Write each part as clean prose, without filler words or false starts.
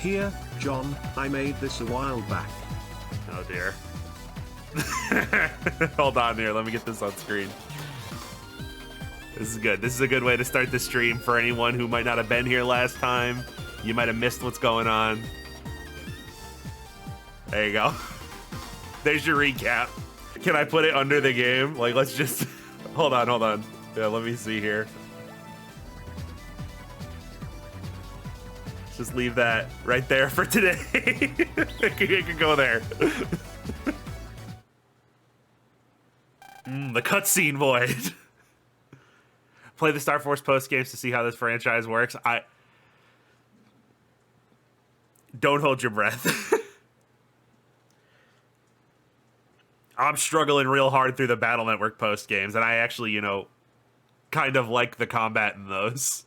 Here, John, I made this a while back. Oh dear. Hold on here, let me get this on screen. This is good. This is a good way to start the stream for anyone who might not have been here last time. You might have missed what's going on. There you go. There's your recap. Can I put it under the game? Like, let's just... Hold on, hold on. Yeah, let me see here. Let's just leave that right there for today. It can go there. The cutscene void. Play the Star Force post games to see how this franchise works. Don't hold your breath. I'm struggling real hard through the Battle Network post games, and I actually, you know, kind of like the combat in those.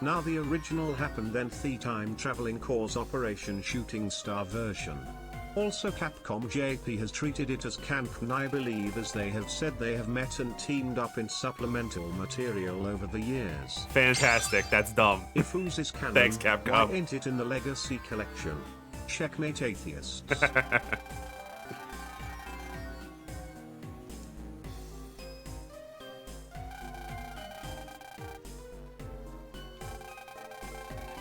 Now the original happened, then the time traveling cause Operation Shooting Star version. Also Capcom JP has treated it as canon, I believe, as they have said they have met and teamed up in supplemental material over the years. Fantastic, that's dumb. If whose is canon, Thanks, Capcom. why ain't it in the Legacy Collection? Checkmate atheists.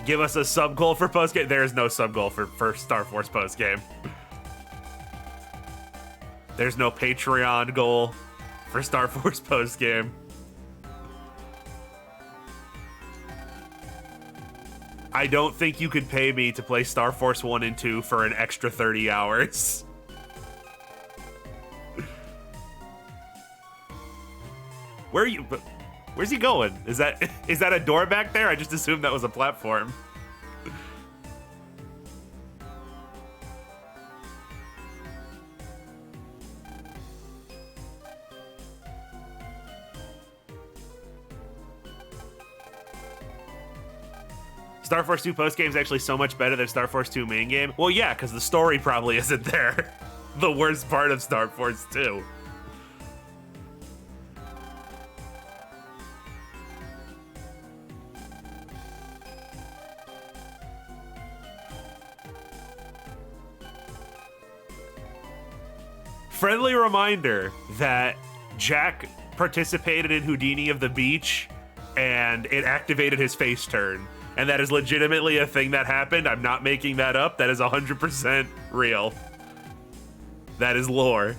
Give us a sub goal for post game. There is no sub goal for Star Force post game. There's no Patreon goal for Star Force post game. I don't think you could pay me to play Star Force 1 and 2 for an extra 30 hours. Where are you? Where's he going? Is that a door back there? I just assumed that was a platform. Star Force 2 post game is actually so much better than Star Force 2 main game. Well, yeah, because the story probably isn't there. The worst part of Star Force 2. Friendly reminder that Jack participated in Houdini of the Beach and it activated his face turn. And that is legitimately a thing that happened. I'm not making that up. That is 100% real. That is lore.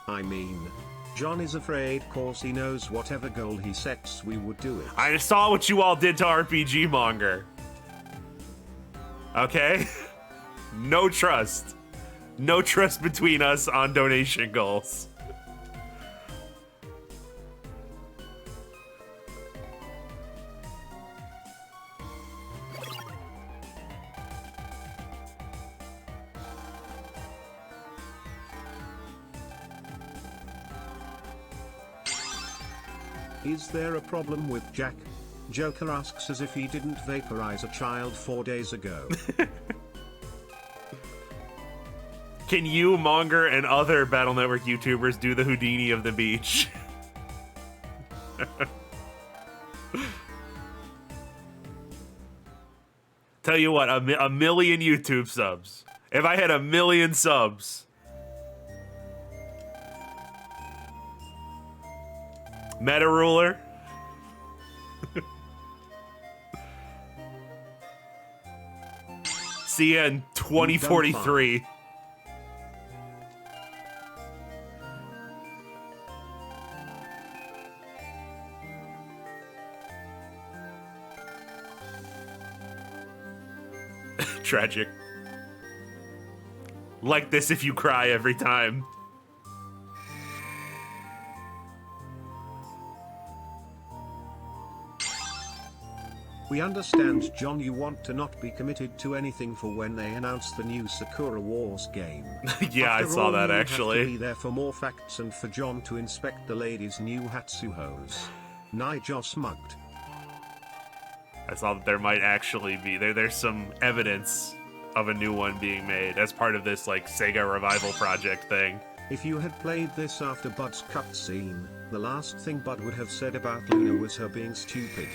I mean, John is afraid cause he knows whatever goal he sets we would do it. I saw what you all did to RPG Monger. Okay? No trust. No trust between us on donation goals. Is there a problem with Jack? Joker asks as if he didn't vaporize a child 4 days ago. Can you, Monger, and other Battle Network YouTubers do the Houdini of the Beach? Tell you what, a million YouTube subs. If I had 1 million subs... Meta ruler. See ya in 2043. Tragic. Like this if you cry every time. We understand, John, you want to not be committed to anything for when they announce the new Sakura Wars game. Yeah, I saw that actually. Have to be there for more facts and for John to inspect the ladies' new Hatsuhos. Nigel smugged. I saw that there might actually be there's some evidence of a new one being made as part of this like Sega revival project thing. If you had played this after Bud's cutscene, the last thing Bud would have said about Luna was her being stupid.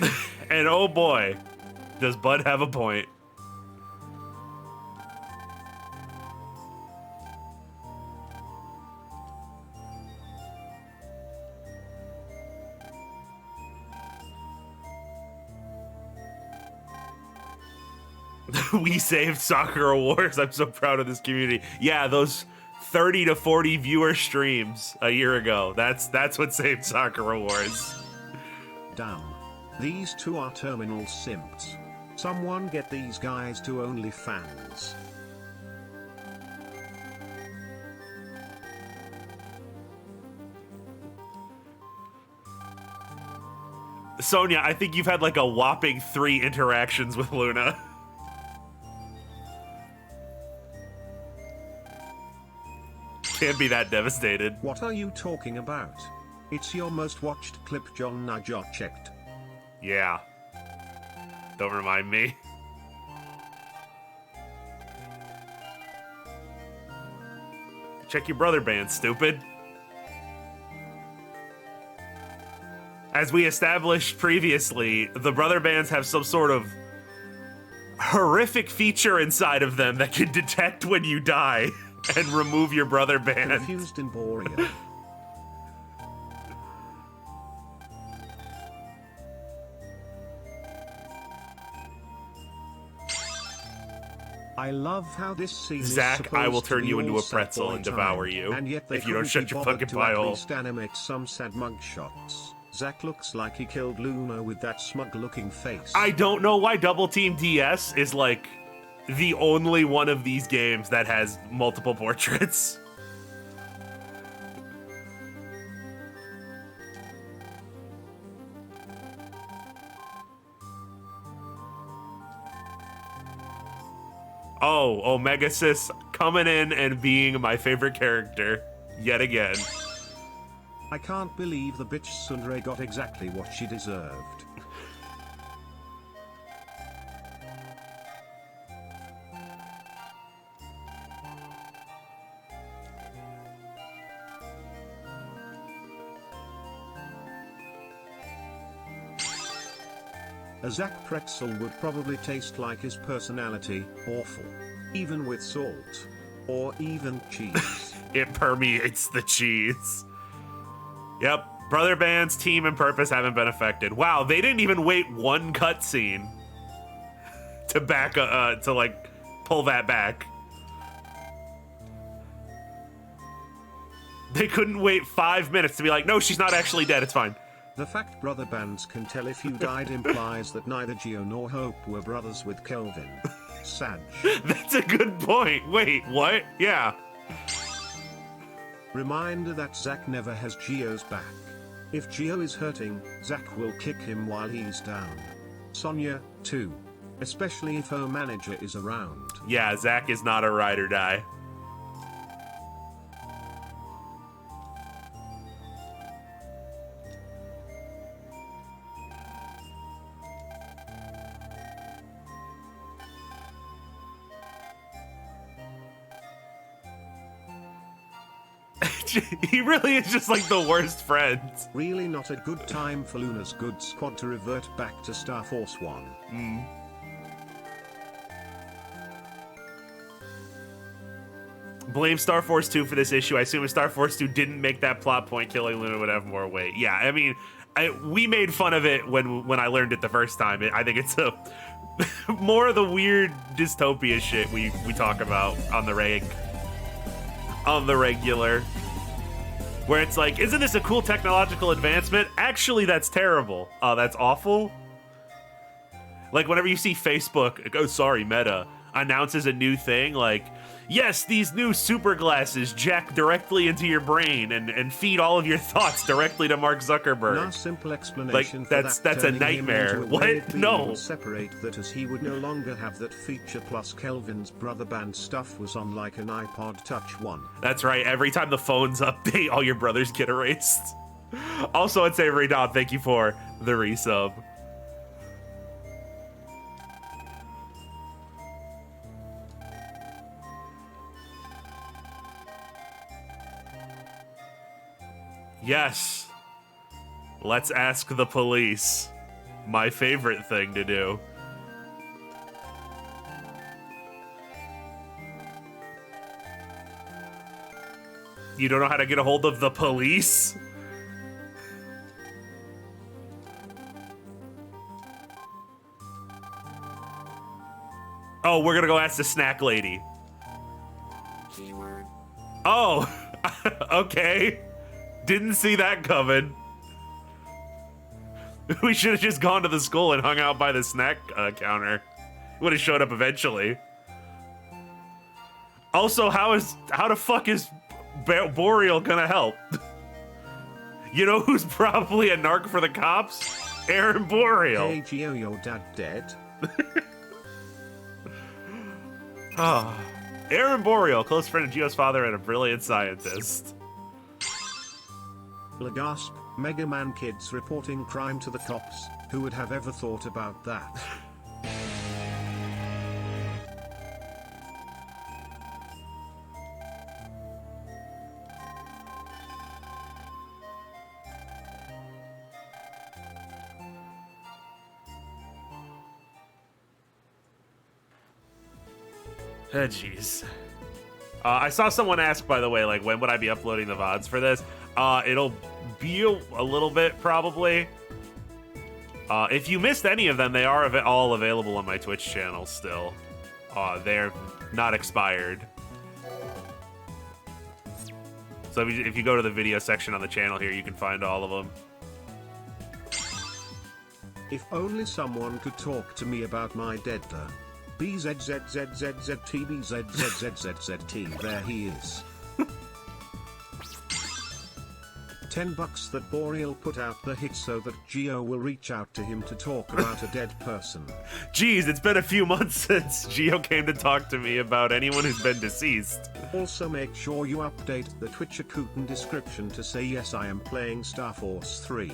And oh boy, does Bud have a point. We saved Sakura Wars. I'm so proud of this community. Yeah, those 30 to 40 viewer streams a year ago. That's what saved Sakura Wars. Damn. These two are terminal simps. Someone get these guys to OnlyFans. Sonia, I think you've had like a whopping 3 interactions with Luna. Can't be that devastated. What are you talking about? It's your most watched clip, John Najot checked. Yeah. Don't remind me. Check your brother band, stupid. As we established previously, the brother bands have some sort of horrific feature inside of them that can detect when you die and remove your brother band. Confused in Boreal. I love how this scene Zach, is I will supposed turn to you be into a all pretzel sad and boy devour time, you and yet they if you don't couldn't shut be your bothered fucking to pie at hole. least animate some sad mugshots. Zach looks like he killed Luna with that smug-looking face. I don't know why Double Team DS is like the only one of these games that has multiple portraits. Oh, Omega Sis coming in and being my favorite character yet again. I can't believe the bitch Sundre got exactly what she deserved. A Zach pretzel would probably taste like his personality, awful. Even with salt. Or even cheese. It permeates the cheese. Yep, brother bands, team, and purpose haven't been affected. Wow, they didn't even wait one cutscene to to like pull that back. They couldn't wait 5 minutes to be like, no, she's not actually dead, it's fine. The fact brother bands can tell if you died implies that neither Geo nor Hope were brothers with Kelvin. Sag. That's a good point. Wait, what? Yeah. Reminder that Zack never has Geo's back. If Geo is hurting, Zack will kick him while he's down. Sonya, too. Especially if her manager is around. Yeah, Zack is not a ride or die. He really is just like the worst friend. Really not a good time for Luna's good squad to revert back to Star Force 1. Blame Star Force 2 for this issue. I assume if Star Force 2 didn't make that plot point, killing Luna would have more weight. Yeah, I mean, we made fun of it when I learned it the first time. I think it's a more of the weird dystopia shit we talk about on the regular. Where it's like, isn't this a cool technological advancement? Actually, that's terrible. That's awful. Like, whenever you see Facebook, oh, sorry, Meta, announces a new thing, like, yes, these new super glasses jack directly into your brain and feed all of your thoughts directly to Mark Zuckerberg. Now, simple explanation like, for that's that, a turning him nightmare. into a weird What? being No. will separate that, as he would no longer have that feature, plus Kelvin's brother band stuff was on like an iPod Touch 1. That's right. Every time the phones update, all your brothers get erased. Also, at Savory Dot, thank you for the resub. Yes. Let's ask the police. My favorite thing to do. You don't know how to get a hold of the police? Oh, we're gonna go ask the snack lady. Keyword. Oh, okay. Didn't see that coming. We should have just gone to the school and hung out by the snack counter. Would have showed up eventually. Also, how the fuck is Boreal gonna help? You know who's probably a narc for the cops? Aaron Boreal. Hey Geo, your dad dead? Ah, Aaron Boreal, close friend of Geo's father and a brilliant scientist. Lagasp, Mega Man kids reporting crime to the cops. Who would have ever thought about that? Oh, jeez. I saw someone ask, by the way, like, when would I be uploading the VODs for this? It'll be a little bit, probably. If you missed any of them, they are all available on my Twitch channel still. They're not expired. So if you go to the video section on the channel here, you can find all of them. If only someone could talk to me about my deadler. BZZZZZTBZZZZZT, there he is. $10 that Boreal put out the hit so that Geo will reach out to him to talk about a dead person. Jeez, it's been a few months since Geo came to talk to me about anyone who's been deceased. Also make sure you update the Twitch Akuten description to say yes I am playing Star Force 3.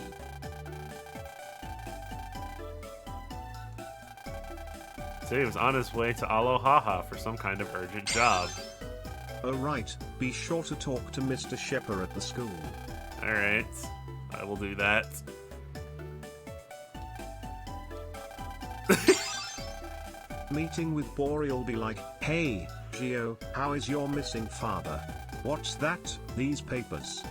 So he was on his way to Alohaha for some kind of urgent job. Oh right, be sure to talk to Mr. Shepper at the school. Alright, I will do that. Meeting with Boreal be like, hey, Geo, how is your missing father? What's that? These papers?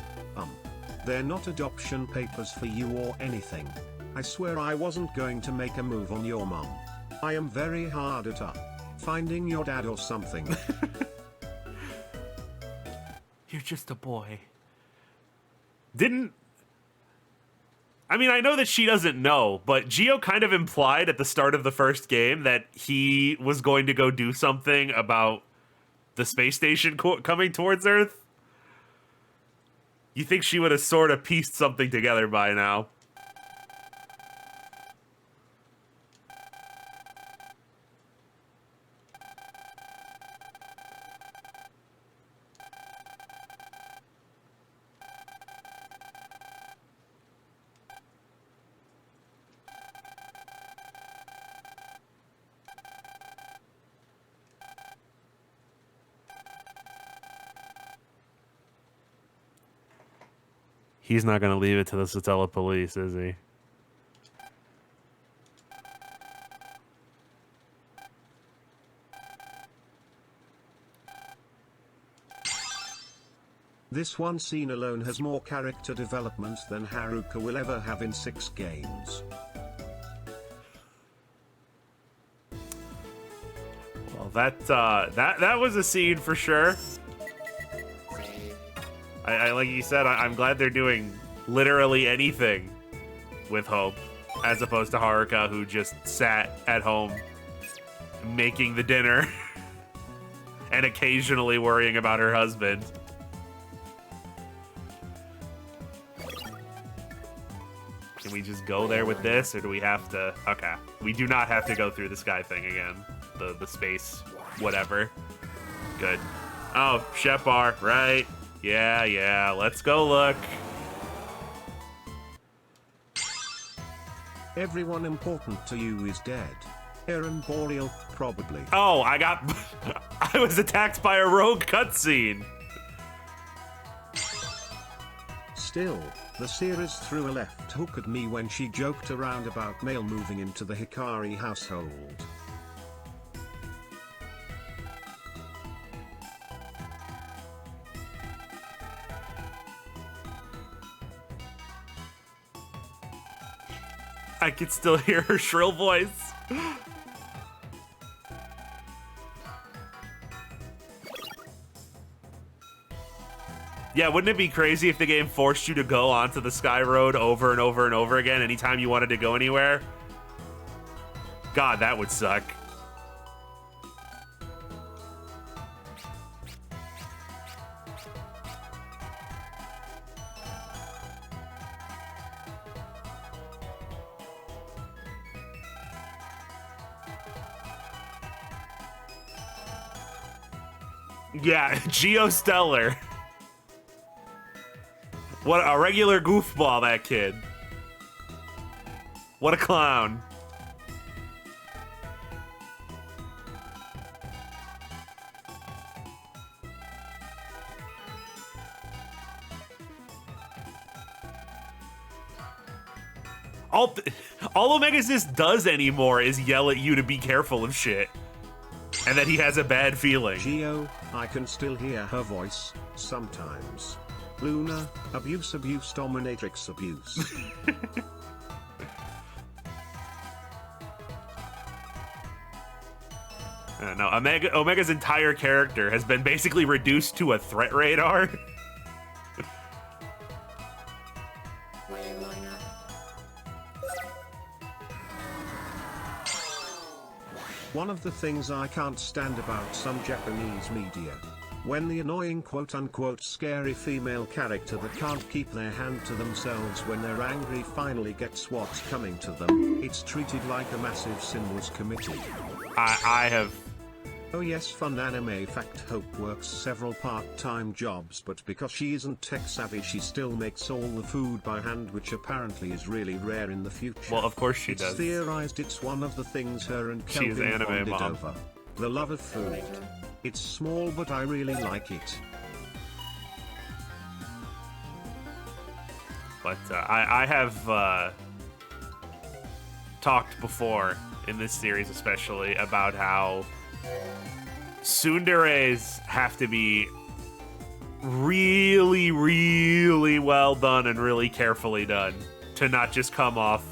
They're not adoption papers for you or anything. I swear I wasn't going to make a move on your mom. I am very hard at finding your dad or something. You're just a boy. I mean, I know that she doesn't know, but Geo kind of implied at the start of the first game that he was going to go do something about the space station coming towards Earth. You think she would have sort of pieced something together by now. He's not going to leave it to the Satella police, is he? This one scene alone has more character development than Haruka will ever have in 6 games. Well, that was a scene for sure. I like you said, I'm glad they're doing literally anything with Hope, as opposed to Haruka, who just sat at home making the dinner and occasionally worrying about her husband. Can we just go there with this, or do we have to? Okay, we do not have to go through the sky thing again. The space, whatever. Good. Oh, Shepar, right? Yeah, let's go look. Everyone important to you is dead. Aaron Boreal, probably. Oh, I was attacked by a rogue cutscene. Still, the series threw a left hook at me when she joked around about mail moving into the Hikari household. I can still hear her shrill voice. Yeah, wouldn't it be crazy if the game forced you to go onto the Sky Road over and over and over again anytime you wanted to go anywhere? God, that would suck. Yeah, Geostellar. What a regular goofball, that kid. What a clown. All Omegasys does anymore is yell at you to be careful of shit. And that he has a bad feeling. Geo, I can still hear her voice, sometimes. Luna, abuse, dominatrix abuse. No, Omega's entire character has been basically reduced to a threat radar. One of the things I can't stand about some Japanese media. When the annoying quote-unquote scary female character that can't keep their hand to themselves when they're angry finally gets what's coming to them, it's treated like a massive sin was committed. I have... Oh yes, fun anime fact: Hope works several part-time jobs, but because she isn't tech-savvy she still makes all the food by hand, which apparently is really rare in the future. Well, of course she It's does. theorized it's one of the things her and She is Kelvin anime bonded mom. over. The love of food. It's small but I really like it. But I have talked before in this series especially about how tsunderes have to be really, really well done and really carefully done to not just come off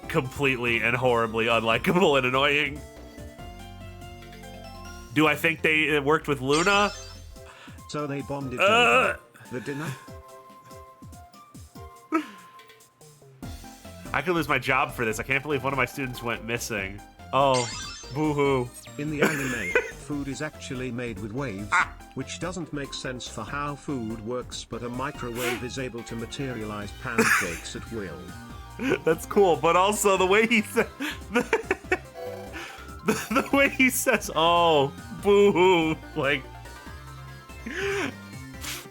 completely and horribly unlikable and annoying. Do I think they worked with Luna? So they bonded over the dinner? I could lose my job for this. I can't believe one of my students went missing. Oh, boo-hoo. In the anime, food is actually made with waves, which doesn't make sense for how food works, but a microwave is able to materialize pancakes at will. That's cool, but also the way he said... The way he says, oh, boo-hoo, like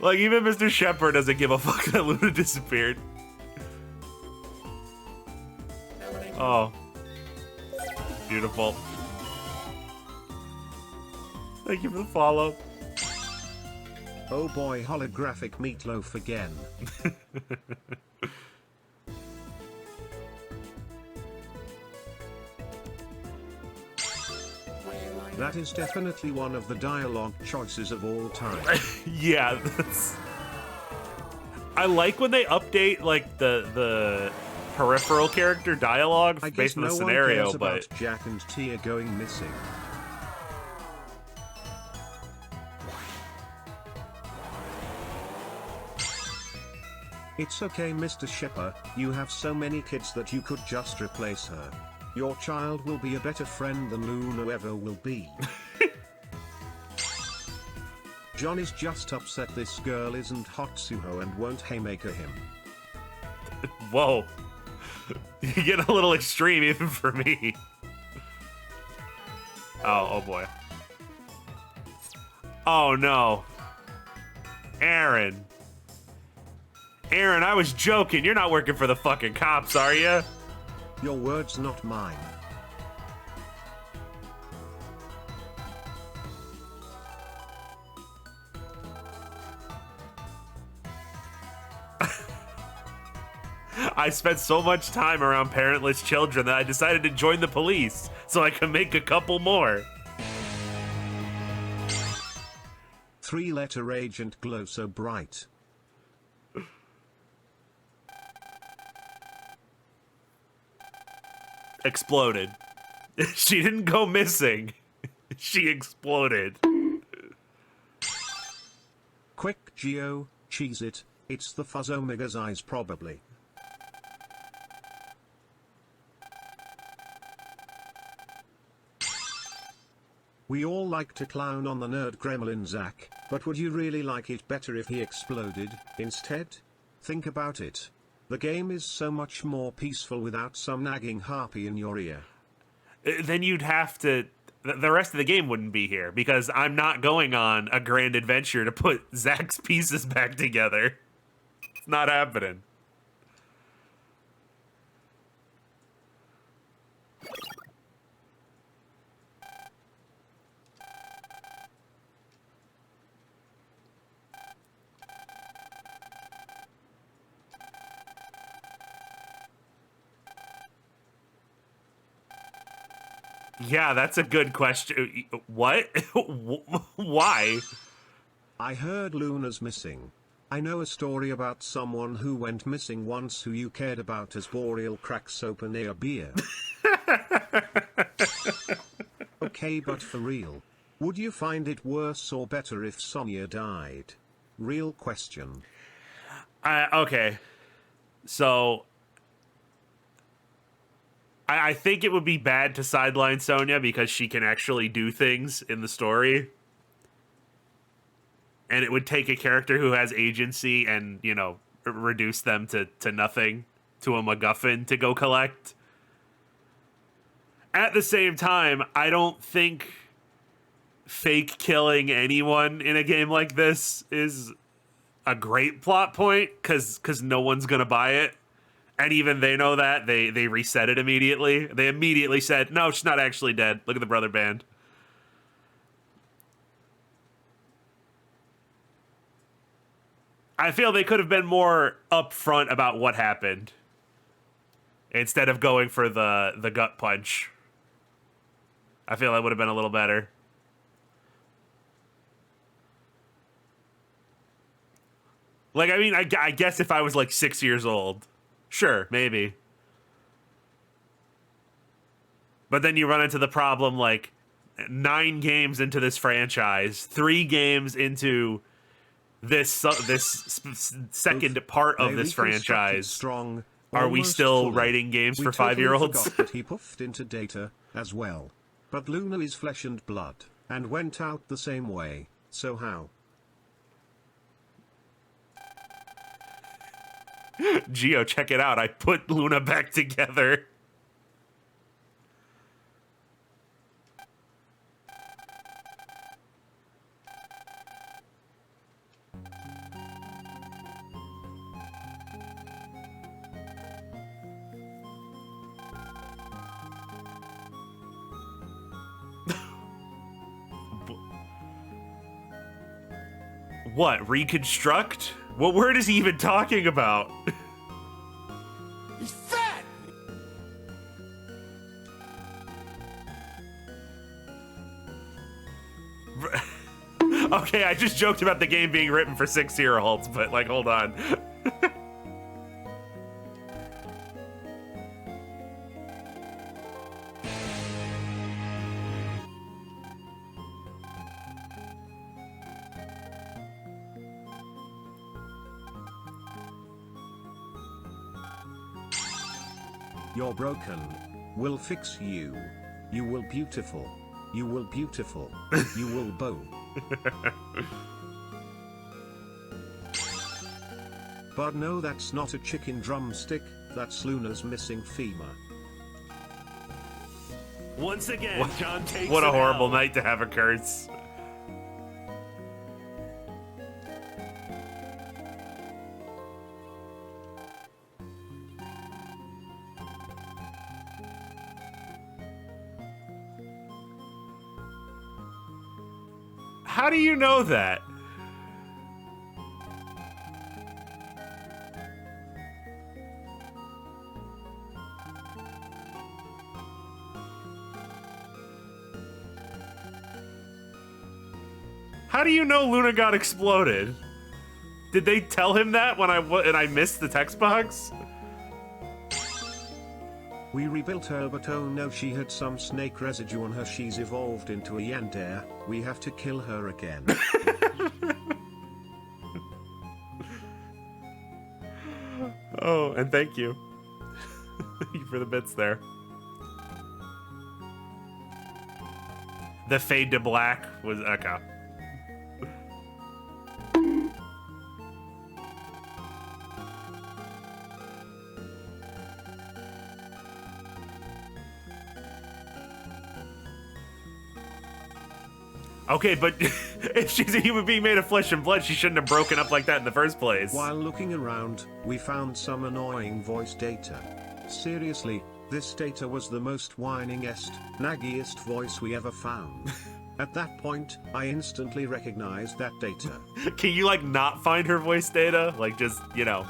even Mr. Shepard doesn't give a fuck that Luna disappeared. Oh. Beautiful. Thank you for the follow. Oh boy, holographic meatloaf again. That is definitely one of the dialogue choices of all time. Yeah, that's... I like when they update like the peripheral character dialogue based on the scenario, one cares but about Jack and Tia going missing. It's okay, Mr. Shepard, you have so many kids that you could just replace her. Your child will be a better friend than Luna ever will be. John is just upset this girl isn't Hotsuho and won't haymaker him. whoa. You get a little extreme even for me. Oh boy. Oh no. Aaron. Aaron, I was joking. You're not working for the fucking cops, are you? Your words, not mine. I spent so much time around parentless children that I decided to join the police so I can make a couple more. Three-letter agent glow so bright. Exploded. She didn't go missing. She exploded. Quick, Geo, cheese it. It's the Fuzz Omega's eyes probably. We all like to clown on the nerd gremlin Zach, but would you really like it better if he exploded, instead? Think about it. The game is so much more peaceful without some nagging harpy in your ear. Then you'd have to... The rest of the game wouldn't be here, because I'm not going on a grand adventure to put Zach's pieces back together. It's not happening. Yeah, that's a good question. What? Why? I heard Luna's missing. I know a story about someone who went missing once who you cared about as Boreal cracks open a beer. Okay, but for real. Would you find it worse or better if Sonia died? Real question. Okay. So... I think it would be bad to sideline Sonya because she can actually do things in the story. And it would take a character who has agency and, you know, reduce them to nothing, to a MacGuffin to go collect. At the same time, I don't think fake killing anyone in a game like this is a great plot point, because no one's going to buy it. And even they know that. They reset it immediately. They immediately said, no, she's not actually dead. Look at the brother band. I feel they could have been more upfront about what happened, instead of going for the gut punch. I feel that would have been a little better. Like, I mean, I guess if I was like 6 years old, sure, maybe. But then you run into the problem, like, 9 games into this franchise, 3 games into this second part of this franchise. Strong, are we still fully. writing games for totally 5-year-olds? forgot that he puffed into data as well. But Luna is flesh and blood, and went out the same way, so how? Geo, check it out. I put Luna back together. What? Reconstruct? What word is he even talking about? He's fat! Okay, I just joked about the game being written for 6-year-olds, but, like, hold on. You're broken. We'll fix you. You will beautiful. You will beautiful. You will bow. But no, that's not a chicken drumstick, that's Luna's missing femur. Once again, John takes what a horrible night to have a curse. How do you know that? How do you know Luna got exploded? Did they tell him that when I missed the text box? We rebuilt her, but oh no, she had some snake residue on her. She's evolved into a yandere. We have to kill her again. Oh, and thank you. Thank you for the bits there. The fade to black was okay. Okay, but if she's a human being made of flesh and blood, she shouldn't have broken up like that in the first place. While looking around, we found some annoying voice data. Seriously, this data was the most whiningest, naggiest voice we ever found. At that point, I instantly recognized that data. Can you, like, not find her voice data? Like, just, you know,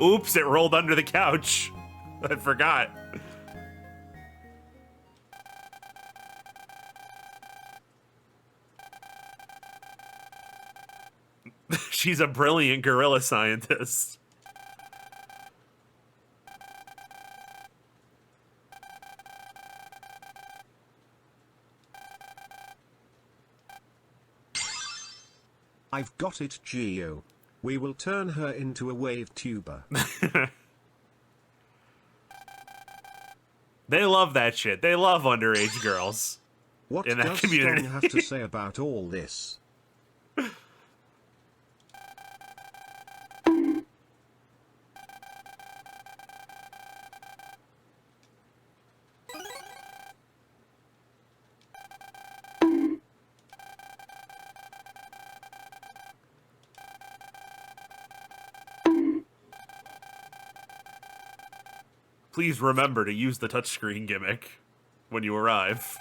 oops, it rolled under the couch. I forgot. She's a brilliant gorilla scientist. I've got it, Geo. We will turn her into a wave tuber. They love that shit. They love underage girls. What in that does community. Strong have to say about all this? Please remember to use the touchscreen gimmick when you arrive.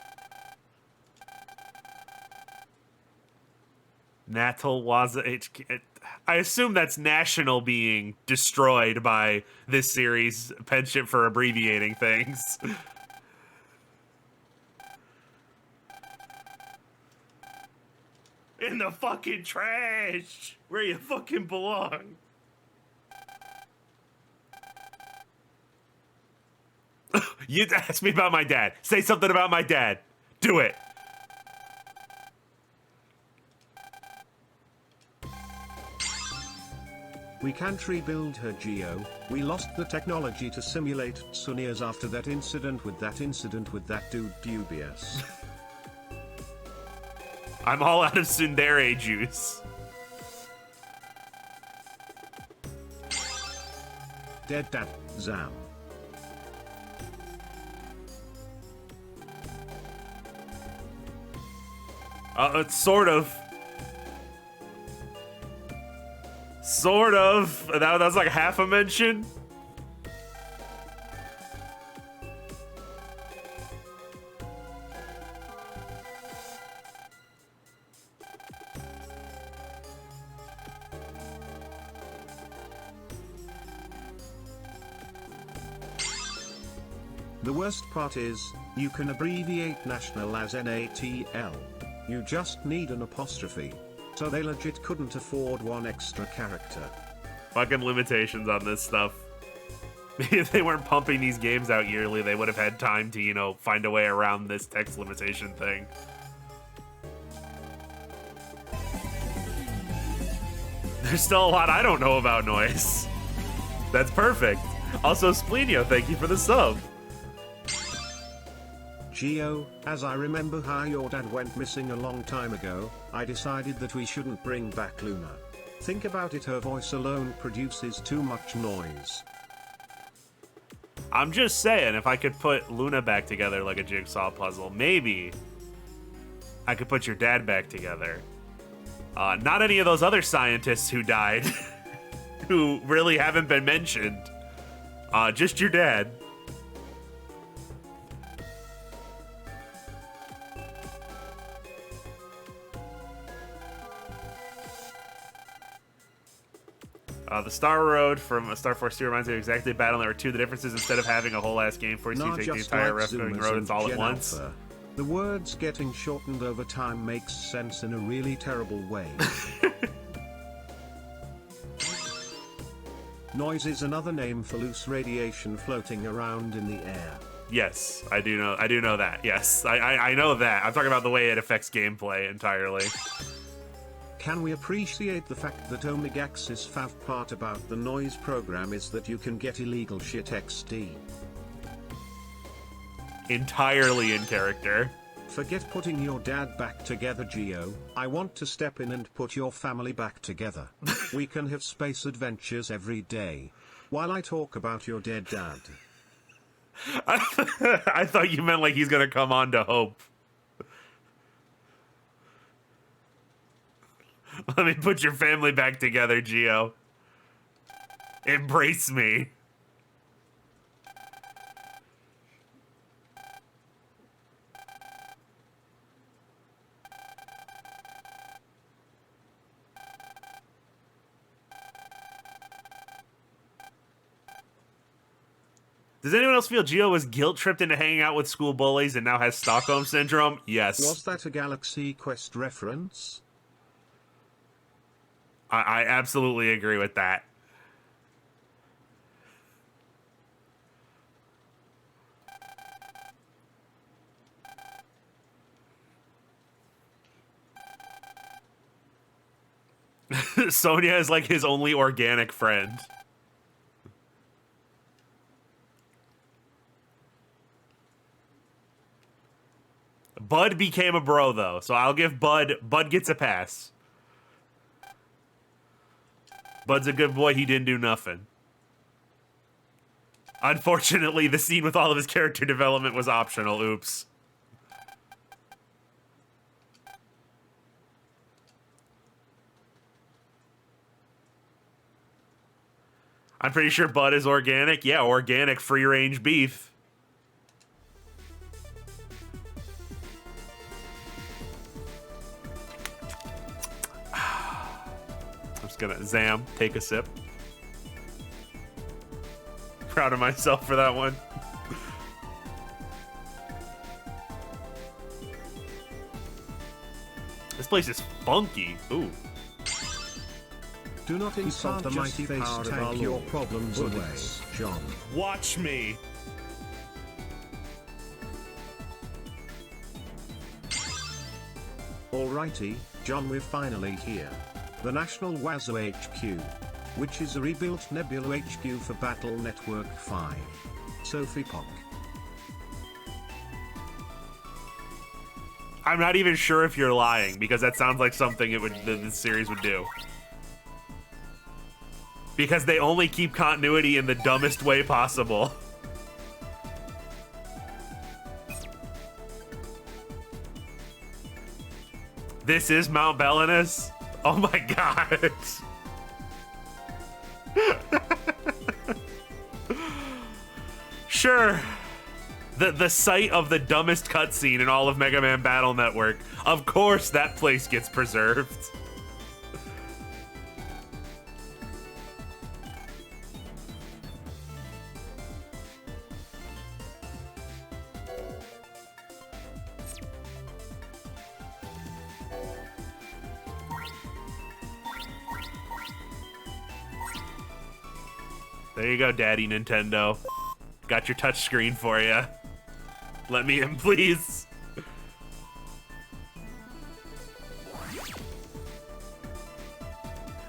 Natal Waza HQ. I assume that's national being destroyed by this series' penchant for abbreviating things. In the fucking trash! Where you fucking belong. You asked me about my dad. Say something about my dad. Do it. We can't rebuild her, Geo. We lost the technology to simulate Sunias after that incident with that dude dubious. I'm all out of tsundere juice. Dead dad, Zam. It's sort of. Sort of. That was like half a mention. The worst part is, you can abbreviate national as NATL. You just need an apostrophe. So they legit couldn't afford one extra character. Fucking limitations on this stuff. If they weren't pumping these games out yearly, they would have had time to, you know, find a way around this text limitation thing. There's still a lot I don't know about noise. That's perfect. Also, Splenio, thank you for the sub. Geo, as I remember how your dad went missing a long time ago, I decided that we shouldn't bring back Luna. Think about it, her voice alone produces too much noise. I'm just saying, if I could put Luna back together like a jigsaw puzzle, maybe I could put your dad back together. Not any of those other scientists who died, who really haven't been mentioned. Just your dad. The Star Road from Star Force 2 reminds me of exactly of Battle Network 2. The difference is instead of having a whole ass game for you, so you take the entire like Refing Zoomers road, and it's all at Gen once. Alpha. The words getting shortened over time makes sense in a really terrible way. Noise is another name for loose radiation floating around in the air. Yes, I do know that. Yes, I know that. I'm talking about the way it affects gameplay entirely. Can we appreciate the fact that Omegax's fav part about the noise program is that you can get illegal shit XD? Entirely in character. Forget putting your dad back together, Geo. I want to step in and put your family back together. We can have space adventures every day. While I talk about your dead dad. I thought you meant like he's gonna come on to Hope. Let me put your family back together, Geo. Embrace me. Does anyone else feel Geo was guilt-tripped into hanging out with school bullies and now has Stockholm Syndrome? Yes. Was that a Galaxy Quest reference? I absolutely agree with that. Sonya is like his only organic friend. Bud became a bro, though, so I'll give Bud gets a pass. Bud's a good boy, he didn't do nothing. Unfortunately, the scene with all of his character development was optional, oops. I'm pretty sure Bud is organic. Yeah, organic free-range beef. Gonna Zam, take a sip. Proud of myself for that one. This place is funky. Ooh. Do not insult the mighty face tank your problems away, John. Watch me. Alrighty, John, we're finally here. The National Waza HQ, which is a rebuilt Nebula HQ for Battle Network 5. Sophie Pock. I'm not even sure if you're lying, because that sounds like something the series would do. Because they only keep continuity in the dumbest way possible. This is Mount Belinus? Oh my god. Sure. The site of the dumbest cutscene in all of Mega Man Battle Network. Of course that place gets preserved. There you go, Daddy Nintendo. Got your touchscreen for you. Let me in, please.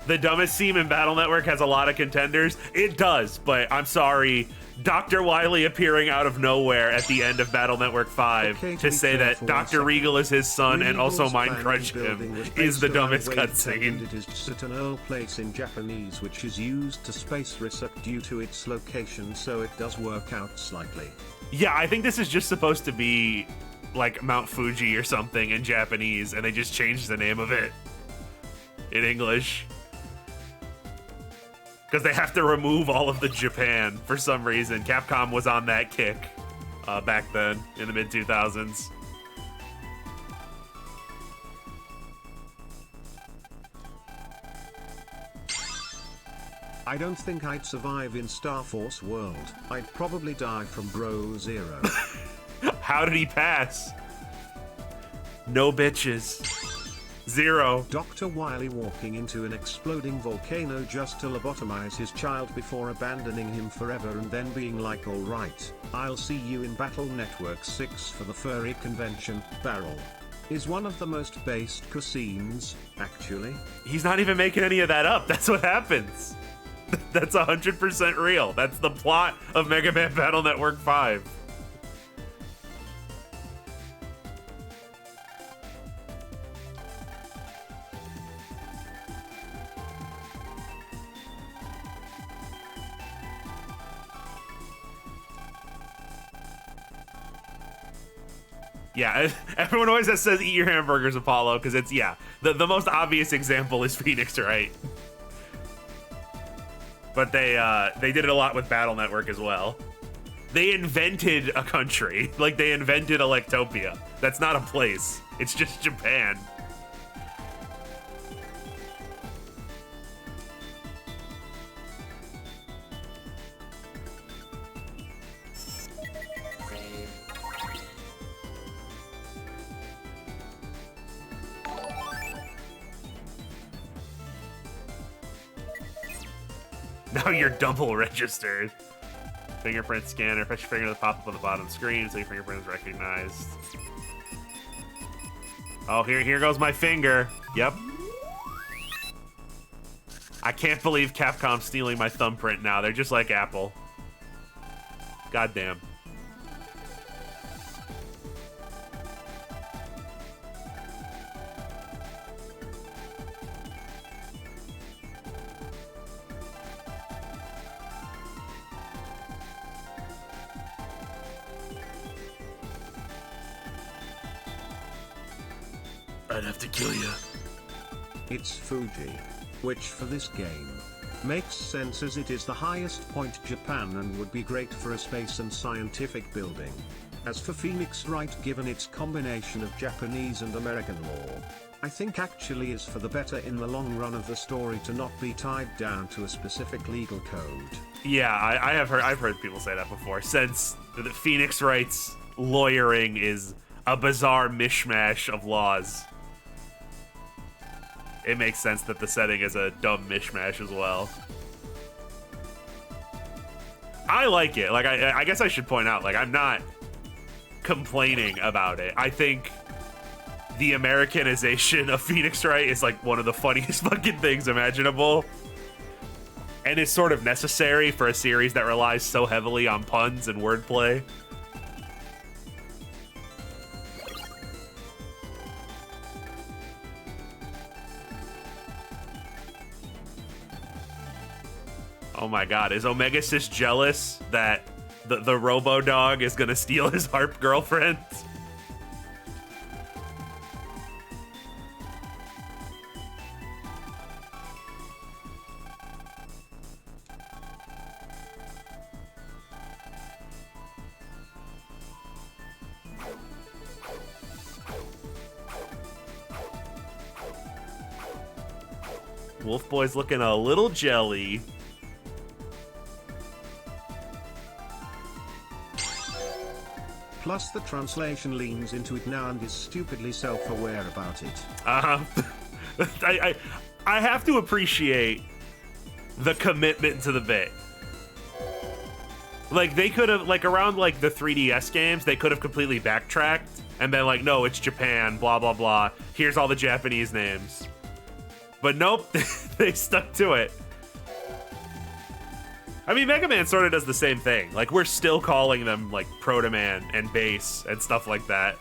The dumbest team in Battle Network has a lot of contenders. It does, but I'm sorry. Dr. Wily appearing out of nowhere at the end of Battle Network 5 to say that Dr. Regal is his son and also mind crunch him is the dumbest cutscene. It is set an Earl place in Japanese which is used to space research due to its location, so it does work out slightly. Yeah, I think this is just supposed to be like Mount Fuji or something in Japanese, and they just changed the name of it in English. Because they have to remove all of the Japan for some reason. Capcom was on that kick back then in the mid-2000s. I don't think I'd survive in Star Force World. I'd probably die from Bro Zero. How did he pass? No bitches. 0. Dr. Wily walking into an exploding volcano just to lobotomize his child before abandoning him forever and then being like, alright, I'll see you in Battle Network 6 for the furry convention. Barrel is one of the most based cuisines, actually. He's not even making any of that up. That's what happens. That's 100% real. That's the plot of Mega Man Battle Network 5. Yeah, everyone always says eat your hamburgers, Apollo, because it's, yeah, the most obvious example is Phoenix, right? But they did it a lot with Battle Network as well. They invented a country. Like, they invented Electopia. That's not a place. It's just Japan. Now you're double registered. Fingerprint scanner. Press your finger to the pop-up on the bottom screen so your fingerprint is recognized. Oh, here goes my finger. Yep. I can't believe Capcom's stealing my thumbprint now. They're just like Apple. Goddamn. I'd have to kill you. It's Fuji, which for this game makes sense as it is the highest point Japan and would be great for a space and scientific building. As for Phoenix Wright, given its combination of Japanese and American lore, I think actually is for the better in the long run of the story to not be tied down to a specific legal code. Yeah, I've heard people say that before. Since the Phoenix Wright's lawyering is a bizarre mishmash of laws, it makes sense that the setting is a dumb mishmash as well. I like it. Like, I guess I should point out, like, I'm not complaining about it. I think the Americanization of Phoenix Wright is, like, one of the funniest fucking things imaginable. And is sort of necessary for a series that relies so heavily on puns and wordplay. Oh my god, is Omega Sis jealous that the Robo Dog is gonna steal his harp girlfriend? Wolf Boy's looking a little jelly. Plus the translation leans into it now and is stupidly self-aware about it. I have to appreciate the commitment to the bit. Like, they could have, like, around, like, the 3DS games, they could have completely backtracked and been like, no, it's Japan, blah, blah, blah. Here's all the Japanese names. But nope, they stuck to it. I mean, Mega Man sort of does the same thing. Like, we're still calling them, like, Proto Man and Bass and stuff like that.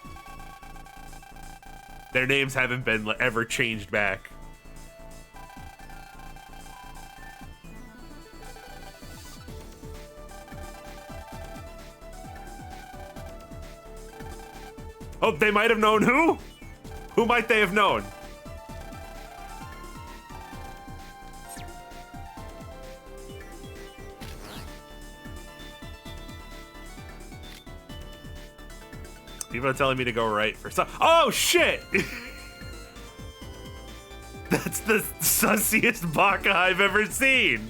Their names haven't been ever changed back. Oh, they might have known who? Who might they have known? People are telling me to go right for some. Oh shit! That's the sussiest baka I've ever seen.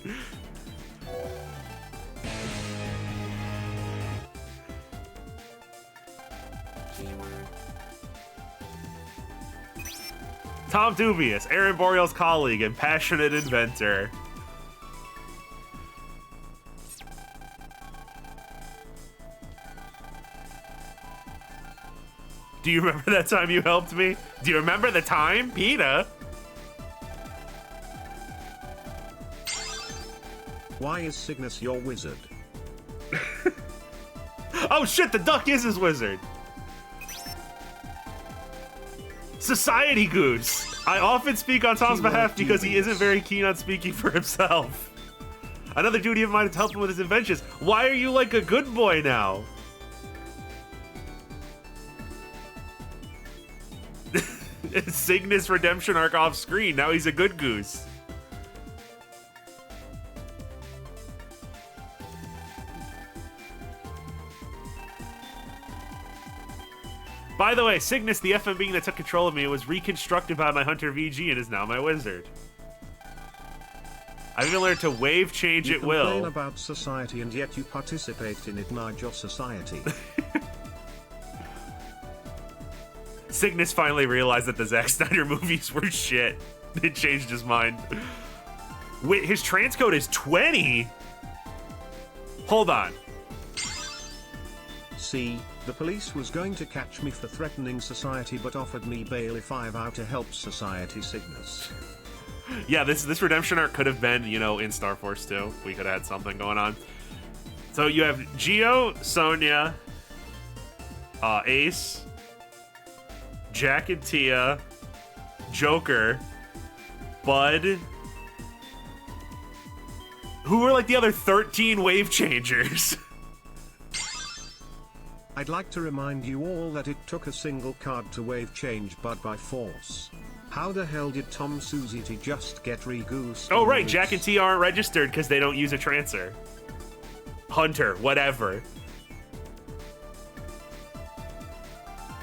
Tom Dubious, Aaron Boreal's colleague and passionate inventor. Do you remember that time you helped me? Do you remember the time, PETA? Why is Cygnus your wizard? Oh shit, the duck is his wizard. Society Goose. I often speak on Tom's behalf because he isn't very keen on speaking for himself. Another duty of mine is to help him with his inventions. Why are you like a good boy now? Cygnus redemption arc off screen. Now he's a good goose. By the way, Cygnus, the FM being that took control of me, was reconstructed by my Hunter VG and is now my wizard. I've even learned to wave change you at will. You complain about society and yet you participate in it, Nigel Society. Cygnus finally realized that the Zack Snyder movies were shit. It changed his mind. Wait, his transcode is 20? Hold on. See, the police was going to catch me for threatening society but offered me bail if I vow to help society. Cygnus. Yeah, this redemption arc could have been, you know, in Star Force 2. We could have had something going on. So you have Geo, Sonya, Ace, Jack and Tia, Joker, Bud. Who are like the other 13 wave changers? I'd like to remind you all that it took a single card to wave change Bud by force. How the hell did Tom Suzity just get re-goosed? Oh right, Jack and Tia aren't registered because they don't use a trancer. Hunter, whatever.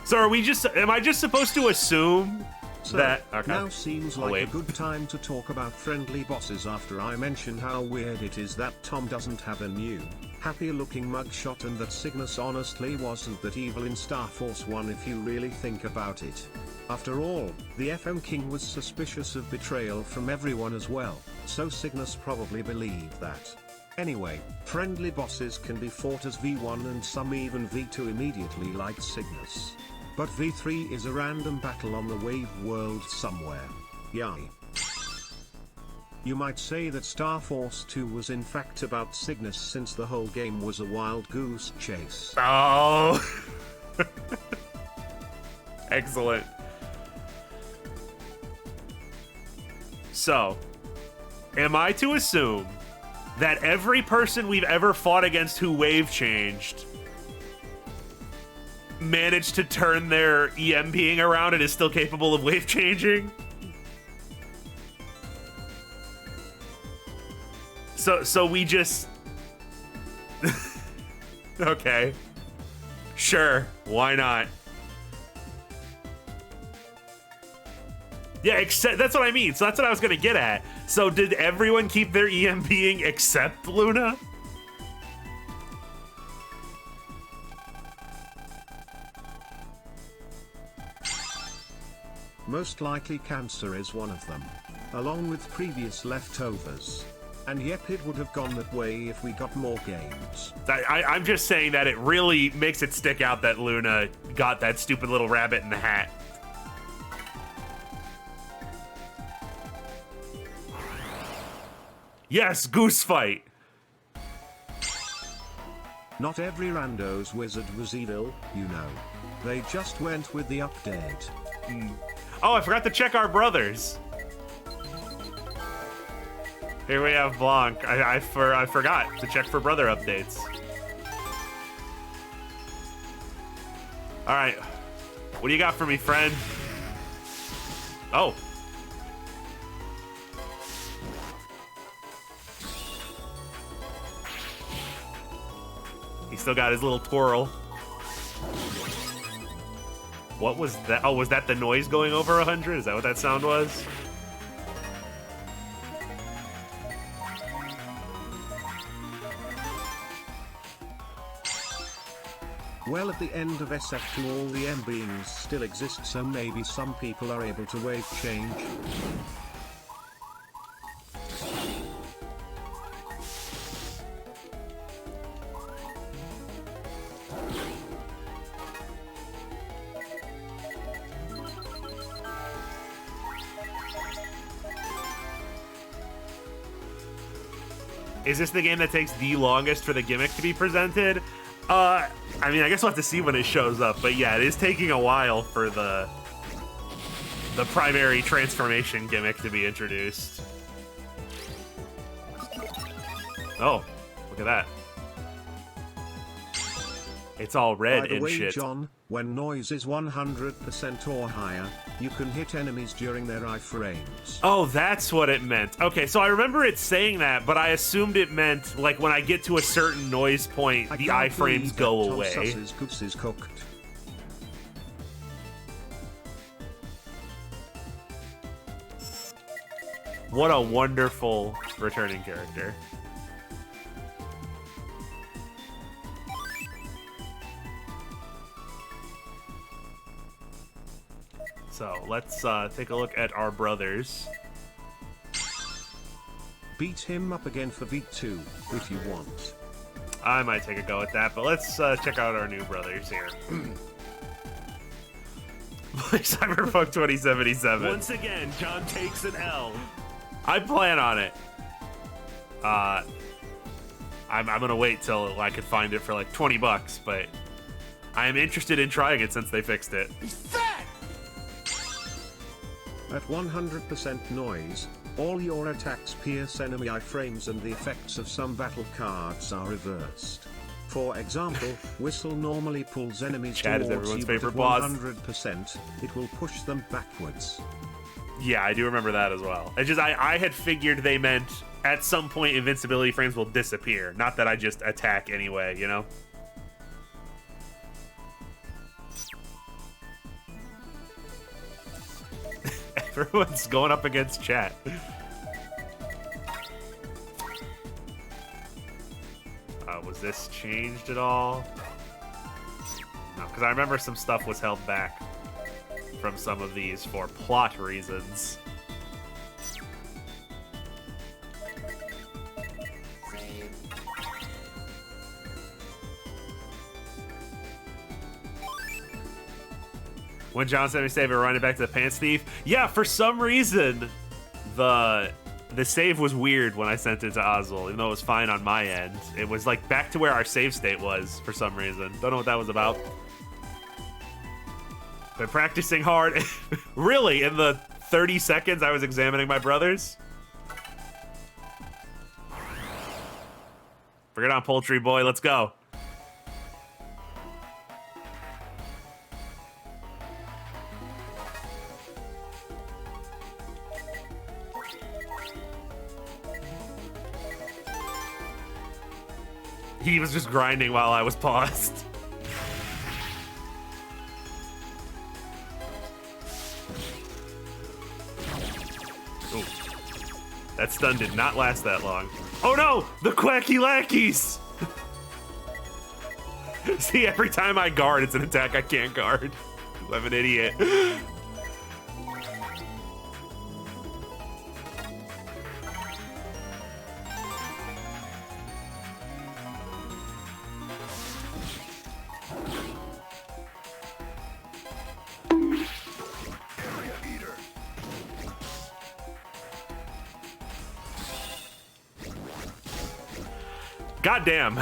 So are we just, am I just supposed to assume that, okay. Now seems like a good time to talk about friendly bosses after I mentioned how weird it is that Tom doesn't have a new, happy looking mugshot and that Cygnus honestly wasn't that evil in Star Force 1 if you really think about it. After all, the FM King was suspicious of betrayal from everyone as well, so Cygnus probably believed that. Anyway, friendly bosses can be fought as V1 and some even V2 immediately like Cygnus. But V3 is a random battle on the wave world somewhere. Yay. You might say that Star Force 2 was in fact about Cygnus since the whole game was a wild goose chase. Oh. Excellent. So, am I to assume that every person we've ever fought against who wave changed managed to turn their EMPing around and is still capable of wave changing? So we just... Okay. Sure, why not? Yeah, except that's what I mean. So that's what I was gonna get at. So did everyone keep their EMPing except Luna? Most likely Cancer is one of them, along with previous leftovers. And yep, it would have gone that way if we got more games. I'm just saying that it really makes it stick out that Luna got that stupid little rabbit in the hat. Yes, goose fight. Not every rando's wizard was evil, you know. They just went with the update. Oh, I forgot to check our brothers. Here we have Blanc. I forgot to check for brother updates. All right, what do you got for me, friend? Oh. He still got his little twirl. What was that? Oh, was that the noise going over 100? Is that what that sound was? Well, at the end of SF2 all the M beings still exist, so maybe some people are able to wave change. Is this the game that takes the longest for the gimmick to be presented? I mean, I guess we'll have to see when it shows up, but yeah, it is taking a while for the primary transformation gimmick to be introduced. Oh, look at that. It's all red By the and way, shit. John, when noise is 100% or higher, you can hit enemies during their iframes. Oh, that's what it meant. Okay, so I remember it saying that, but I assumed it meant, like, when I get to a certain noise point, the iframes go away. Tom goose is cooked. What a wonderful returning character. So let's take a look at our brothers. Beat him up again for V2, if you want. I might take a go at that, but let's check out our new brothers here. Cyberpunk 2077. Once again, John takes an L. I plan on it. I'm gonna wait till I can find it for like 20 bucks, but I am interested in trying it since they fixed it. He's fat! At 100% noise, all your attacks pierce enemy iframes and the effects of some battle cards are reversed. For example, Whistle normally pulls enemies Chad is towards everyone's you, but favorite at boss. 100%, it will push them backwards. Yeah, I do remember that as well. It's just I had figured they meant at some point invincibility frames will disappear, not that I just attack anyway, you know? Everyone's going up against chat. Was this changed at all? No, because I remember some stuff was held back from some of these for plot reasons. When John sent me save, we're running back to the Pants Thief. Yeah, for some reason, the save was weird when I sent it to Ozzel, even though it was fine on my end. It was like back to where our save state was for some reason. Don't know what that was about. Been practicing hard. Really, in the 30 seconds I was examining my brothers? Bring it on, Poultry Boy. Let's go. He was just grinding while I was paused. Ooh. That stun did not last that long. Oh no! The Quacky Lackeys! See, every time I guard, it's an attack I can't guard. I'm an idiot. Goddamn.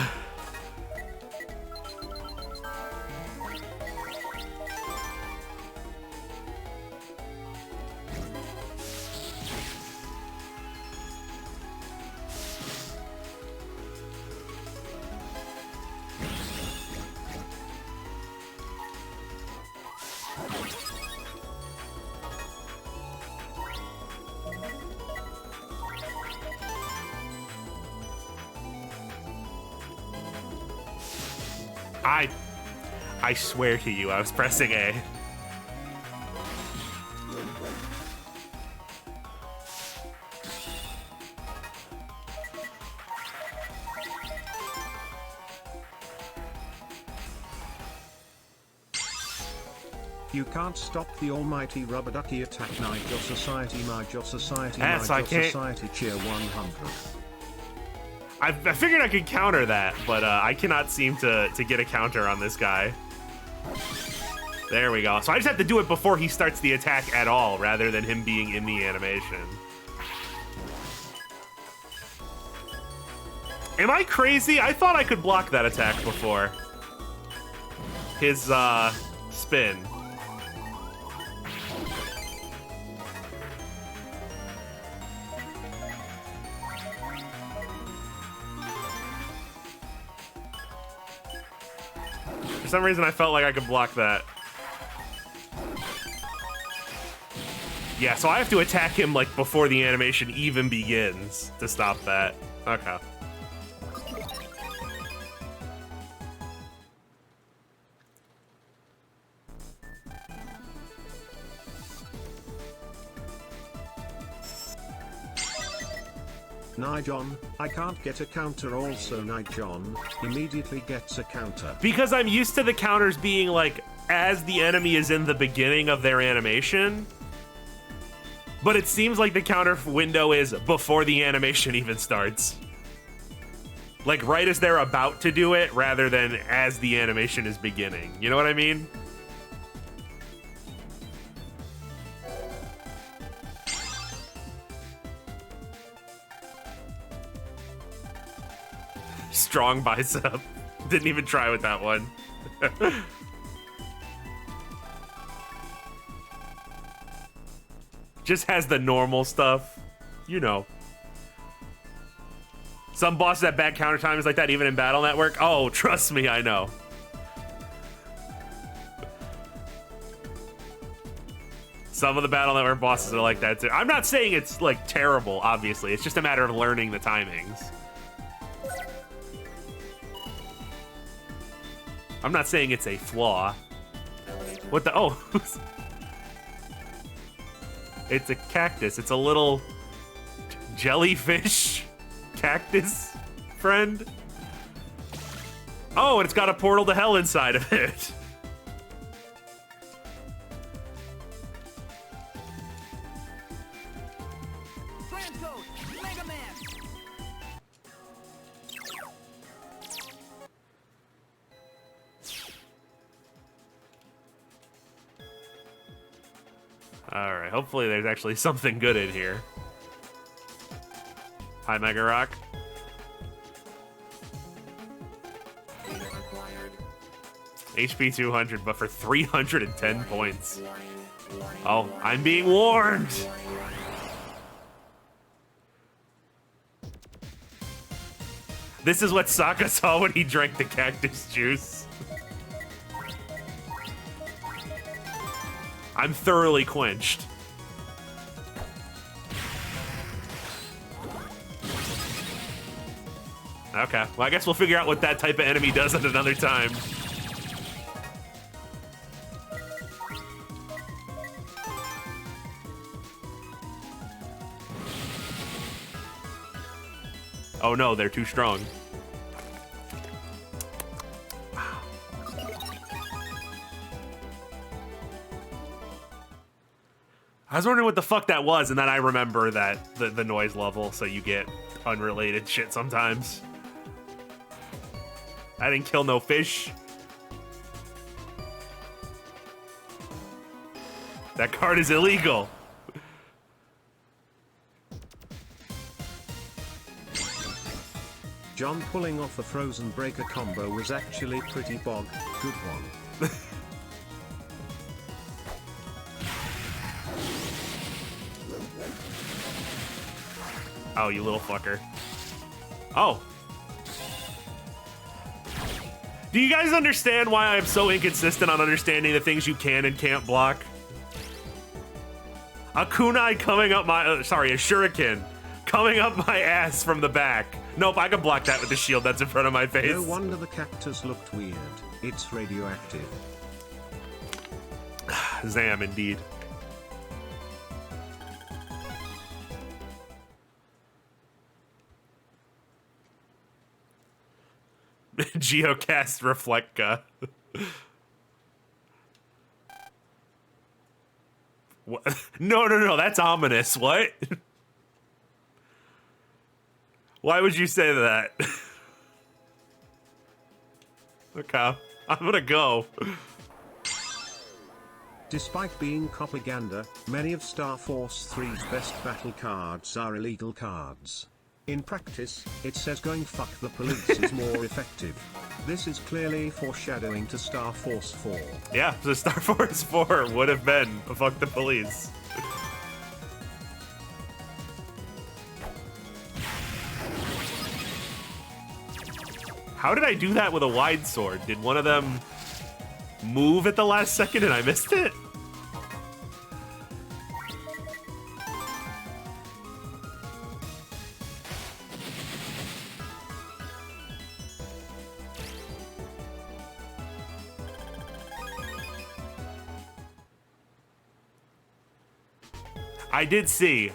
I swear to you, I was pressing A. You can't stop the almighty rubber ducky attack. Niger Society, Niger Society, Yes, I Niger can't. Society, cheer 100. I figured I could counter that, but I cannot seem to get a counter on this guy. There we go. So I just have to do it before he starts the attack at all, rather than him being in the animation. Am I crazy? I thought I could block that attack before. His, spin. For some reason, I felt like I could block that. Yeah, so I have to attack him, like, before the animation even begins to stop that. Okay. Nijon, I can't get a counter. Also, Nijon immediately gets a counter. Because I'm used to the counters being, like, as the enemy is in the beginning of their animation. But it seems like the counter window is before the animation even starts. Like, right as they're about to do it, rather than as the animation is beginning. You know what I mean? Strong bicep. Didn't even try with that one. Just has the normal stuff. You know. Some bosses have bad counter times like that, even in Battle Network. Oh, trust me, I know. Some of the Battle Network bosses are like that too. I'm not saying it's, like, terrible, obviously. It's just a matter of learning the timings. I'm not saying it's a flaw. What the? Oh. It's a cactus. It's a little jellyfish cactus friend. Oh, and it's got a portal to hell inside of it. Alright, hopefully there's actually something good in here. Hi, Mega Rock. HP 200, but for 310 points. Oh, I'm being warned! This is what Sokka saw when he drank the cactus juice. I'm thoroughly quenched. Okay, well, I guess we'll figure out what that type of enemy does at another time. Oh no, they're too strong. I was wondering what the fuck that was, and then I remember that the noise level, so you get unrelated shit sometimes. I didn't kill no fish. That card is illegal. John pulling off a frozen breaker combo was actually pretty bog. Good one. Oh, you little fucker. Oh. Do you guys understand why I'm so inconsistent on understanding the things you can and can't block? A kunai coming up my... sorry, a shuriken coming up my ass from the back. Nope, I can block that with the shield that's in front of my face. No wonder the cactus looked weird. It's radioactive. Zam, indeed. Geocast Reflectka. What? No, that's ominous. What? Why would you say that? Okay, I'm gonna go. Despite being propaganda, many of Star Force 3's best battle cards are illegal cards. In practice, it says going fuck the police is more effective. This is clearly foreshadowing to Star Force 4. Yeah, so Star Force 4 would have been fuck the police. How did I do that with a wide sword? Did one of them move at the last second and I missed it? I did see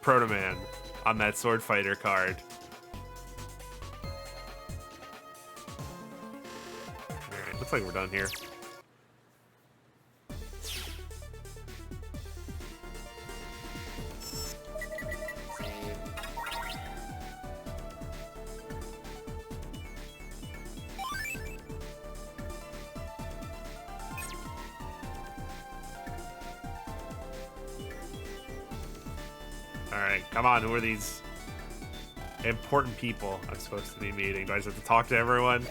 Proto Man on that Sword Fighter card. Alright, looks like we're done here. Alright, come on, who are these important people I'm supposed to be meeting? Do I just have to talk to everyone?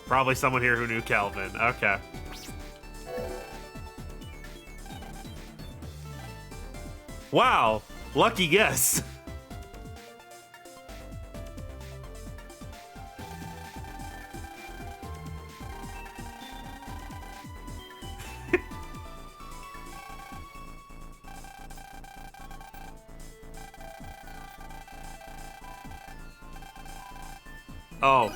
Probably someone here who knew Kelvin. Okay. Wow, lucky guess. Oh,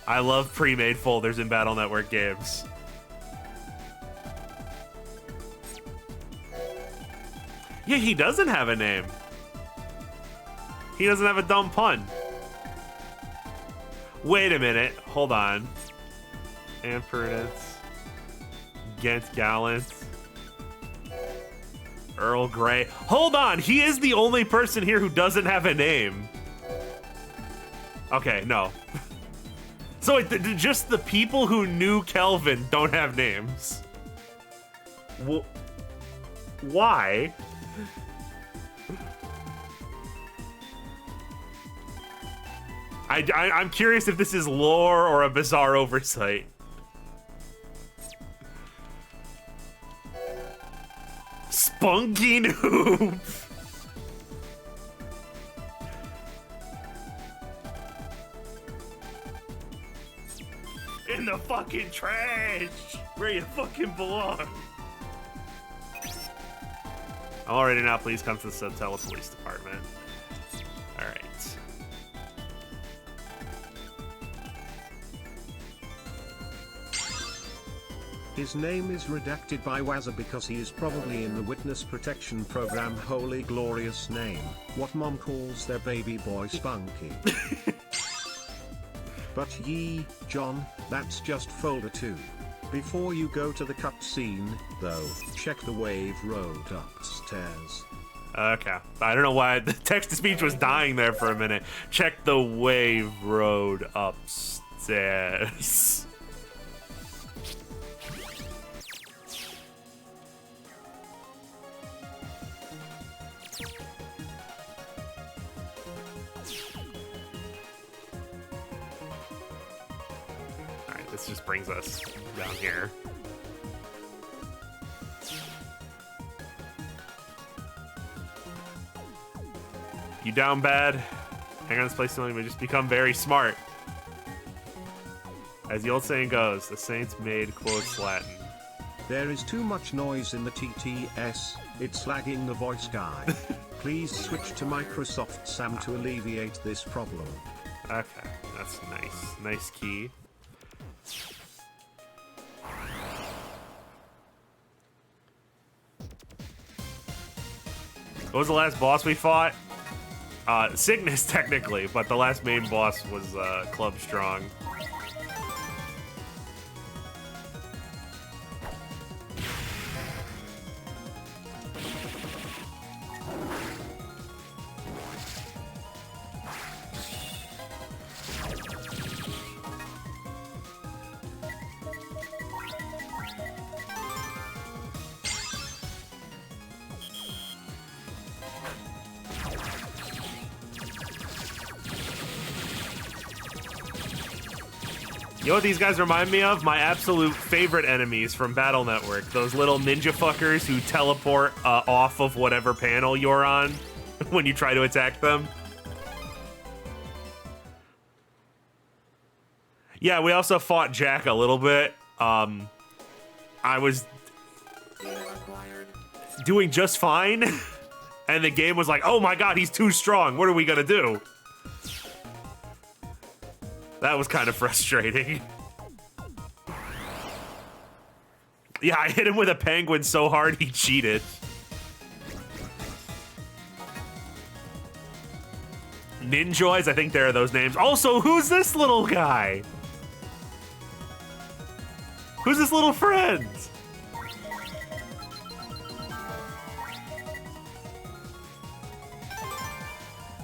I love pre-made folders in Battle Network games. Yeah, he doesn't have a name. He doesn't have a dumb pun. Wait a minute, hold on. Imprudence. Ghent Gallant. Earl Grey. Hold on, he is the only person here who doesn't have a name. Okay, no. So just the people who knew Kelvin don't have names. Why? I'm curious if this is lore or a bizarre oversight. Spunky Noob. In the fucking trash, where you fucking belong. I'm already now. Please come to the Satella Police Department. All right. His name is redacted by Waza because he is probably in the witness protection program. Holy glorious name. What mom calls their baby boy Spunky. But John, that's just folder 2. Before you go to the cutscene, though, check the wave road upstairs. Okay. I don't know why the text-to-speech was dying there for a minute. Check the wave road upstairs. This just brings us down here. You down bad? Hang on, this place only may just become very smart. As the old saying goes, the saints made quotes Latin. There is too much noise in the TTS, it's lagging the voice guy. Please switch to Microsoft Sam to alleviate this problem. Okay, that's nice. Nice key. What was the last boss we fought? Sickness, technically, but the last main boss was Club Strong. You know what these guys remind me of? My absolute favorite enemies from Battle Network. Those little ninja fuckers who teleport off of whatever panel you're on when you try to attack them. Yeah, we also fought Jack a little bit. I was doing just fine, and the game was like, oh my god, he's too strong. What are we gonna do? That was kind of frustrating. Yeah, I hit him with a penguin so hard he cheated. Ninjoys, I think there are those names. Also, who's this little guy? Who's this little friend?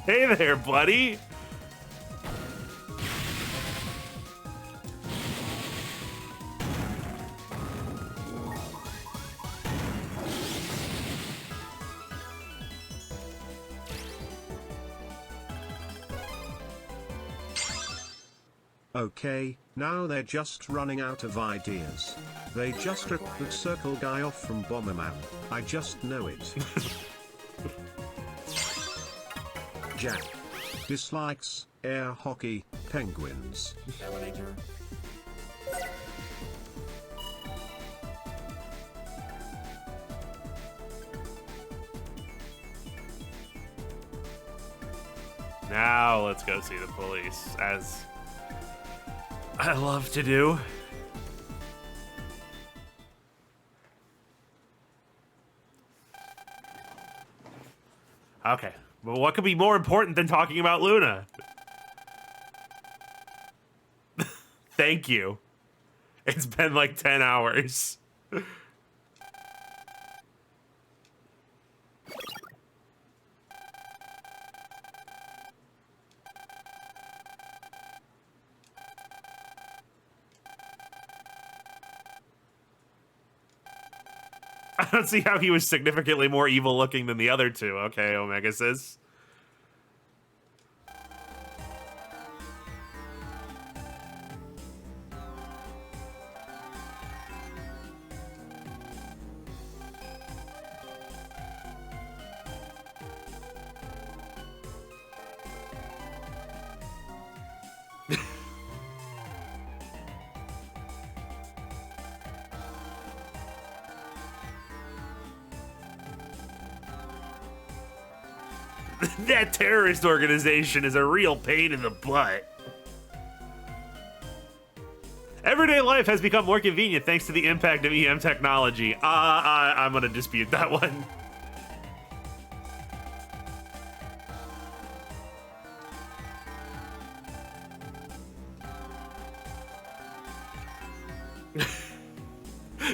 Hey there, buddy. Okay, now they're just running out of ideas. They just ripped the circle guy off from Bomberman. I just know it. Jack dislikes air hockey penguins. Now let's go see the police, as I love to do. Okay, well, what could be more important than talking about Luna? Thank you. It's been like 10 hours. I don't see how he was significantly more evil looking than the other two. Okay, Omega says. That terrorist organization is a real pain in the butt. Everyday life has become more convenient thanks to the impact of EM technology. I'm gonna dispute that one.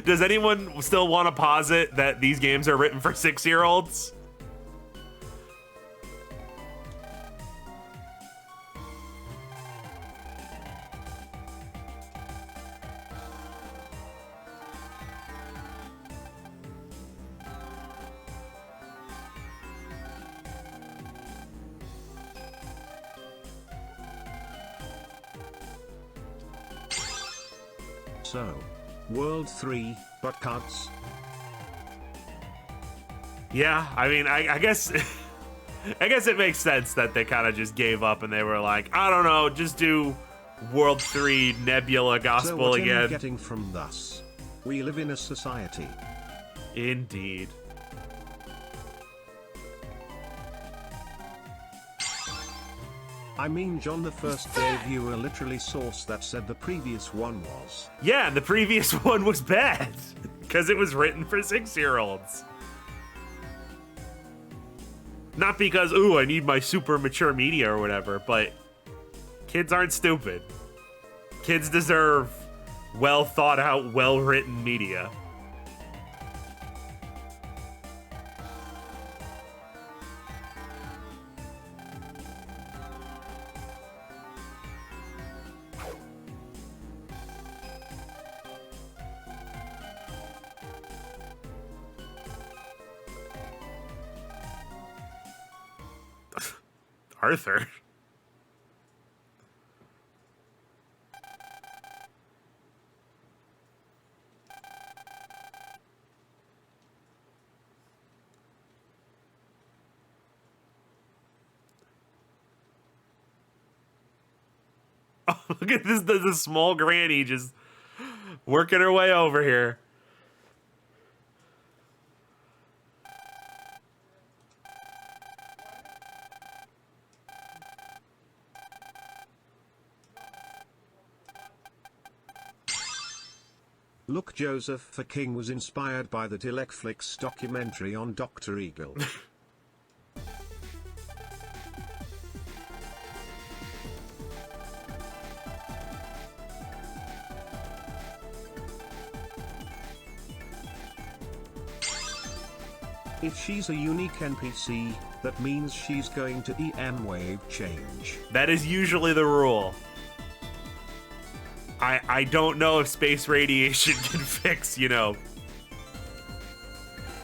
Does anyone still want to posit that these games are written for 6-year-olds? So, World 3, but cuts? Yeah, I mean, I guess I guess it makes sense that they kind of just gave up and they were like, I don't know, just do World 3 Nebula Gospel So what again. are you getting from thus? We live in a society. Indeed. I mean, John the First gave you a literally source that said the previous one was. Yeah, and the previous one was bad because it was written for 6-year-olds. Not because, ooh, I need my super mature media or whatever, but kids aren't stupid. Kids deserve well thought out, well written media. Arthur. Look at this small granny just working her way over here. Look, Joseph the King was inspired by the Netflix documentary on Dr. Eagle. If she's a unique NPC, that means she's going to EM wave change. That is usually the rule. I don't know if space radiation can fix, you know.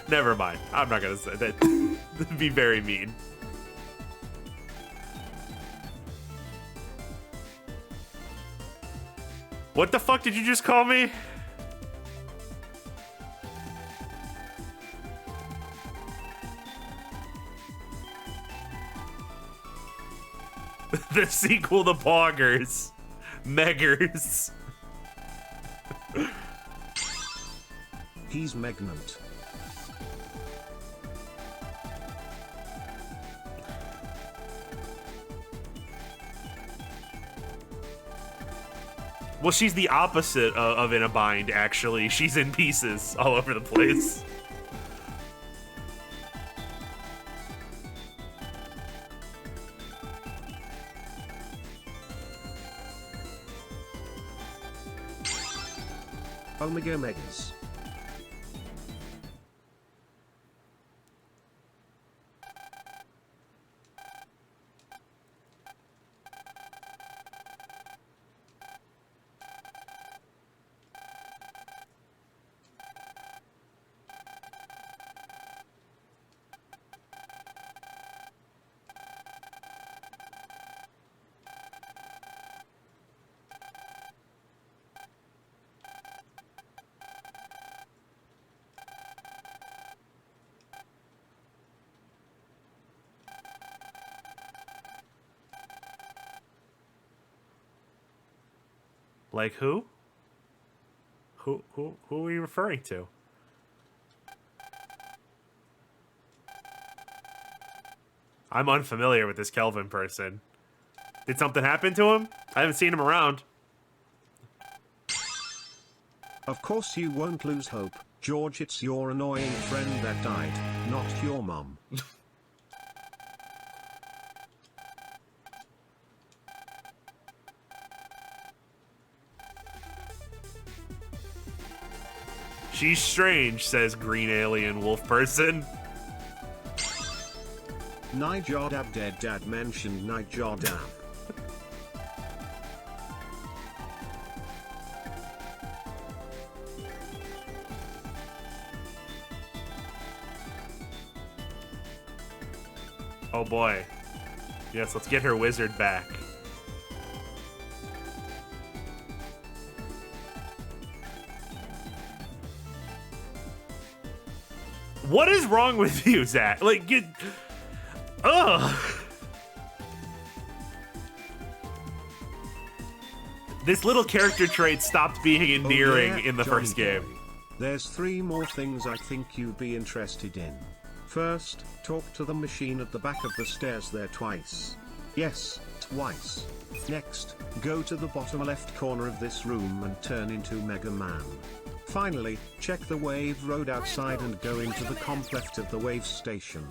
Never mind. I'm not gonna say that. That'd be very mean. What the fuck did you just call me? The sequel to Poggers. Meggers. He's Megnant. Well, she's the opposite of in a bind, actually. She's in pieces all over the place. Omega Megas. Like who? Who are you referring to? I'm unfamiliar with this Kelvin person. Did something happen to him? I haven't seen him around. Of course you won't lose hope, George. It's your annoying friend that died, not your mum. She's strange, says green alien wolf person. Nijardab dead dad mentioned Nijardab. Oh boy. Yes, let's get her wizard back. What is wrong with you, Zach? Like, you... Ugh. This little character trait stopped being endearing in the first game. There's 3 more things I think you'd be interested in. First, talk to the machine at the back of the stairs there twice. Yes, twice. Next, go to the bottom left corner of this room and turn into Mega Man. Finally, check the wave road outside and go into the comp left of the wave station.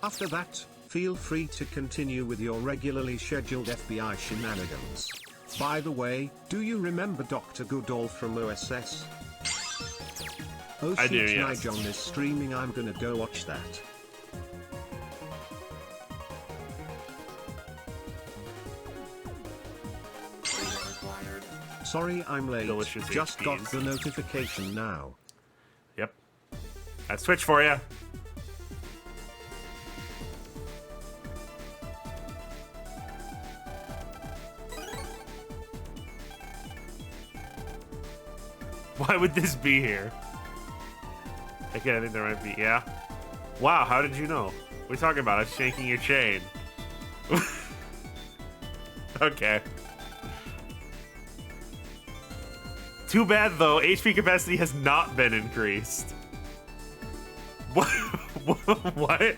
After that, feel free to continue with your regularly scheduled FBI shenanigans. By the way, do you remember Dr. Goodall from OSS? Oh I do, shoot, yes. Nijon is streaming, I'm gonna go watch that. Sorry I'm late, Delicious just got HPs. the notification now. Yep. That's Twitch for you. Why would this be here? Okay, I think there might be, yeah. Wow, how did you know? What are you talking about? I was shaking your chain. Okay. Too bad, though, HP capacity has not been increased. What? What?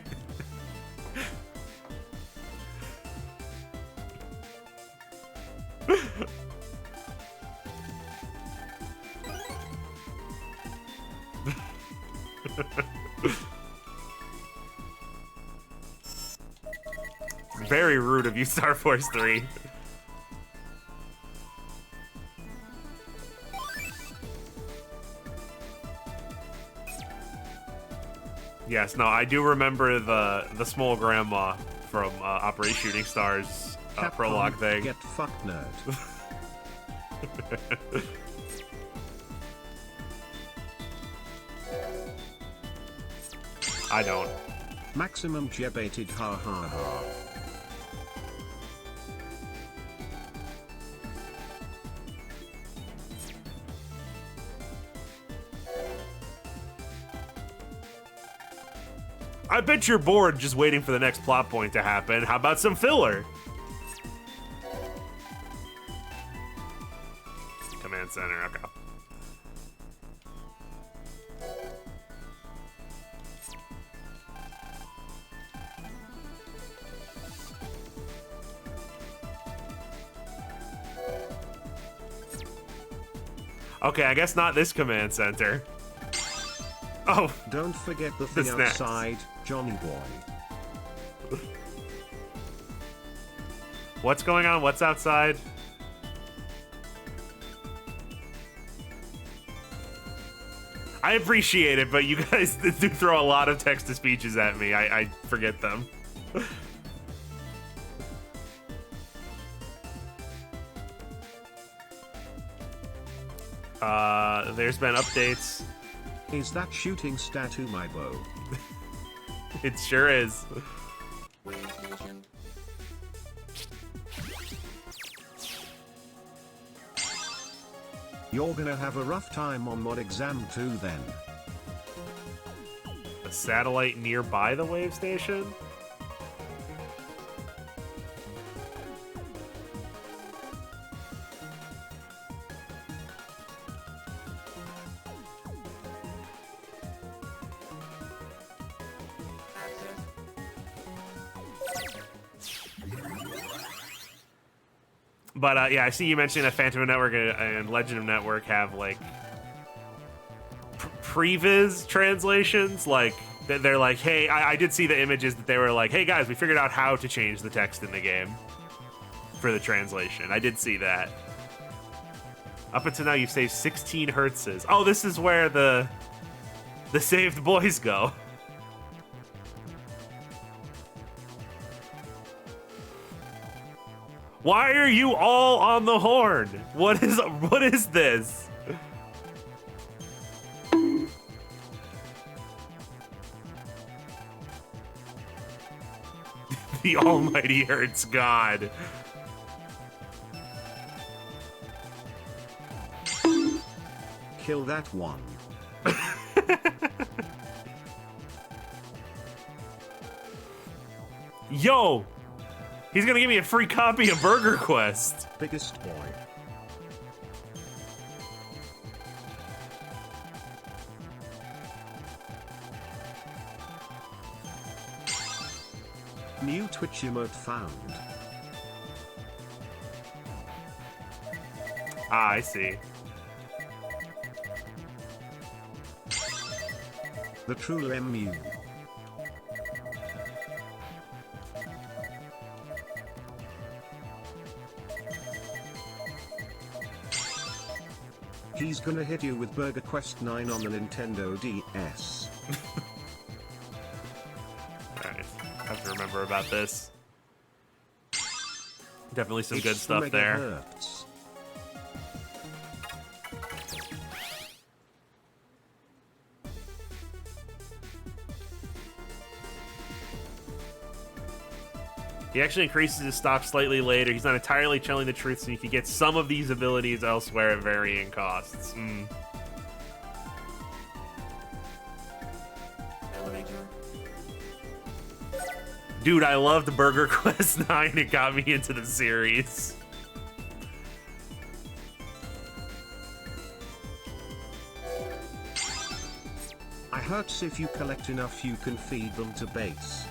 Very rude of you, Star Force 3. Yes, no, I do remember the small grandma from Operation Shooting Stars prologue thing. Get fucked, nerd. I don't. Maximum jebated, ha ha ha. I bet you're bored just waiting for the next plot point to happen. How about some filler? Command center, okay. Okay, I guess not this command center. Oh, Don't forget the thing snacks. outside, Johnny boy. What's going on? What's outside? I appreciate it, but you guys do throw a lot of text-to-speeches at me. I forget them. There's been updates. Is that shooting statue my bow? It sure is. You're gonna have a rough time on mod exam 2 then. A satellite nearby the wave station? But yeah, I see you mentioning that Phantom of Network and Legend of Network have like previs translations. Like they're like, hey, I did see the images that they were like, hey guys, we figured out how to change the text in the game for the translation. I did see that. Up until now, you've saved 16 hertzes. Oh, this is where the saved boys go. Why are you all on the horn? What is this? The almighty hurts God. Kill that one. Yo! He's gonna give me a free copy of Burger Quest. Biggest boy. New Twitch emote found. Ah, I see. The true MU. He's gonna hit you with Burger Quest 9 on the Nintendo DS. Alright, I have to remember about this. Definitely some good It's stuff there. megahertz. He actually increases his stock slightly later. He's not entirely telling the truth, so you can get some of these abilities elsewhere at varying costs. Dude, I loved Burger Quest 9. It got me into the series. I hurts if you collect enough you can feed them to base.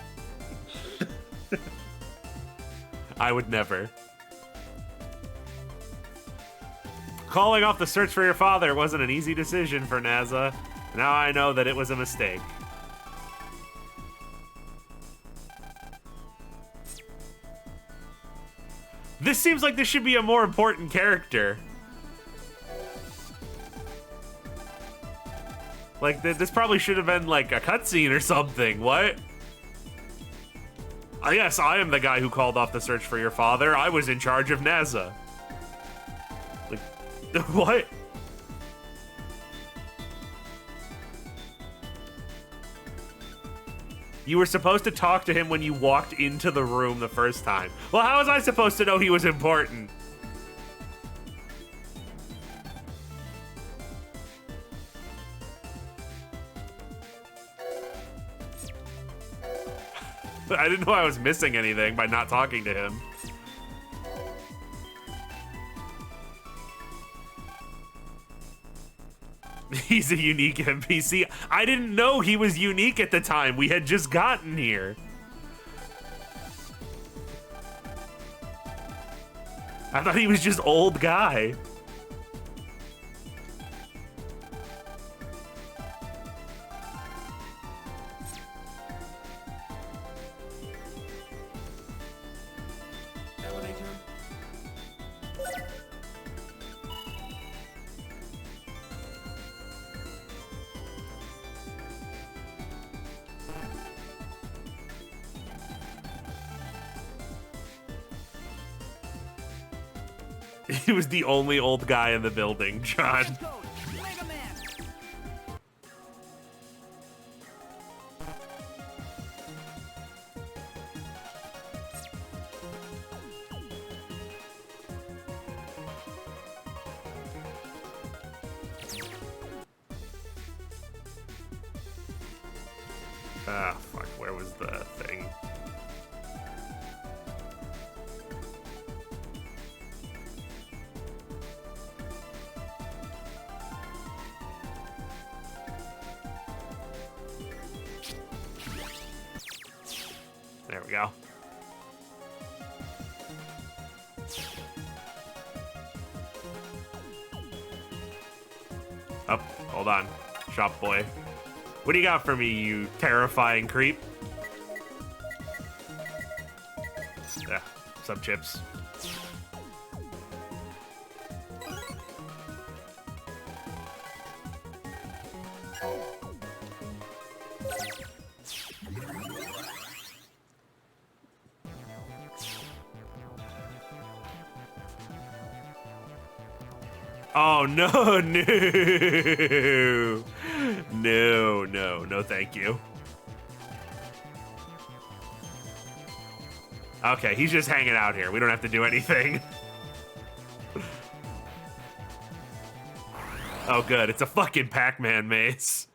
I would never. Calling off the search for your father wasn't an easy decision for NASA. Now I know that it was a mistake. This seems like this should be a more important character. Like, this probably should have been like a cutscene or something. What? Yes, I am the guy who called off the search for your father. I was in charge of NASA. Like, what? You were supposed to talk to him when you walked into the room the first time. Well, how was I supposed to know he was important? I didn't know I was missing anything by not talking to him. He's a unique NPC. I didn't know he was unique at the time. We had just gotten here. I thought he was just old guy. He was the only old guy in the building, John. Ah, fuck, where was the thing? There we go. Oh, hold on. Shop boy. What do you got for me, you terrifying creep? Yeah, some chips. Oh, no, no. No, thank you. Okay, he's just hanging out here. We don't have to do anything. Oh, good. It's a fucking Pac-Man maze.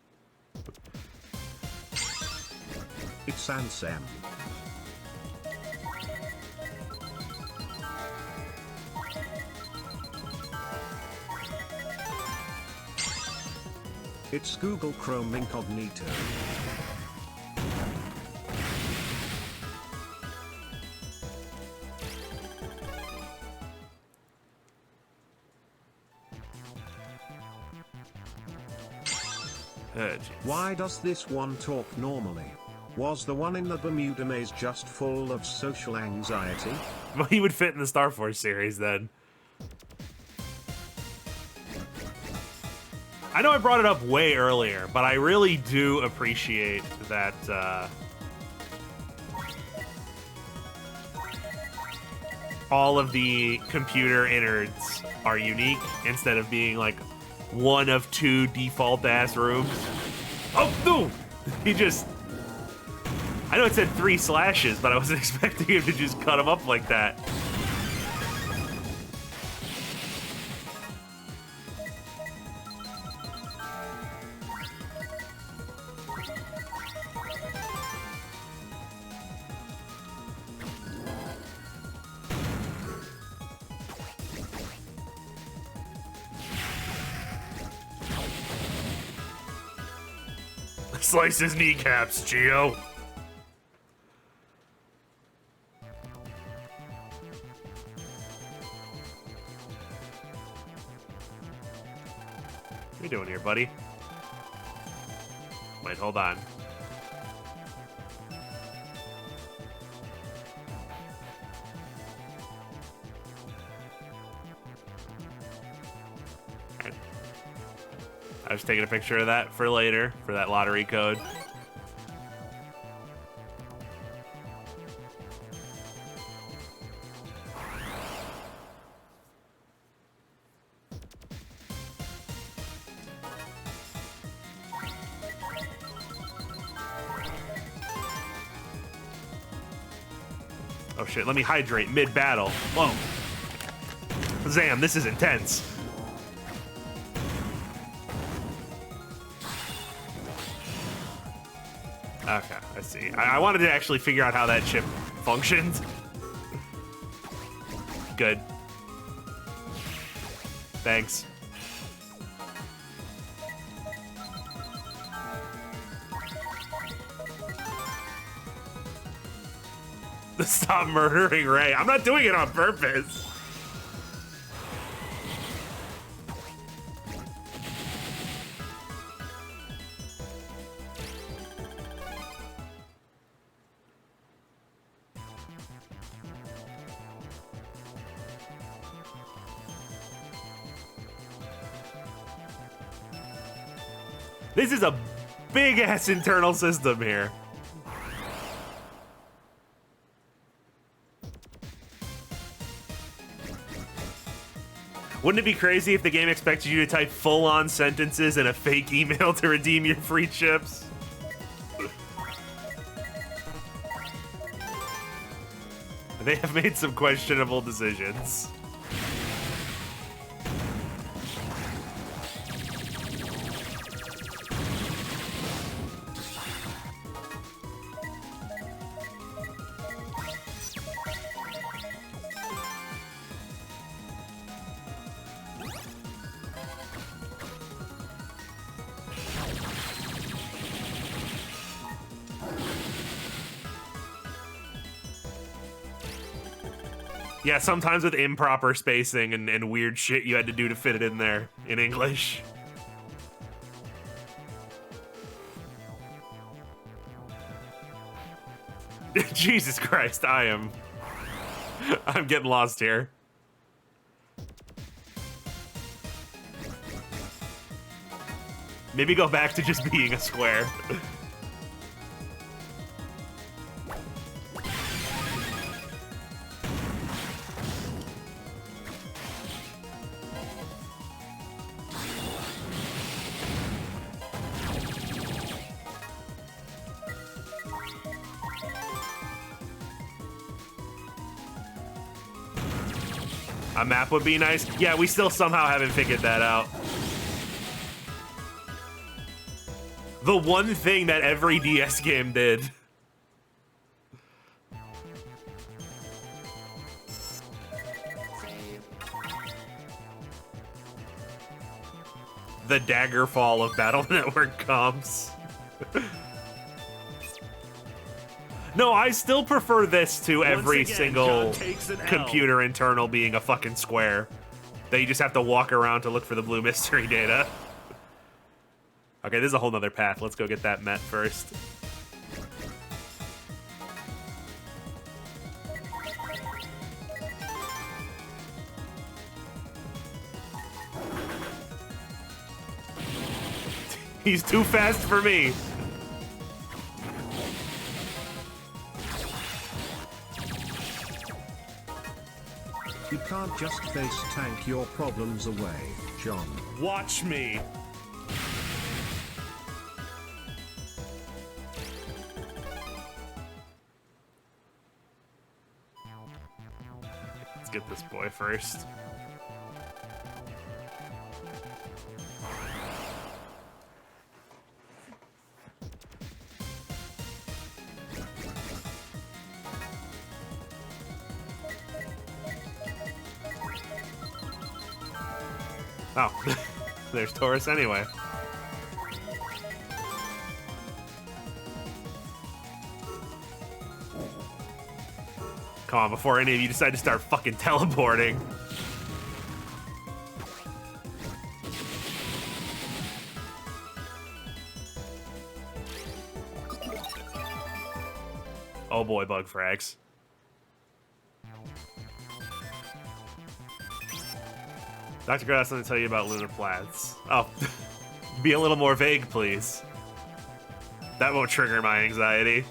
It's Ansem. It's Google Chrome Incognito. Why does this one talk normally? Was the one in the Bermuda maze just full of social anxiety? Well, he would fit in the Star Force series then. I know I brought it up way earlier, but I really do appreciate that all of the computer innards are unique instead of being like one of two default ass rooms. Oh, no! He just... I know it said 3 slashes, but I wasn't expecting him to just cut him up like that. Slice his kneecaps, Geo. What are you doing here, buddy? Wait, hold on. Alright. I was taking a picture of that for later, for that lottery code. Oh shit, let me hydrate mid-battle. Whoa. Zam, this is intense. Okay, I see. I wanted to actually figure out how that chip functioned. Good. Thanks. Stop murdering Ray. I'm not doing it on purpose. This is a big-ass internal system here. Wouldn't it be crazy if the game expected you to type full-on sentences in a fake email to redeem your free chips? They have made some questionable decisions. Yeah, sometimes with improper spacing and weird shit you had to do to fit it in there in English. Jesus Christ, I'm getting lost here. Maybe go back to just being a square. A map would be nice. Yeah, we still somehow haven't figured that out. The one thing that every DS game did. The Daggerfall of Battle Network comps. No, I still prefer this to every single computer internal being a fucking square. That you just have to walk around to look for the blue mystery data. Okay, this is a whole nother path. Let's go get that met first. He's too fast for me. You can't just face tank your problems away, John. Watch me. Let's get this boy first. Oh, there's Taurus anyway. Come on, before any of you decide to start fucking teleporting. Oh boy, bug frags. Dr. Grass, let me tell you about lunar plants. Oh, be a little more vague, please. That won't trigger my anxiety.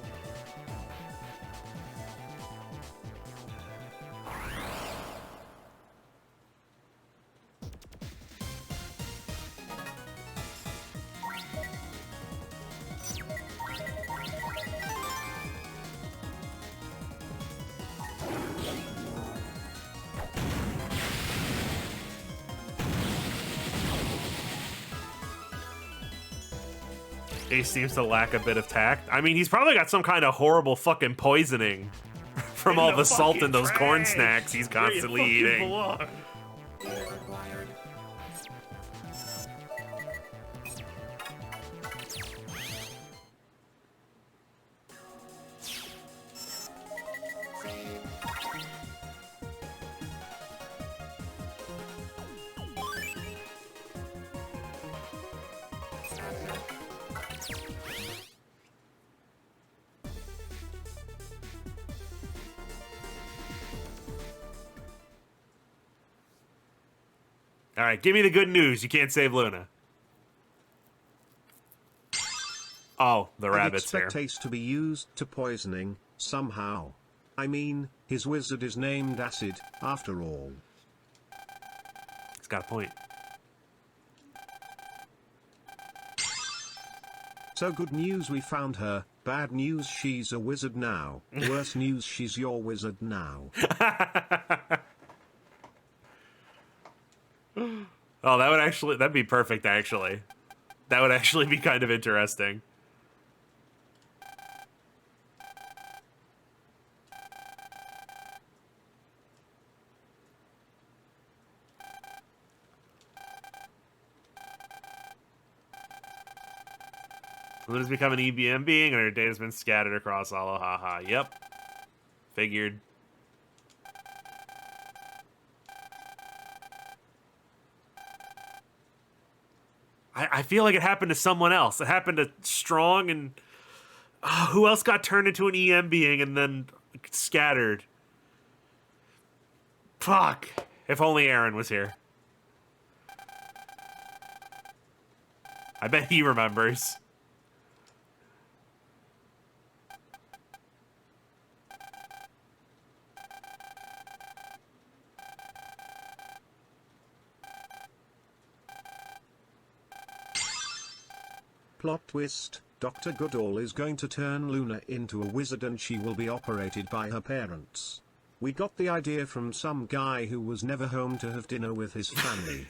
Ace seems to lack a bit of tact. I mean, he's probably got some kind of horrible fucking poisoning from all the salt in those corn snacks he's constantly eating. All right, give me the good news. You can't save Luna. Oh, the rabbit's here. I expect Ace to be used to poisoning, somehow. I mean, his wizard is named Acid, after all. He's got a point. So good news we found her, bad news she's a wizard now, worse news she's your wizard now. Oh, that'd be perfect, actually. That would actually be kind of interesting. Luna's become an EBM being, and her data's been scattered across Alohaha. Yep. Figured. I feel like it happened to someone else. It happened to Strong, and who else got turned into an EM being and then scattered? Fuck. If only Aaron was here. I bet he remembers. Plot twist, Dr. Goodall is going to turn Luna into a wizard and she will be operated by her parents. We got the idea from some guy who was never home to have dinner with his family.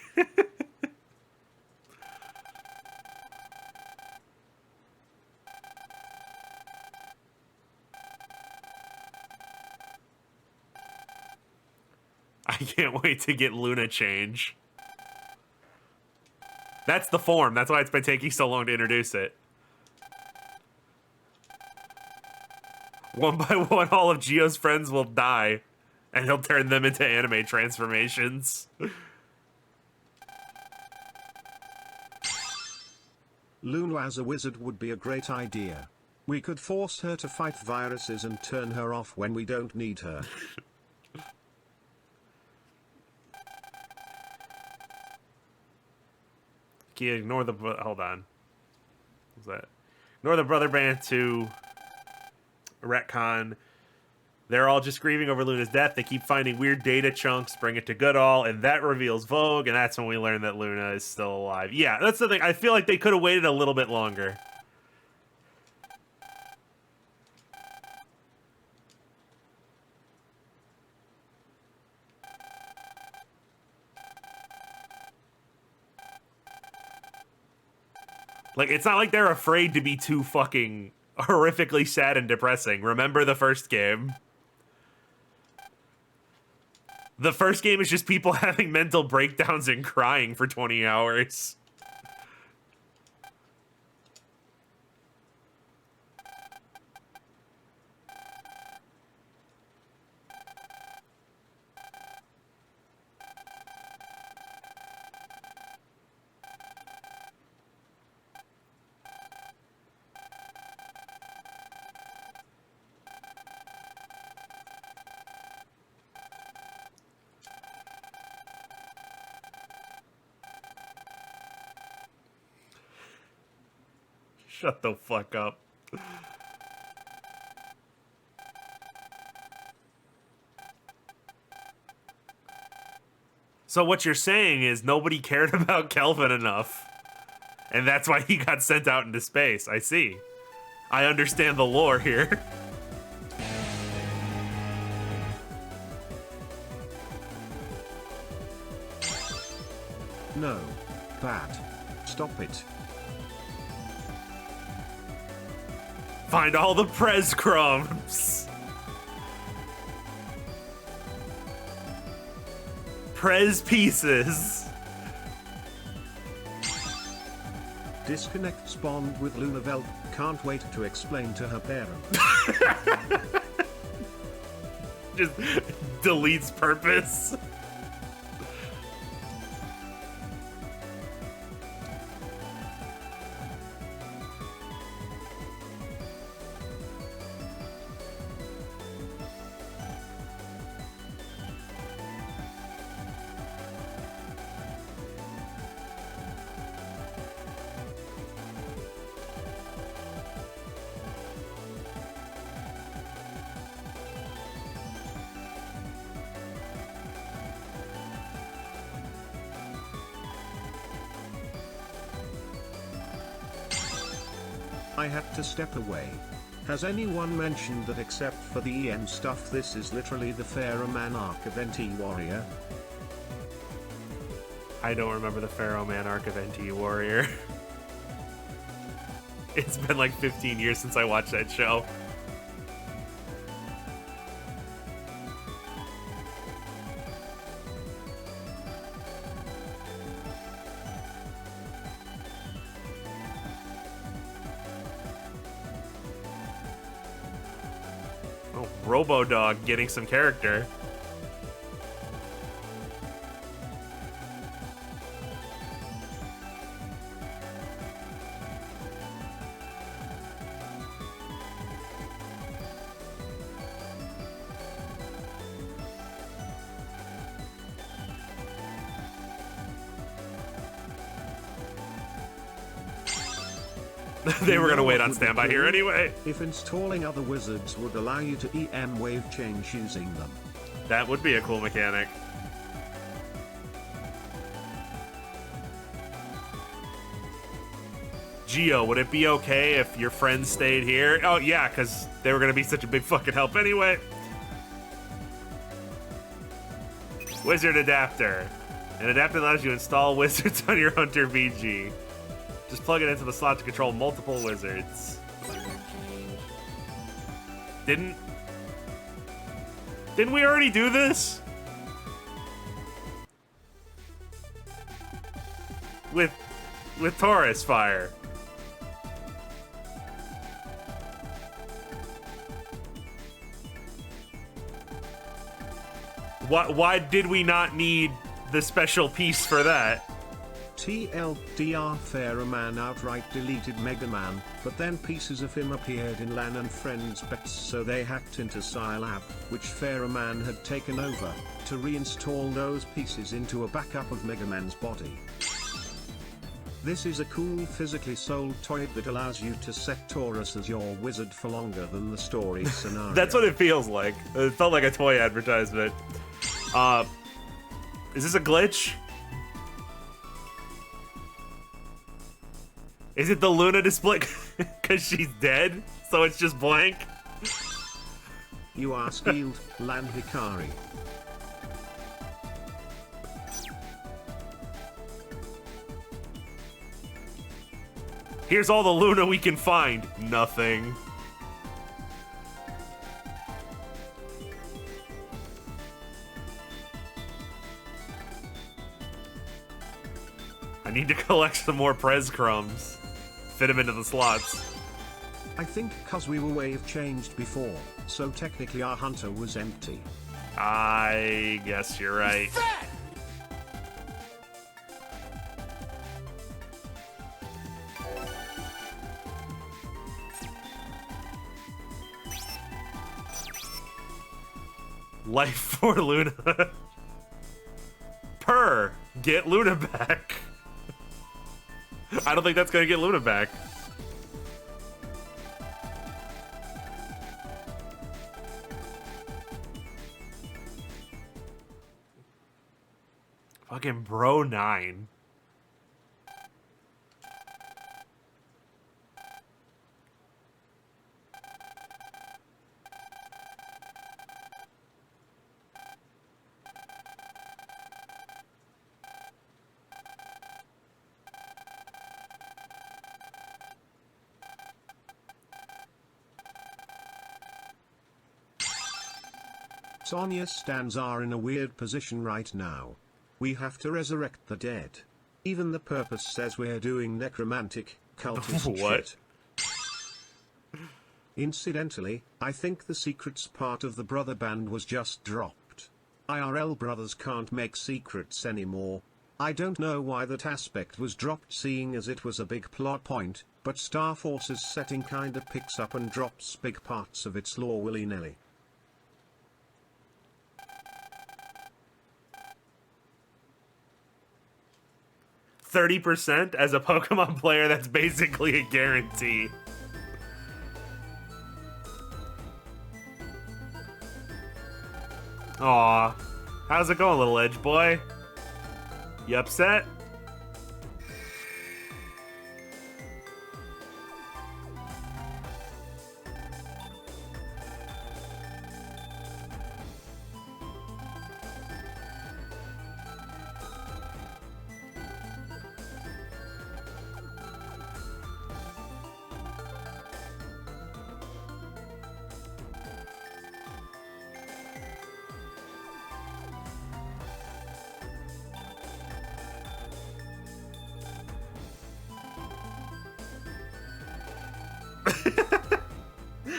I can't wait to get Luna change. That's the form. That's why it's been taking so long to introduce it. One by one, all of Gio's friends will die, and he'll turn them into anime transformations. Luna as a wizard would be a great idea. We could force her to fight viruses and turn her off when we don't need her. Can you ignore the... Hold on. What's that? Ignore the brother band to retcon. They're all just grieving over Luna's death. They keep finding weird data chunks, bring it to Goodall, and that reveals Vogue, and that's when we learn that Luna is still alive. Yeah, that's the thing. I feel like they could have waited a little bit longer. Like, it's not like they're afraid to be too fucking horrifically sad and depressing. Remember the first game? The first game is just people having mental breakdowns and crying for 20 hours. Shut the fuck up. So what you're saying is nobody cared about Kelvin enough. And that's why he got sent out into space. I see. I understand the lore here. No. Bad. Stop it. Find all the Prez crumbs. Prez pieces. Disconnects bond with Lunavel. Can't wait to explain to her parents. Just deletes purpose. I had to step away. Has anyone mentioned that except for the EN stuff this is literally the Pharaoh Man arc of NT Warrior? I don't remember the Pharaoh Man arc of NT Warrior. It's been like 15 years since I watched that show. Oh, Robo-Dog getting some character. They were gonna wait on standby here anyway. If installing other wizards would allow you to EM wave change using them. That would be a cool mechanic. Geo, would it be okay if your friends stayed here? Oh yeah, because they were gonna be such a big fucking help anyway. Wizard adapter. An adapter allows you to install wizards on your Hunter VG. Just plug it into the slot to control multiple wizards. Didn't we already do this? With Taurus Fire. Why did we not need the special piece for that? TLDR Pharaoh Man outright deleted Mega Man, but then pieces of him appeared in LAN and Friends bets, so they hacked into Scilab, which Pharaoh Man had taken over, to reinstall those pieces into a backup of Mega Man's body. This is a cool physically sold toy that allows you to set Taurus as your wizard for longer than the story scenario. That's what it feels like. It felt like a toy advertisement. Is this a glitch? Is it the Luna display? Because she's dead, so it's just blank? You are skilled, Lan Hikari. Here's all the Luna we can find. Nothing. I need to collect some more Prez crumbs. Fit them into the slots. I think cause we were wave changed before, so technically our hunter was empty. I guess you're right. Life for Luna. Get Luna back. I don't think that's gonna get Luna back. Fucking bro 9. Sonya's stands are in a weird position right now. We have to resurrect the dead. Even the purpose says we're doing necromantic, cultist What? shit. Incidentally, I think the secrets part of the brother band was just dropped. IRL brothers can't make secrets anymore. I don't know why that aspect was dropped, seeing as it was a big plot point, but Star Force's setting kinda picks up and drops big parts of its lore willy-nilly. 30% as a Pokemon player, that's basically a guarantee. Aw. How's it going, little edge boy? You upset?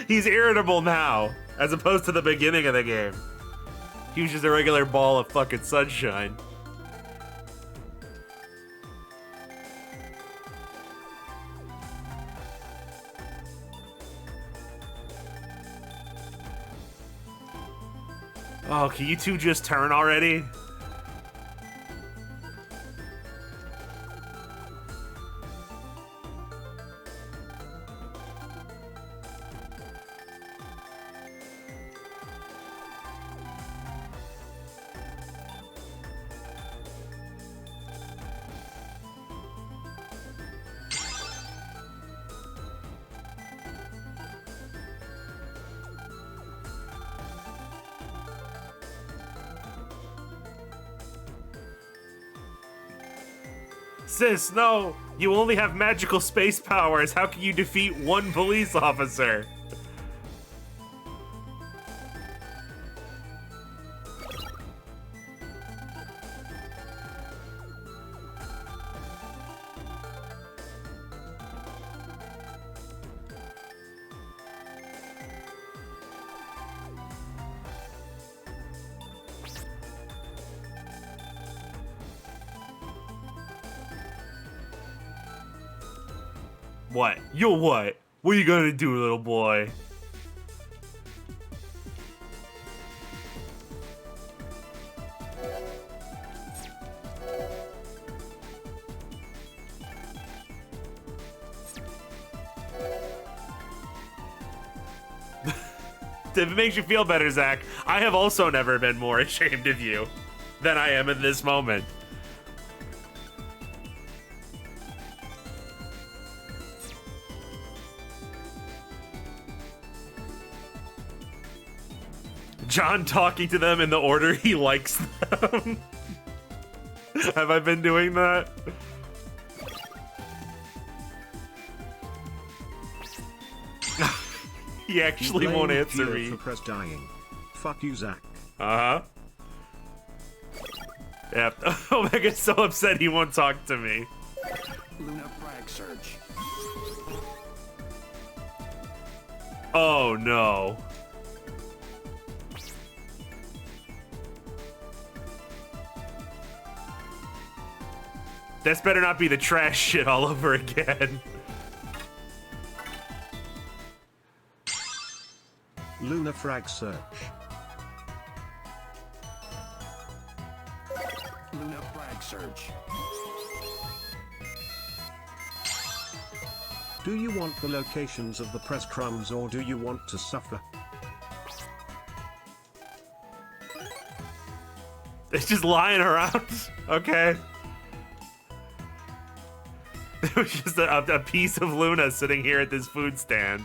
He's irritable now, as opposed to the beginning of the game. He was just a regular ball of fucking sunshine. Oh, can you two just turn already? Sis, no! You only have magical space powers. How can you defeat one police officer? What? You're what? What are you gonna do, little boy? If it makes you feel better, Zach, I have also never been more ashamed of you than I am in this moment. John talking to them in the order he likes them. Have I been doing that? He actually won't answer me. For press dying. Fuck you, Zach. Uh-huh. Yeah. Omega's so upset he won't talk to me. Luna frag search. Oh no. This better not be the trash shit all over again. Luna frag search. Luna frag search. Do you want the locations of the press crumbs or do you want to suffer? It's just lying around. Okay. It was just a piece of Luna sitting here at this food stand.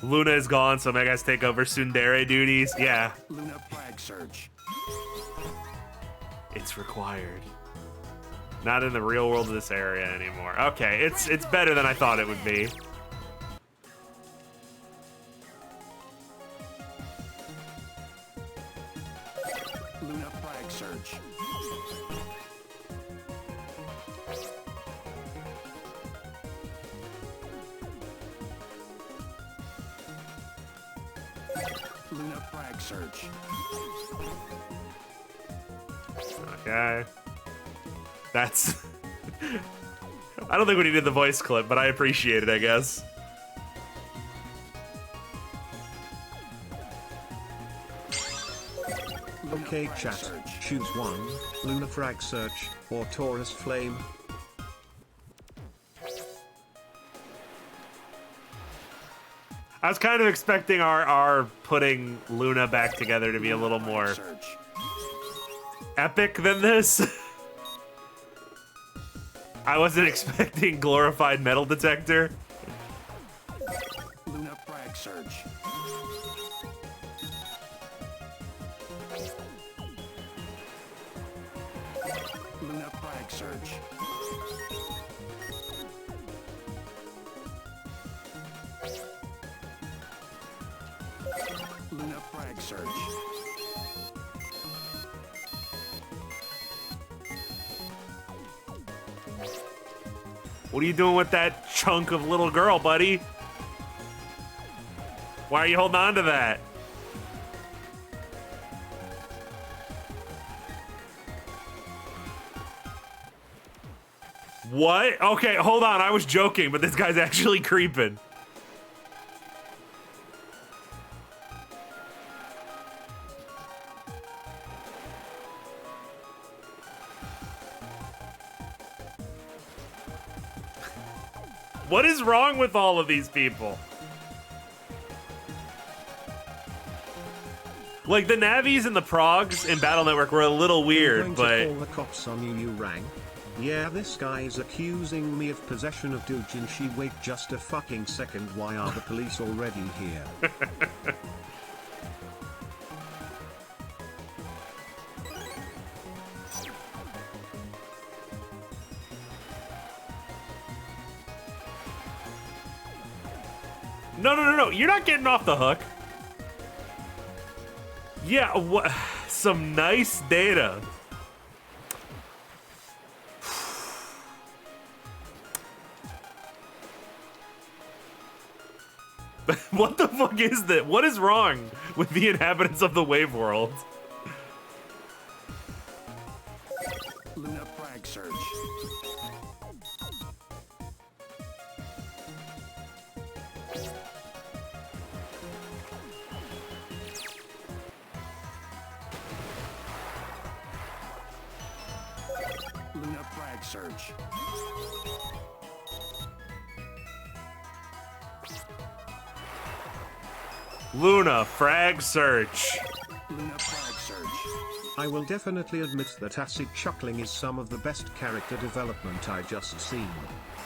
Luna is gone, so Megas take over Tsundere duties. Yeah. Luna flag search. It's required. Not in the real world of this area anymore. Okay, it's better than I thought it would be. Luna flag search. Luna flag search. Okay. That's... I don't think we needed the voice clip, but I appreciate it, I guess. Okay, chat. Choose one: Luna Frag Search or Taurus Flame. I was kind of expecting our putting Luna back together to be a little more epic than this. I wasn't expecting glorified metal detector. Luna frag search. Luna flag search. Luna frag search. What are you doing with that chunk of little girl, buddy? Why are you holding on to that? What? Okay, hold on. I was joking, but this guy's actually creeping. What is wrong with all of these people? Like, the Navis and the Progs in Battle Network were a little weird, but... Call the cops on you, Rang. Yeah, this guy is accusing me of possession of doujinshi. Wait just a fucking second, why are the police already here? No, you're not getting off the hook. Yeah, what? Some nice data. What the fuck is that? What is wrong with the inhabitants of the wave world? Luna frag search. Luna frag search. Luna, frag search. Luna frag search. I will definitely admit that acid chuckling is some of the best character development I just seen.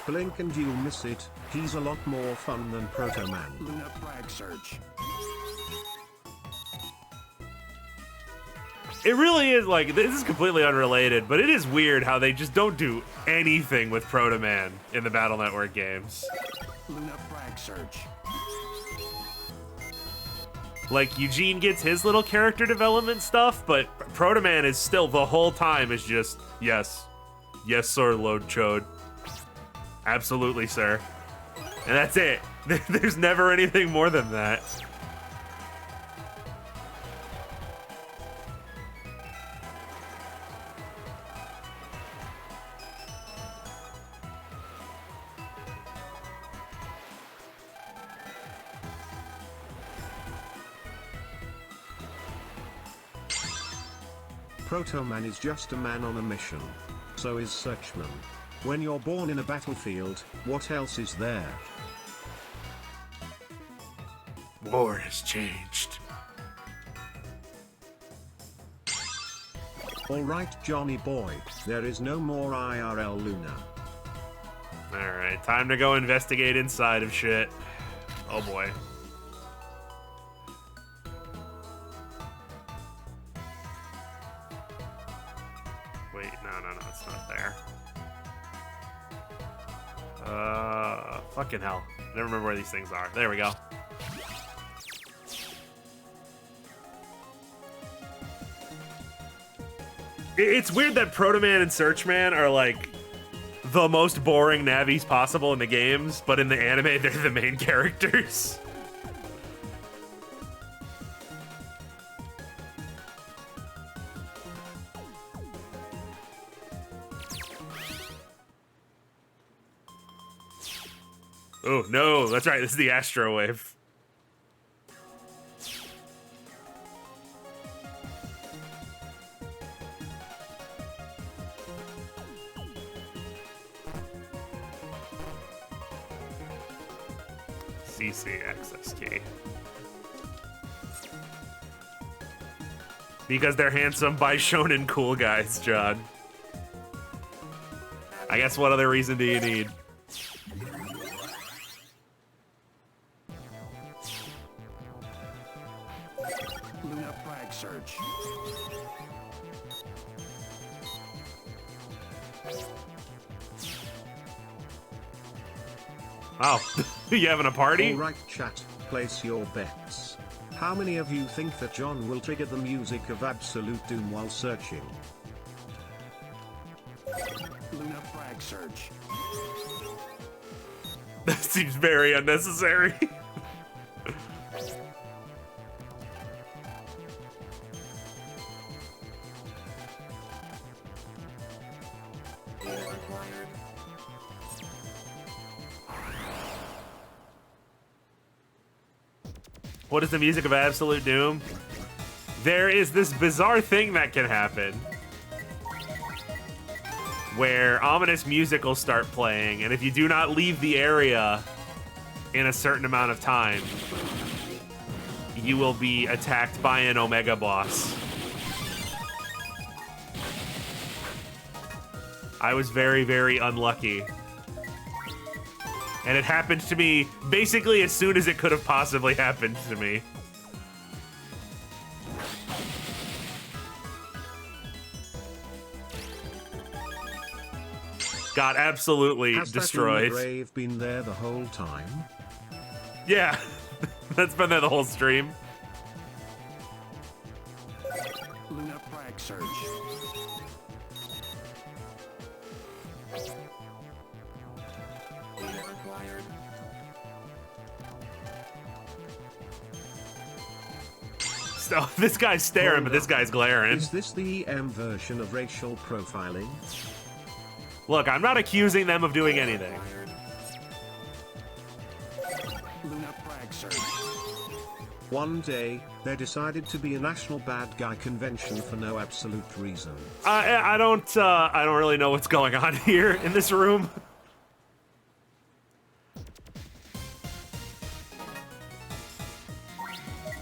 Blink and you'll miss it, he's a lot more fun than Proto Man. Luna frag search. It really is, like, this is completely unrelated, but it is weird how they just don't do anything with Proto Man in the Battle Network games. Luna frag search. Like, Eugene gets his little character development stuff, but Proto Man is still, the whole time, is just, yes. Yes, sir, Lord Chode. Absolutely, sir. And that's it. There's never anything more than that. Proto Man is just a man on a mission. So is Searchman. When you're born in a battlefield, what else is there? war has changed. Alright, Johnny boy, there is no more IRL Luna. Alright, time to go investigate inside of shit. Oh boy. Wait, no, it's not there. Fucking hell. Never remember where these things are. There we go. It's weird that Proto Man and Search Man are like the most boring navies possible in the games, but in the anime, they're the main characters. Oh, no, that's right. This is the Astro Wave. CC access key. Because they're handsome by shonen cool guys, John. I guess what other reason do you need? Luna Frag Search. Oh, you having a party? Alright chat, place your bets. How many of you think that John will trigger the music of Absolute Doom while searching? Luna Frag Search. That seems very unnecessary. What is the music of Absolute Doom? There is this bizarre thing that can happen where ominous music will start playing, and if you do not leave the area in a certain amount of time, you will be attacked by an Omega boss. I was very, very unlucky. And it happened to me basically as soon as it could have possibly happened to me. Got absolutely destroyed. Has that grave been there the whole time? Yeah, that's been there the whole stream. Luna Frag Search. So, this guy's staring, but this guy's glaring. Is this the EM version of racial profiling? Look, I'm not accusing them of doing anything. Luna Frag Search. One day, there decided to be a national bad guy convention for no absolute reason. I don't really know what's going on here in this room.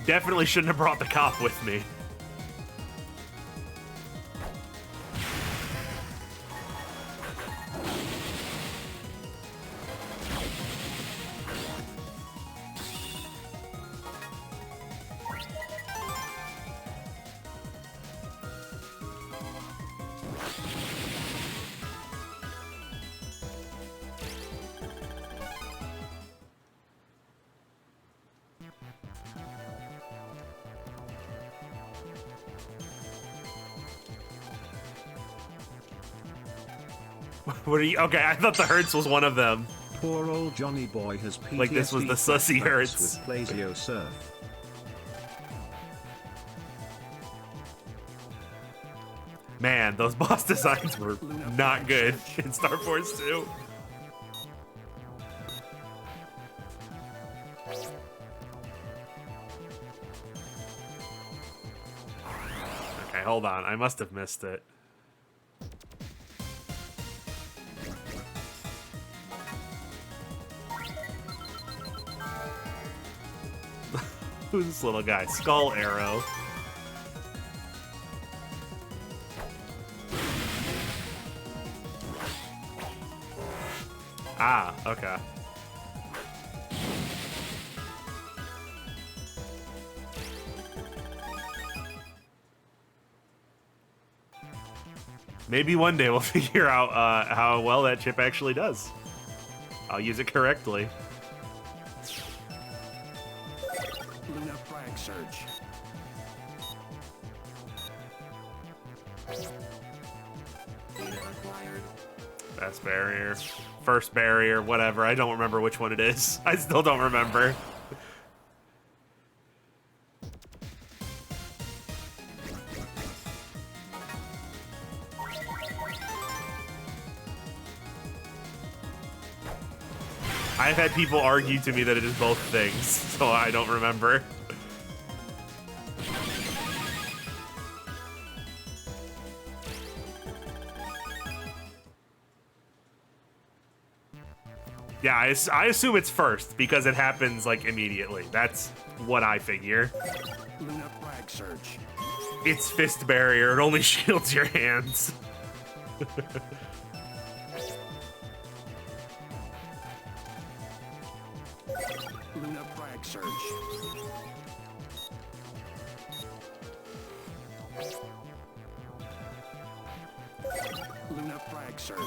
Definitely shouldn't have brought the cop with me. What are you? Okay, I thought the Hertz was one of them. Poor old Johnny boy has PTSD. Like this was the sussy Hertz. With Plazio Surf. Man, those boss designs were not good in Star Force 2. Okay, hold on. I must have missed it. Who's this little guy? Skull Arrow. Ah, okay. Maybe one day we'll figure out how well that chip actually does. I'll use it correctly. Luna frag surge. Best barrier. First barrier, whatever. I don't remember which one it is. I still don't remember. I've had people argue to me that it is both things, so I don't remember. Yeah, I assume it's first because it happens like immediately. That's what I figure. Luna frag surge. It's fist barrier. It only shields your hands. Luna frag surge. Luna frag surge.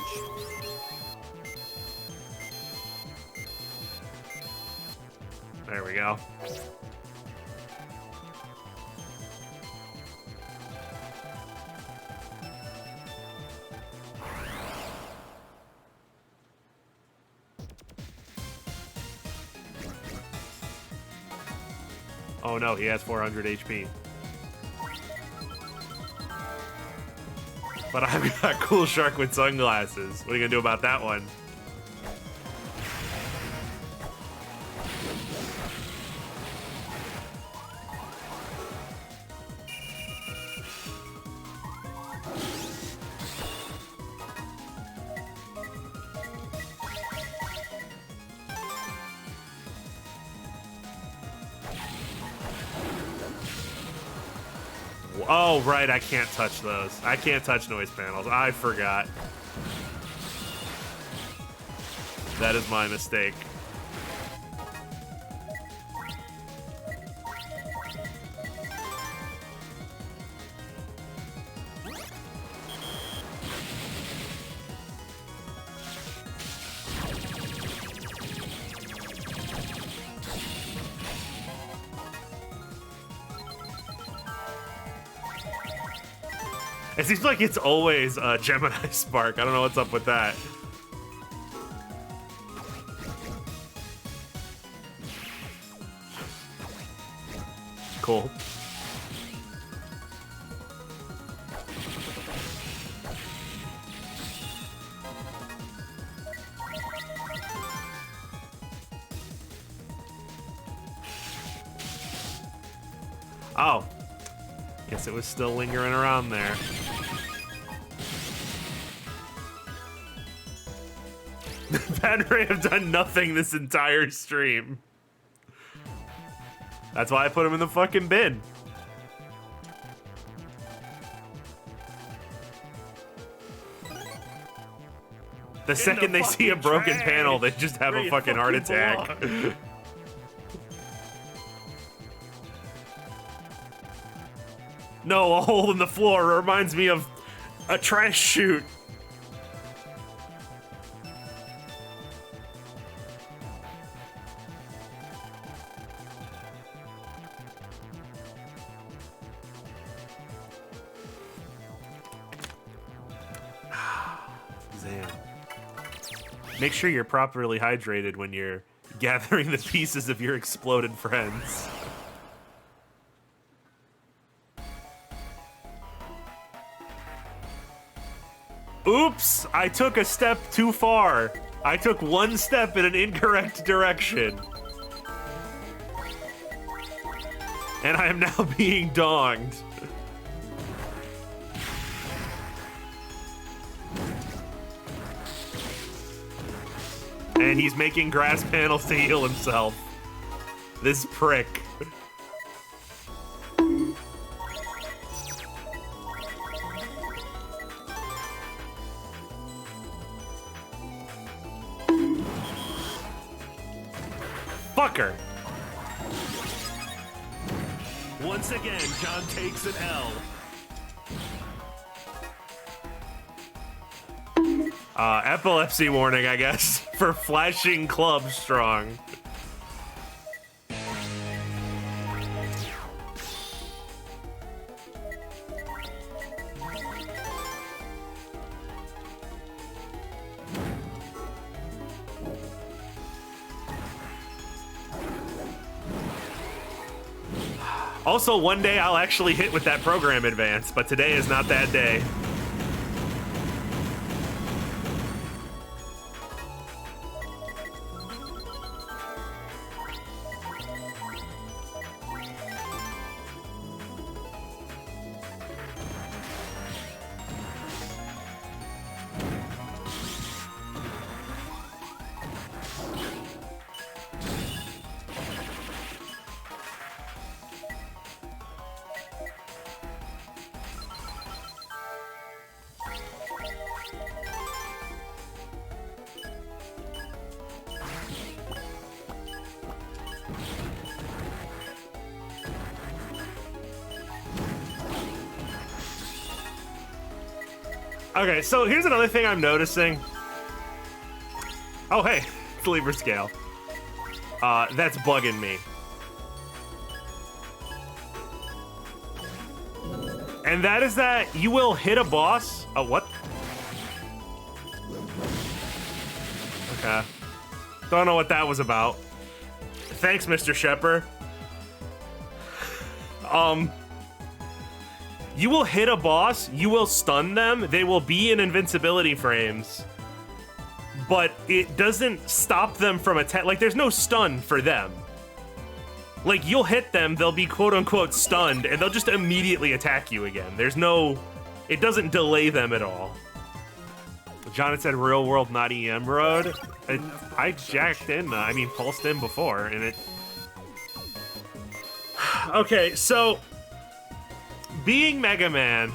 There we go. Oh no, he has 400 HP. But I've got Cool Shark with sunglasses. What are you gonna do about that one? Oh, right, I can't touch those. I can't touch noise panels. I forgot. That is my mistake. It seems like it's always Gemini Spark. I don't know what's up with that. Cool. Oh. Guess it was still lingering around there. Banter have done nothing this entire stream. That's why I put him in the fucking bin. The second they see a broken panel, they just have a fucking heart attack. No, a hole in the floor reminds me of a trash chute. Make sure you're properly hydrated when you're gathering the pieces of your exploded friends. Oops! I took a step too far. I took one step in an incorrect direction. And I am now being donged. And he's making grass panels to heal himself. This prick. motherfucker! Once again, John takes an L. Epilepsy warning, I guess, for flashing club strong. Also, one day I'll actually hit with that program advance, but today is not that day. Okay, so here's another thing I'm noticing. Oh, hey, it's the lever scale. That's bugging me. And that is that you will hit a boss. Oh, what? Okay. Don't know what that was about. Thanks, Mr. Shepard. You will hit a boss, you will stun them, they will be in invincibility frames, but it doesn't stop them from attack. Like, there's no stun for them. Like, you'll hit them, they'll be quote-unquote stunned, and they'll just immediately attack you again. There's no... It doesn't delay them at all. John had said real world, not EM road. I jacked in, pulsed in before, and it... Okay, so... Being Mega Man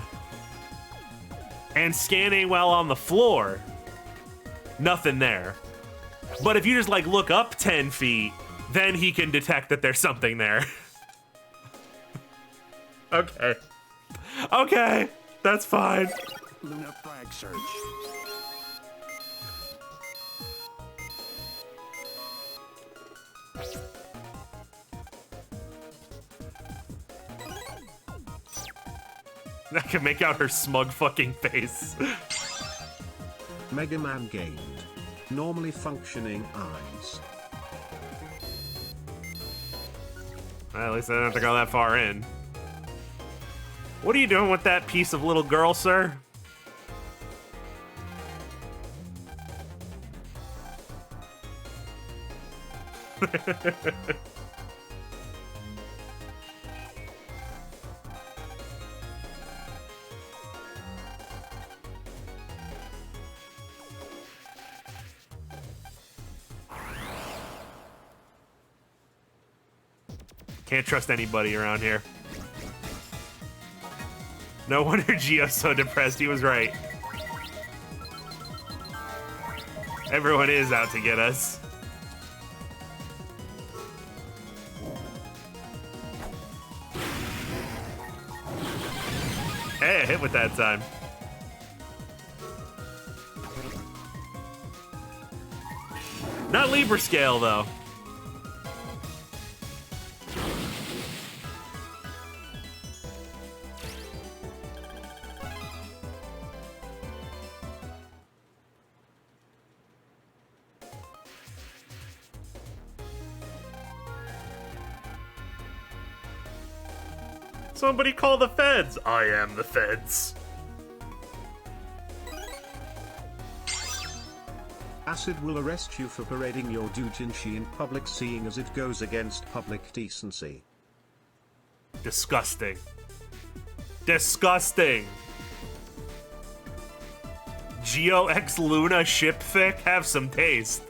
and scanning while on the floor, nothing there. But if you just like look up 10 feet, then he can detect that there's something there. Okay. Okay, that's fine. Luna frag search. I can make out her smug fucking face. Mega Man gained. Normally functioning eyes. Well, at least I don't have to go that far in. What are you doing with that piece of little girl, sir? Can't trust anybody around here. No wonder Gio's so depressed. He was right. Everyone is out to get us. Hey, I hit with that time. Not Libra scale, though. Somebody call the feds. I am the feds. Acid will arrest you for parading your doujinshi in public, seeing as it goes against public decency. Disgusting. Disgusting. Geo X Luna ship thick? Have some taste.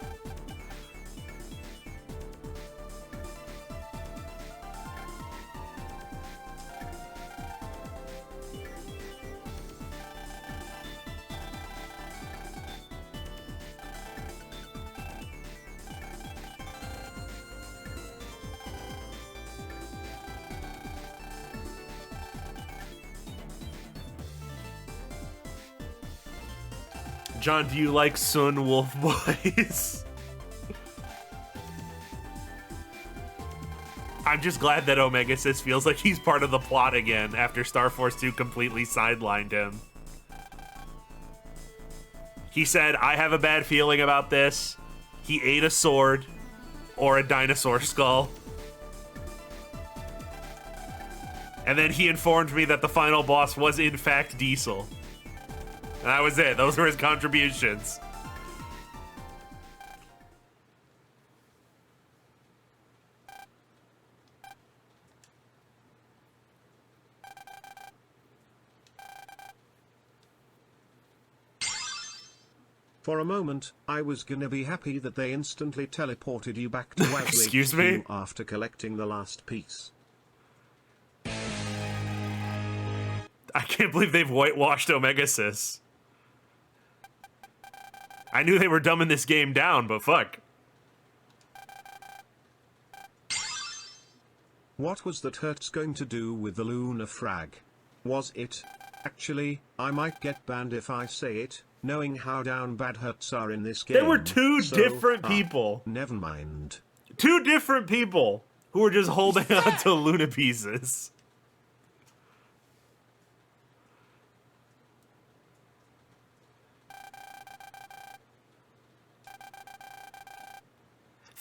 John, do you like Sun Wolf Boys? I'm just glad that Omega Sis feels like he's part of the plot again after Star Force 2 completely sidelined him. He said, I have a bad feeling about this. He ate a sword or a dinosaur skull. And then he informed me that the final boss was in fact Diesel. And that was it. Those were his contributions. For a moment, I was gonna be happy that they instantly teleported you back to Waza Excuse me? after collecting the last piece. I can't believe they've whitewashed Omega Sis. I knew they were dumbing this game down, but fuck. What was that Hertz going to do with the Luna frag? Was it? Actually, I might get banned if I say it, knowing how down bad Hertz are in this game. There were two different people. Never mind. Two different people who were just holding on to Luna pieces.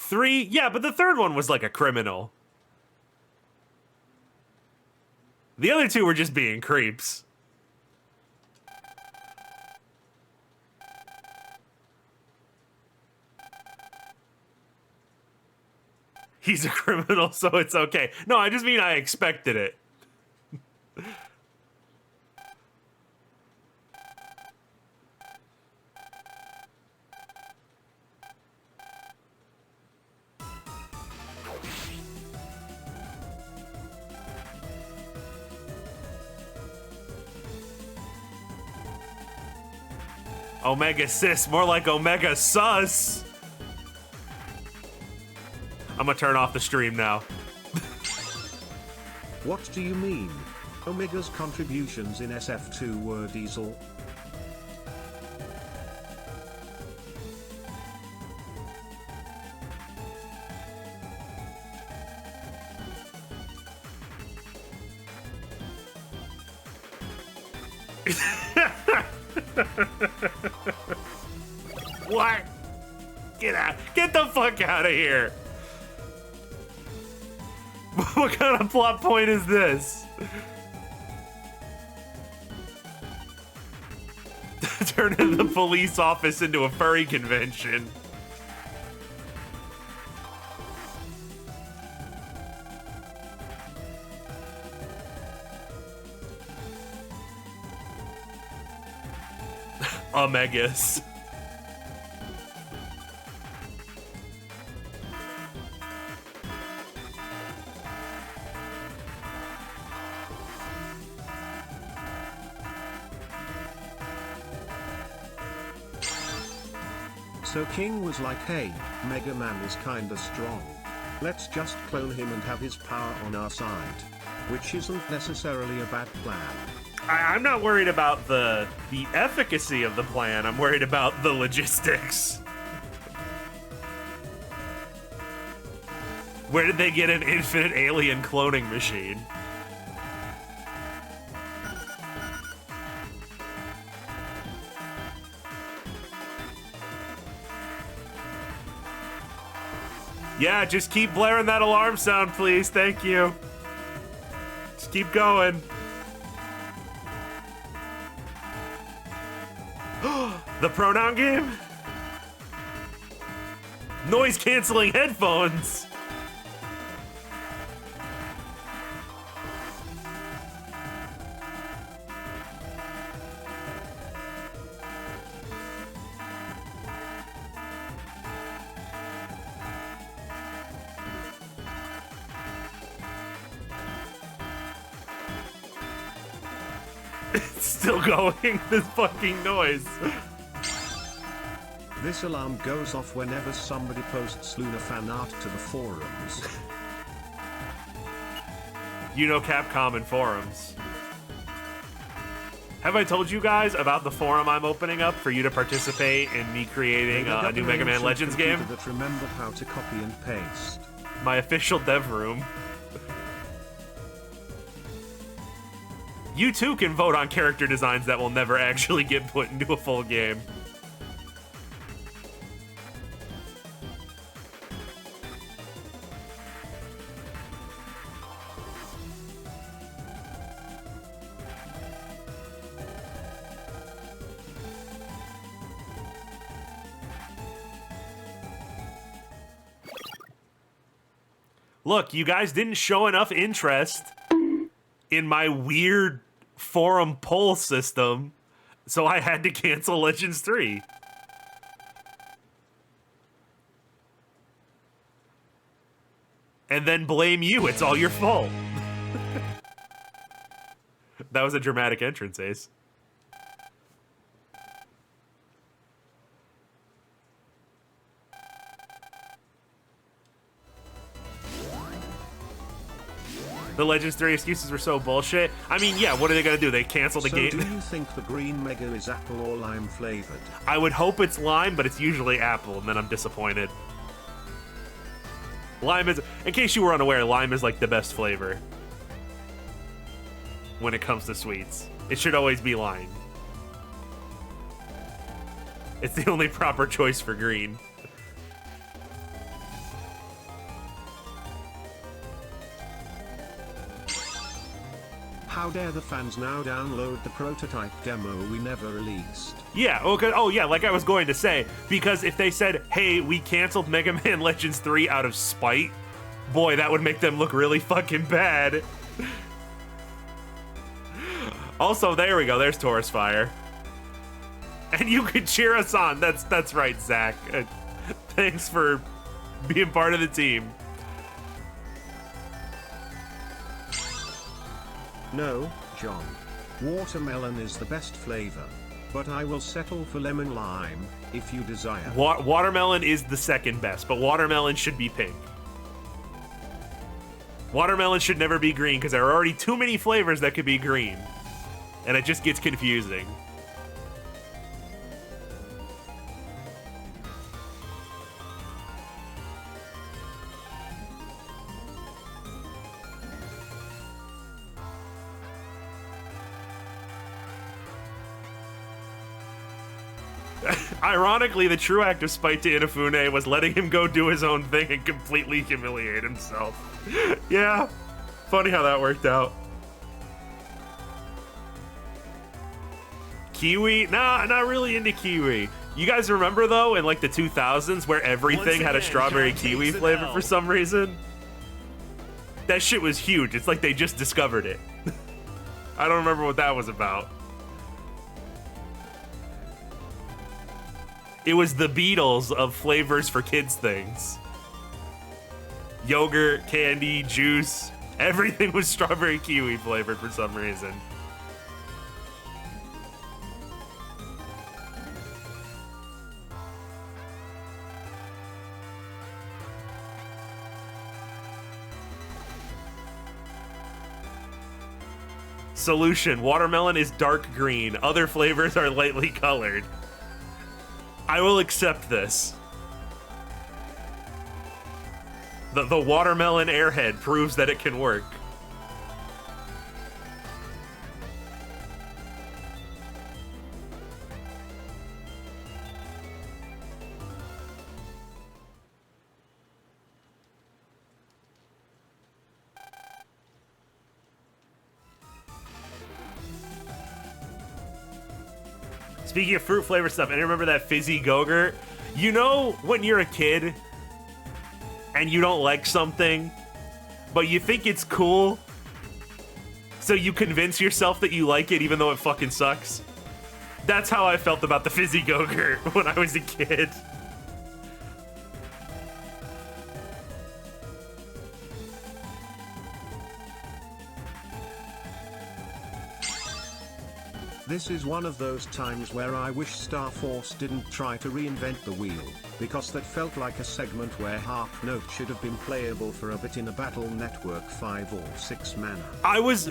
Three? Yeah, but the third one was like a criminal. The other two were just being creeps. He's a criminal, so it's okay. No, I just mean I expected it. Omega Sis, more like Omega Sus. I'm gonna turn off the stream now. What do you mean? Omega's contributions in SF2 were Diesel? What? Get out. Get the fuck out of here. What kind of plot point is this? Turning the police office into a furry convention. Omegas. So King was like, hey, Mega Man is kinda strong. Let's just clone him and have his power on our side. Which isn't necessarily a bad plan. I'm not worried about the efficacy of the plan. I'm worried about the logistics. Where did they get an infinite alien cloning machine? Yeah, just keep blaring that alarm sound, please. Thank you. Just keep going. The pronoun game? Noise canceling headphones. It's still going, this fucking noise. This alarm goes off whenever somebody posts Luna fan art to the forums. You know Capcom and forums. Have I told you guys about the forum I'm opening up for you to participate in me creating a new Mega Man Legends game? That remembered how to copy and paste. My official dev room. You too can vote on character designs that will never actually get put into a full game. Look, you guys didn't show enough interest in my weird forum poll system, so I had to cancel Legends 3. And then blame you, it's all your fault. That was a dramatic entrance, Ace. The Legends 3 excuses were so bullshit. I mean, yeah, what are they gonna do? They cancel the game? So do you think the green Mega is apple or lime flavored? I would hope it's lime, but it's usually apple, and then I'm disappointed. Lime is, in case you were unaware, lime is like the best flavor when it comes to sweets. It should always be lime. It's the only proper choice for green. How dare the fans now download the prototype demo we never released? Yeah, okay. Oh, yeah, like I was going to say, because if they said, hey, we canceled Mega Man Legends 3 out of spite, boy, that would make them look really fucking bad. Also, there we go. There's Taurus Fire. And you can cheer us on. That's right, Zach. Thanks for being part of the team. No, John. Watermelon is the best flavor, but I will settle for lemon lime if you desire. Watermelon is the second best, but watermelon should be pink. Watermelon should never be green because there are already too many flavors that could be green, and it just gets confusing. Ironically, the true act of spite to Inafune was letting him go do his own thing and completely humiliate himself. Yeah, funny how that worked out. Kiwi? Nah, not really into kiwi. You guys remember, though, in like the 2000s where everything had a strawberry kiwi flavor for some reason? That shit was huge. It's like they just discovered it. I don't remember what that was about. It was the Beatles of flavors for kids things. Yogurt, candy, juice, everything was strawberry kiwi flavored for some reason. Solution: watermelon is dark green. Other flavors are lightly colored. I will accept this. The watermelon airhead proves that it can work. Speaking of fruit flavor stuff, and I remember that fizzy Go-Gurt. You know when you're a kid and you don't like something, but you think it's cool, so you convince yourself that you like it even though it fucking sucks? That's how I felt about the fizzy Go-Gurt when I was a kid. This is one of those times where I wish Star Force didn't try to reinvent the wheel, because that felt like a segment where Harp Note should have been playable for a bit in a Battle Network 5 or 6 manner. I was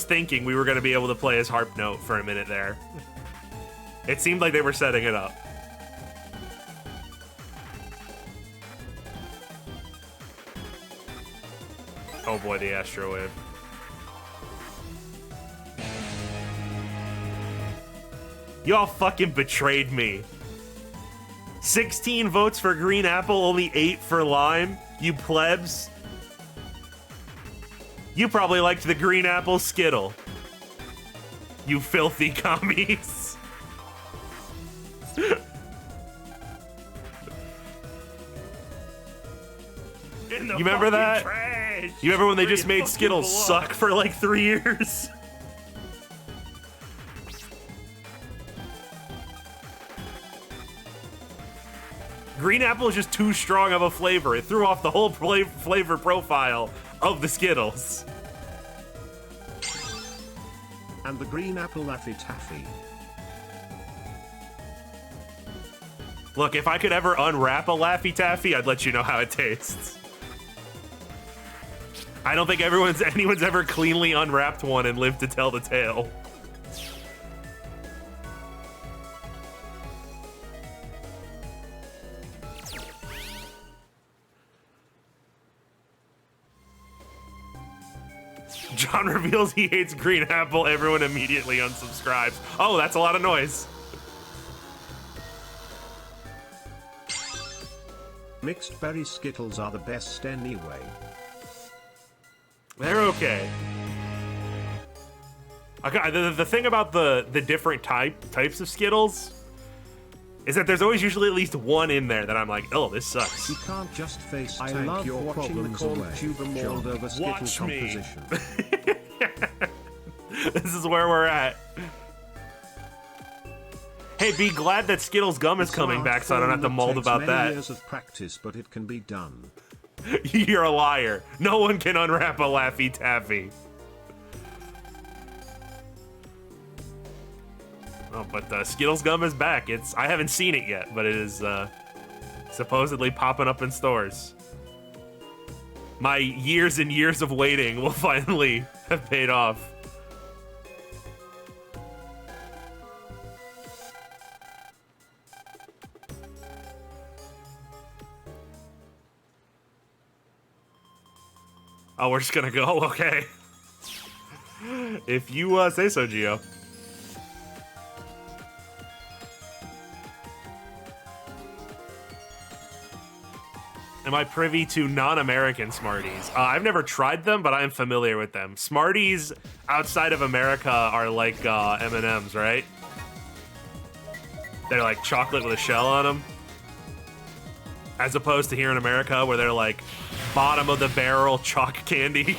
thinking we were going to be able to play as Harp Note for a minute there. It seemed like they were setting it up. Oh boy, the Astro Wave. Y'all fucking betrayed me. 16 votes for green apple, only 8 for lime. You plebs. You probably liked the green apple Skittle. You filthy commies. You remember that? Trash. You remember when they just made Skittles suck for like 3 years? Green apple is just too strong of a flavor. It threw off the whole flavor profile of the Skittles. And the green apple Laffy Taffy. Look, if I could ever unwrap a Laffy Taffy, I'd let you know how it tastes. I don't think anyone's ever cleanly unwrapped one and lived to tell the tale. John reveals he hates green apple. Everyone immediately unsubscribes. Oh, that's a lot of noise. Mixed berry Skittles are the best anyway. They're okay. Okay, the thing about the different types of Skittles is that there's always usually at least one in there that I'm like, oh, this sucks. You can't just face I tank love your watching problems the corn away. tuber mold over Skittle Watch me. composition. This is where we're at. Hey, be glad that Skittles gum is coming back so I don't have to mold about many that. years of practice, but it can be done. You're a liar. No one can unwrap a Laffy Taffy. Oh, but Skittles gum is back. I haven't seen it yet, but it is supposedly popping up in stores. My years and years of waiting will finally have paid off. Oh, we're just gonna go? Okay. If you say so, Gio. Am I privy to non-American Smarties? I've never tried them, but I'm familiar with them. Smarties outside of America are like M&Ms, right? They're like chocolate with a shell on them. As opposed to here in America, where they're like bottom of the barrel chalk candy.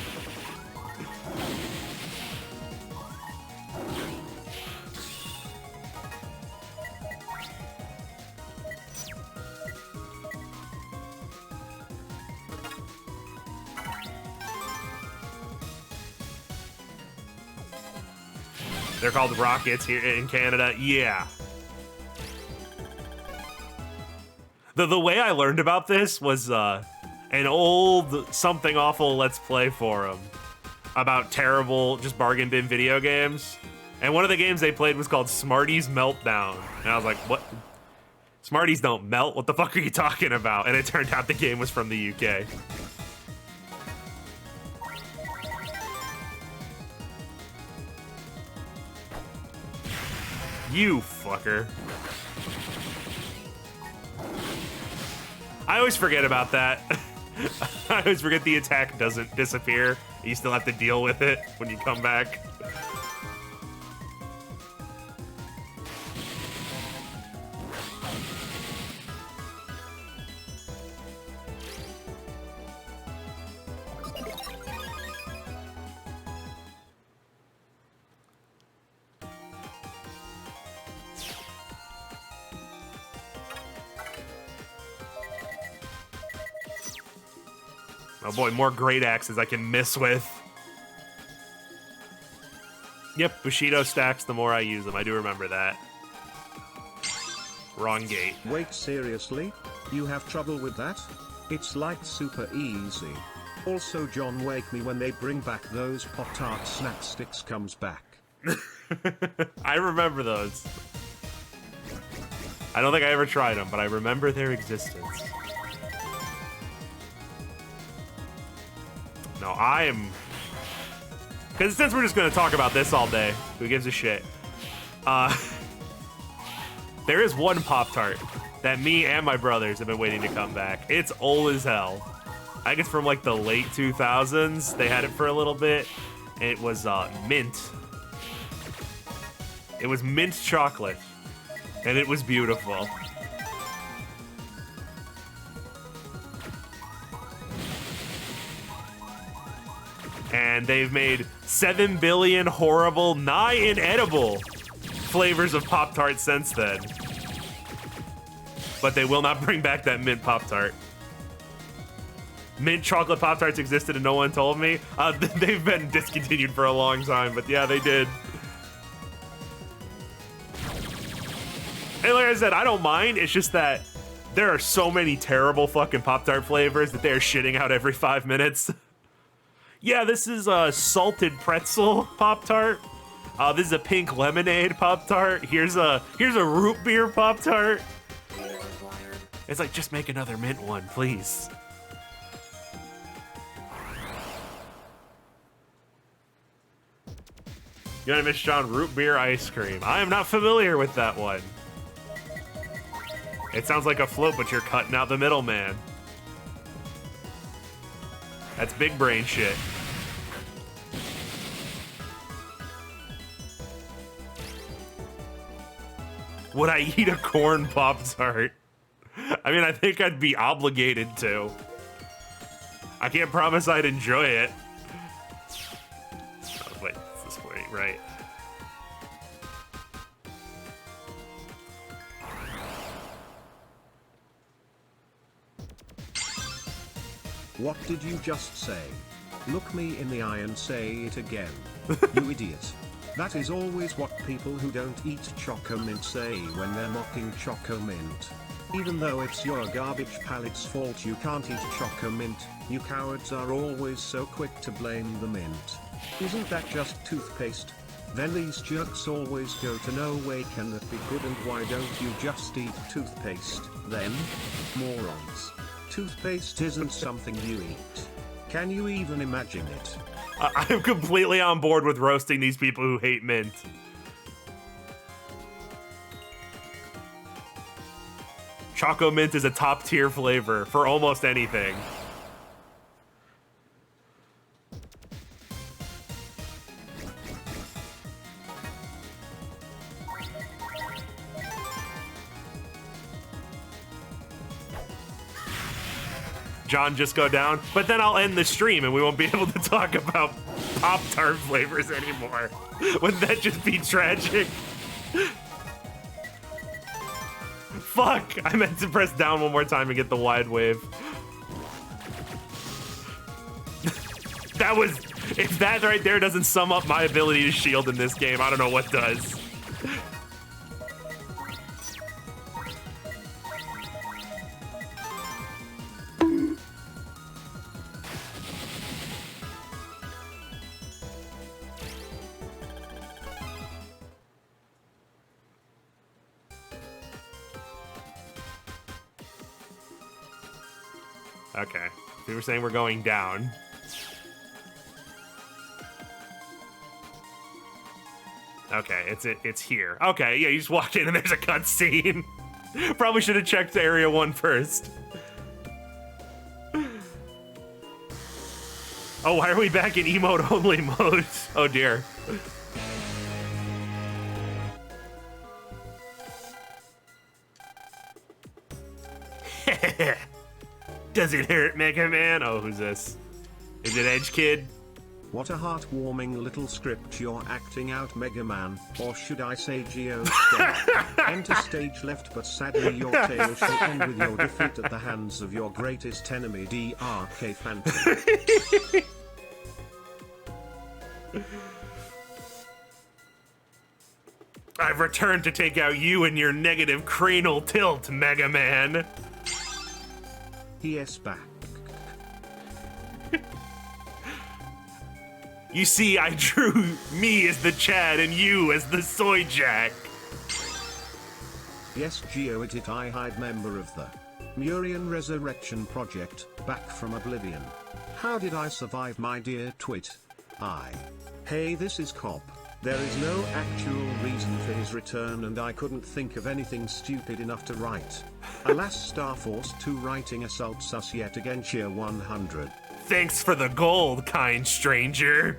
They're called Rockets here in Canada. Yeah. The way I learned about this was an old Something Awful Let's Play forum about terrible, just bargain bin video games. And one of the games they played was called Smarties Meltdown. And I was like, what? Smarties don't melt? What the fuck are you talking about? And it turned out the game was from the UK. You fucker. I always forget about that. I always forget the attack doesn't disappear. You still have to deal with it when you come back. Oh boy, more great axes I can miss with. Yep, Bushido stacks the more I use them. I do remember that. Wrong gate. Wait, seriously? You have trouble with that? It's like super easy. Also, John, wake me when they bring back those Pop-Tart snack sticks comes back. I remember those. I don't think I ever tried them, but I remember their existence. No, I am... Because since we're just going to talk about this all day, who gives a shit? There is one Pop-Tart that me and my brothers have been waiting to come back. It's old as hell. I guess from like the late 2000s. They had it for a little bit. It was mint. It was mint chocolate. And it was beautiful. And they've made 7 billion horrible, nigh inedible flavors of Pop-Tart since then. But they will not bring back that mint Pop-Tart. Mint chocolate Pop-Tarts existed and no one told me. They've been discontinued for a long time, but yeah, they did. And like I said, I don't mind. It's just that there are so many terrible fucking Pop-Tart flavors that they're shitting out every 5 minutes. Yeah, this is a salted pretzel Pop-Tart. This is a pink lemonade Pop-Tart. Here's a root beer Pop-Tart. It's like, just make another mint one, please. You know what I miss, John? Root beer ice cream. I am not familiar with that one. It sounds like a float, but you're cutting out the middleman. That's big brain shit. Would I eat a corn Pop-Tart? I mean, I think I'd be obligated to. I can't promise I'd enjoy it. Oh, wait, it's this way, right? What did you just say? Look me in the eye and say it again. You idiot. That is always what people who don't eat Choco Mint say when they're mocking Choco Mint. Even though it's your garbage palate's fault you can't eat Choco Mint, you cowards are always so quick to blame the mint. Isn't that just toothpaste? Then these jerks always go to no way can that be good, and why don't you just eat toothpaste, then? Morons. Toothpaste isn't something you eat. Can you even imagine it? I'm completely on board with roasting these people who hate mint. Choco Mint is a top tier flavor for almost anything. John, just go down, but then I'll end the stream and we won't be able to talk about Pop-Tart flavors anymore. Wouldn't that just be tragic? Fuck! I meant to press down one more time and get the wide wave. That was... If that right there doesn't sum up my ability to shield in this game, I don't know what does. Okay, we were saying we're going down. Okay, it's here. Okay, yeah, you just walk in and there's a cutscene. Probably should have checked Area 1 first. Oh, why are we back in emote only mode? Oh dear. Does it hurt, Mega Man? Oh, who's this? Is it Edge Kid? What a heartwarming little script you're acting out, Mega Man, or should I say Geo? Enter stage left, but sadly your tale shall end with your defeat at the hands of your greatest enemy, DRK Phantom. I've returned to take out you and your negative cranial tilt, Mega Man. He is back. You see, I drew me as the Chad and you as the Soy Jack. Yes, GeoEdit I hide member of the Murian Resurrection Project, back from Oblivion. How did I survive, my dear twit? Hey, this is Cop. There is no actual reason for his return and I couldn't think of anything stupid enough to write. Alas, Star Force 2 writing assaults us yet again, cheer 100. Thanks for the gold, kind stranger.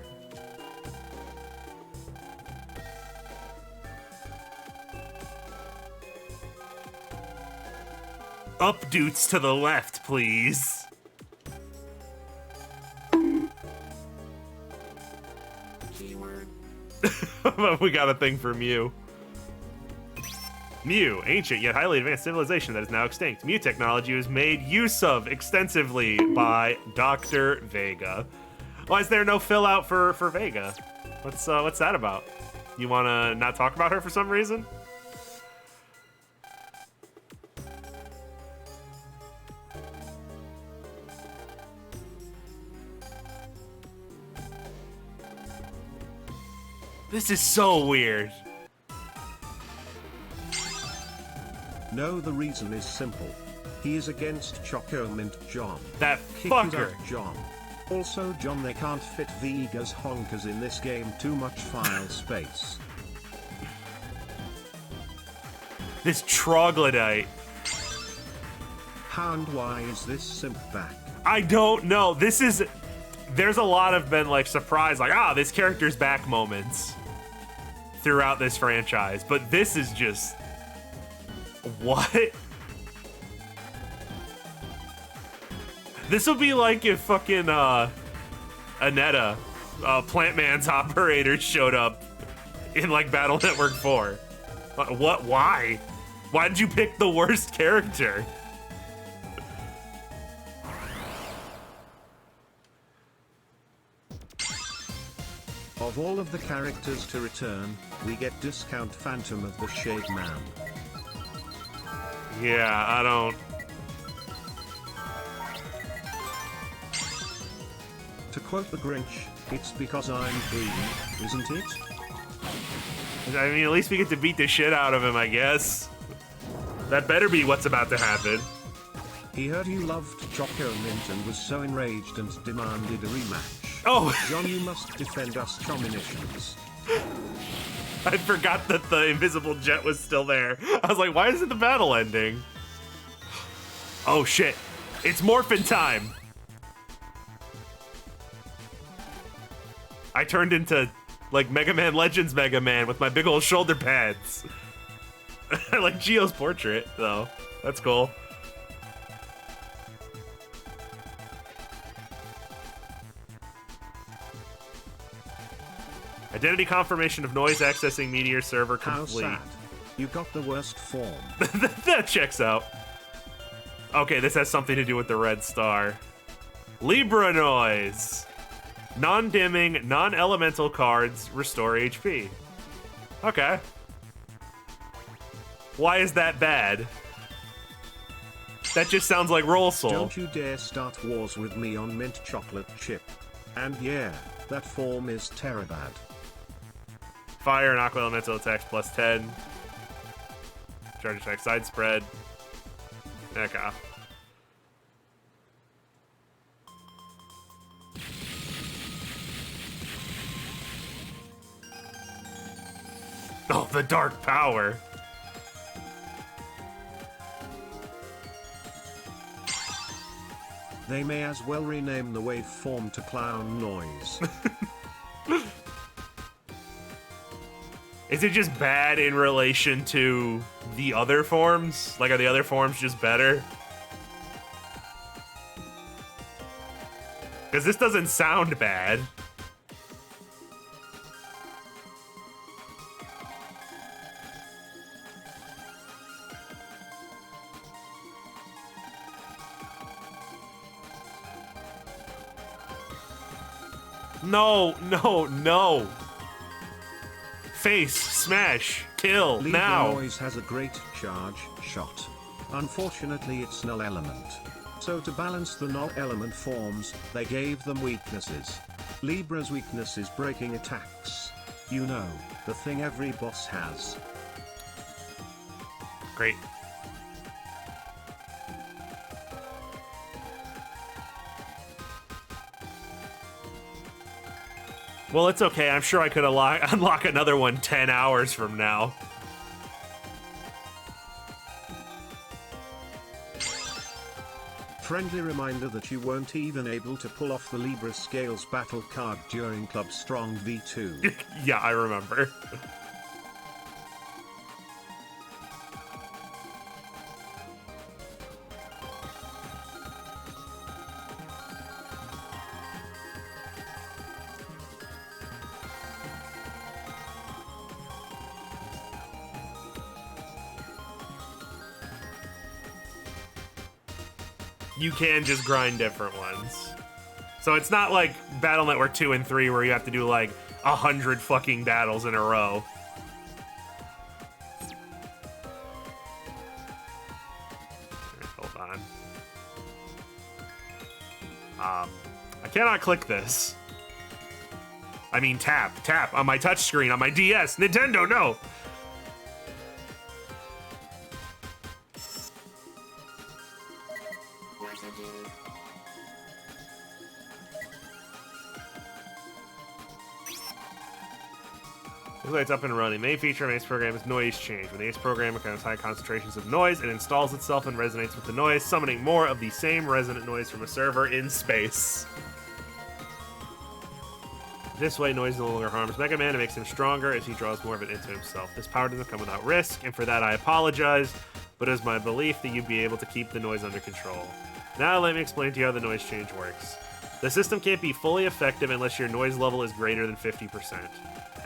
Updoots to the left, please. Keyword. We got a thing for Mew. Mew, ancient yet highly advanced civilization that is now extinct. Mew technology was made use of extensively by Dr. Vega. Why is there no fill out for Vega? What's that about? You wanna not talk about her for some reason? This is so weird. No, the reason is simple. He is against Choco Mint John. That Kick it fucker. up, John. Also, John, they can't fit Vega's honkers in this game, too much file space. This troglodyte. How and why is this simp back? I don't know. There's a lot of been like surprised, like, this character's back moments throughout this franchise, but this is just, what? This would be like if fucking Aneta, Plant Man's operator, showed up in like Battle Network 4. What? Why? Why did you pick the worst character? Of all of the characters to return, we get discount Phantom of the Shade Man. Yeah, I don't. To quote the Grinch, it's because I'm green, isn't it? I mean, at least we get to beat the shit out of him, I guess. That better be what's about to happen. He heard you loved Choco Mint and was so enraged and demanded a rematch. Oh, John, you must defend us Chominations. I forgot that the invisible jet was still there. I was like, why isn't the battle ending? Oh shit, it's morphin' time. I turned into like Mega Man Legends Mega Man with my big old shoulder pads. I like Geo's portrait though, that's cool. Identity confirmation of noise accessing Meteor server complete. How sad. You got the worst form. That checks out. Okay, this has something to do with the red star. Libra noise. Non-dimming, non-elemental cards restore HP. Okay. Why is that bad? That just sounds like Roll Soul. Don't you dare start wars with me on mint chocolate chip. And yeah, that form is terabad. Fire and aqua elemental attacks plus 10. Charge attack side spread. Okay. Oh, the dark power. They may as well rename the waveform to clown noise. Is it just bad in relation to the other forms? Like, are the other forms just better? Because this doesn't sound bad. No, no, no. Face, smash, kill, Libra now! noise has a great charge shot. Unfortunately, it's null element. So to balance the null element forms, they gave them weaknesses. Libra's weakness is breaking attacks. You know, the thing every boss has. Great. Well, it's okay. I'm sure I could unlock another one 10 hours from now. Friendly reminder that you weren't even able to pull off the Libra Scales battle card during Club Strong V2. Yeah, I remember. You can just grind different ones. So it's not like Battle Network 2 and 3 where you have to do like 100 fucking battles in a row. Hold on. I cannot click this. I mean tap on my touchscreen, on my DS. Nintendo, no! Where's the dude? Looks like it's up and running. Main feature of ACE program is noise change. When the ACE program encounters high concentrations of noise, it installs itself and resonates with the noise, summoning more of the same resonant noise from a server in space. This way, noise no longer harms Mega Man and makes him stronger as he draws more of it into himself. This power doesn't come without risk, and for that I apologize, but it is my belief that you'd be able to keep the noise under control. Now let me explain to you how the noise change works. The system can't be fully effective unless your noise level is greater than 50%.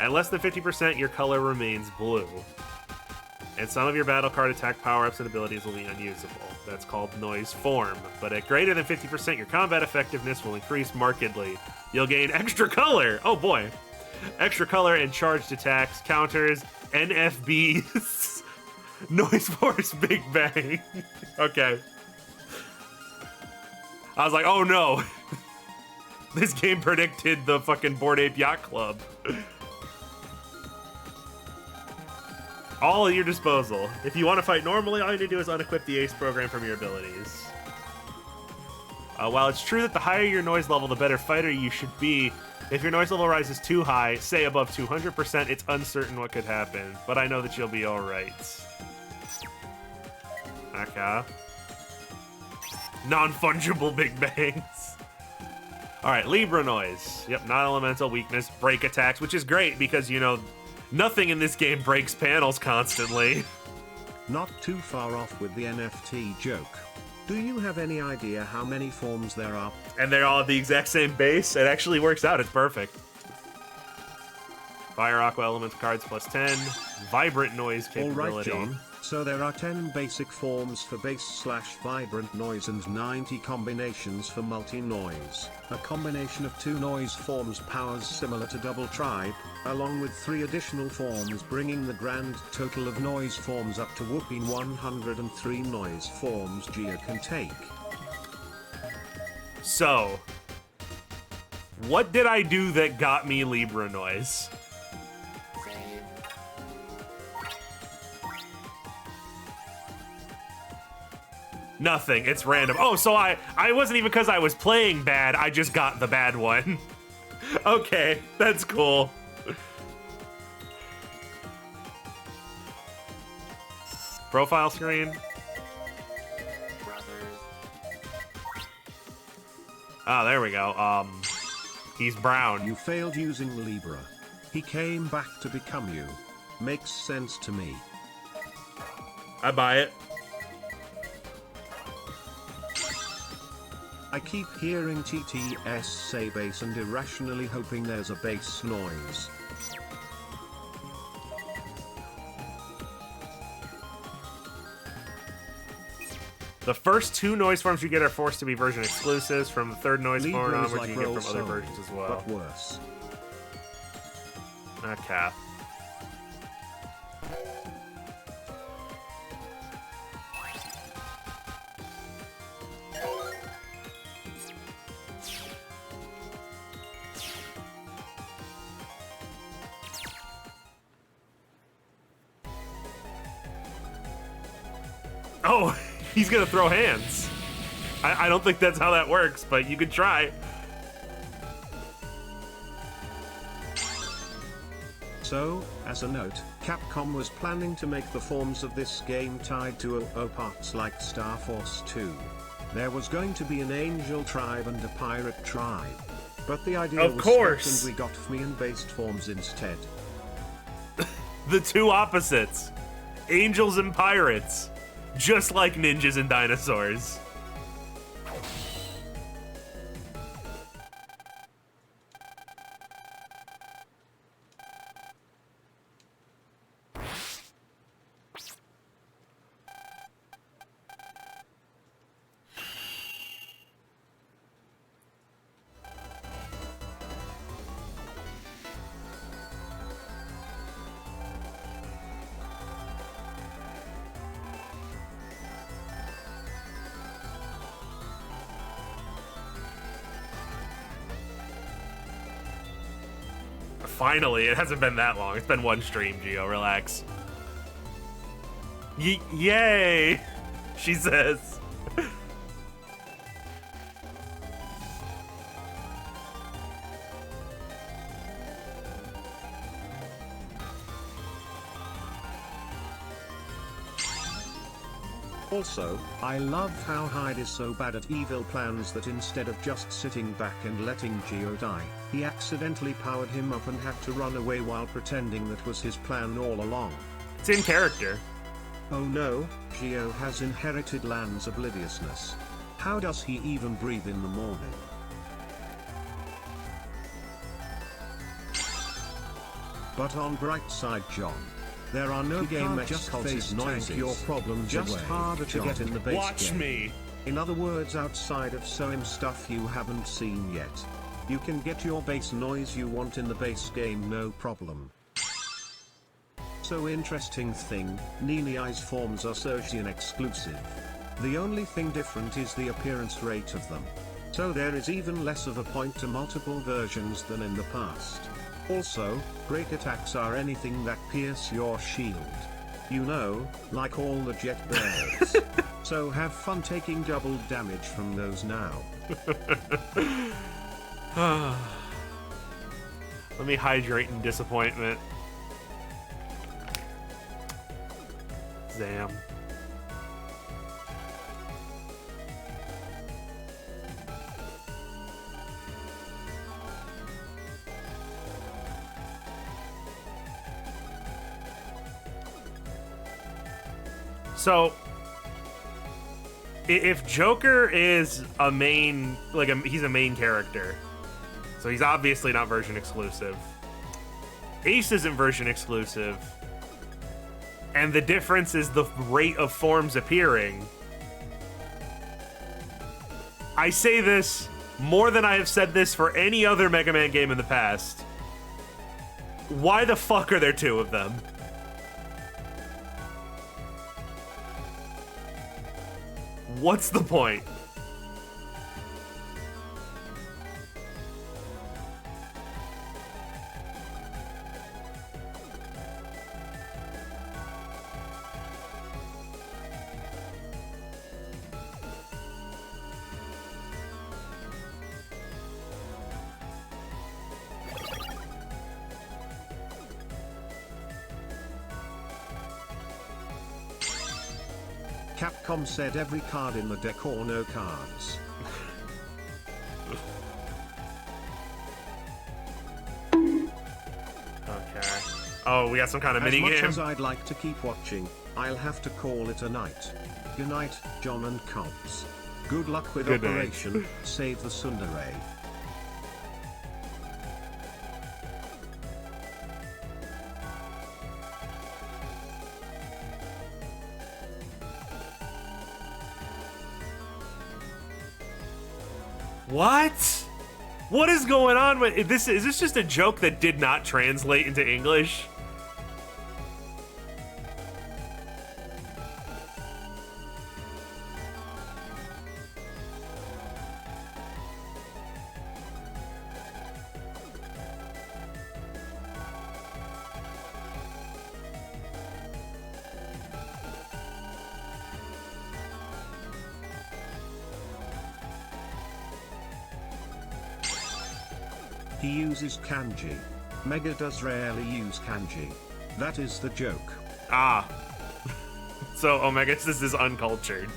At less than 50%, your color remains blue. And some of your battle card attack power-ups and abilities will be unusable. That's called noise form. But at greater than 50%, your combat effectiveness will increase markedly. You'll gain extra color! Oh boy. Extra color and charged attacks, counters, NFBs, Noise Force Big Bang. Okay. I was like, oh no. This game predicted the fucking Bored Ape Yacht Club. All at your disposal. If you want to fight normally, all you need to do is unequip the ACE program from your abilities. While it's true that the higher your noise level, the better fighter you should be, if your noise level rises too high, say above 200%, it's uncertain what could happen. But I know that you'll be alright. Okay. Non-fungible Big Bangs. Alright, Libra noise. Yep, non-elemental weakness, break attacks, which is great because, you know, nothing in this game breaks panels constantly. Not too far off with the NFT joke. Do you have any idea how many forms there are? And they're all at the exact same base. It actually works out. It's perfect. Fire Aqua Elemental cards plus 10. Vibrant noise capability. Alright, John. So there are 10 basic forms for bass/vibrant noise and 90 combinations for multi-noise. A combination of 2 noise forms powers similar to Double Tribe, along with 3 additional forms bringing the grand total of noise forms up to whooping 103 noise forms Gia can take. So, what did I do that got me Libra noise? Save. Nothing. It's random. Oh, so I wasn't even because I was playing bad. I just got the bad one. Okay, that's cool. Profile screen. Brothers. Oh, there we go. He's brown. You failed using Libra. He came back to become you. Makes sense to me. I buy it. I keep hearing TTS say bass and irrationally hoping there's a bass noise. The first 2 noise forms you get are forced to be version exclusives. From the 3rd noise form Libra is onwards, like you can get Roll from other Soul, versions as well. but worse. Okay. Oh, he's gonna throw hands. I don't think that's how that works, but you could try. So, as a note, Capcom was planning to make the forms of this game tied to parts like Star Force 2. There was going to be an angel tribe and a pirate tribe. But the idea Of was course. scrapped and we got Fmian-based forms instead. The two opposites. Angels and pirates. Just like ninjas and dinosaurs. Finally, it hasn't been that long. It's been one stream, Gio. Relax. Yay! She says. Also, I love how Hyde is so bad at evil plans that instead of just sitting back and letting Geo die, he accidentally powered him up and had to run away while pretending that was his plan all along. It's in character. Oh no, Geo has inherited Lan's obliviousness. How does he even breathe in the morning? But on bright side, John, there are no game face noises. Your problems just away. Harder to get in the base Watch game. me. In other words, outside of SOIM stuff you haven't seen yet. You can get your bass noise you want in the base game, no problem. So interesting thing, NPCs forms are Surgeon exclusive. The only thing different is the appearance rate of them. So there is even less of a point to multiple versions than in the past. Also, break attacks are anything that pierce your shield. You know, like all the jet birds. So have fun taking double damage from those now. Let me hydrate in disappointment. Zam. So, if Joker is a main, he's a main character, so he's obviously not version exclusive. Ace isn't version exclusive, and the difference is the rate of forms appearing. I say this more than I have said this for any other Mega Man game in the past. Why the fuck are there two of them? What's the point? Capcom said every card in the deck or no cards. Okay. Oh, we got some kind of mini As much game. as I'd like to keep watching, I'll have to call it a night. Good night, John and Cobbs. Good luck with Good night. Operation Save the Tsundere. What? What is going on with this? Is this just a joke that did not translate into English? He uses kanji. Mega does rarely use kanji. That is the joke. Ah. So Omegasis is uncultured.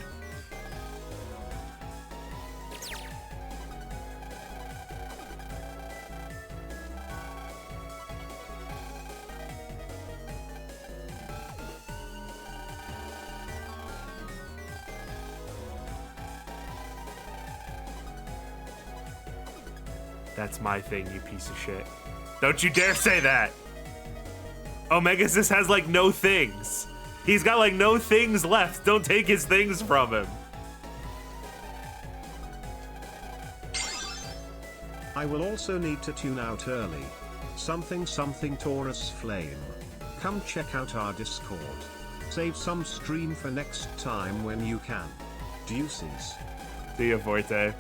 That's my thing, you piece of shit. Don't you dare say that! Omegasis has, like, no things. He's got, like, no things left. Don't take his things from him. I will also need to tune out early. Something Taurus Flame. Come check out our Discord. Save some stream for next time when you can. Deuces. See ya, Forte.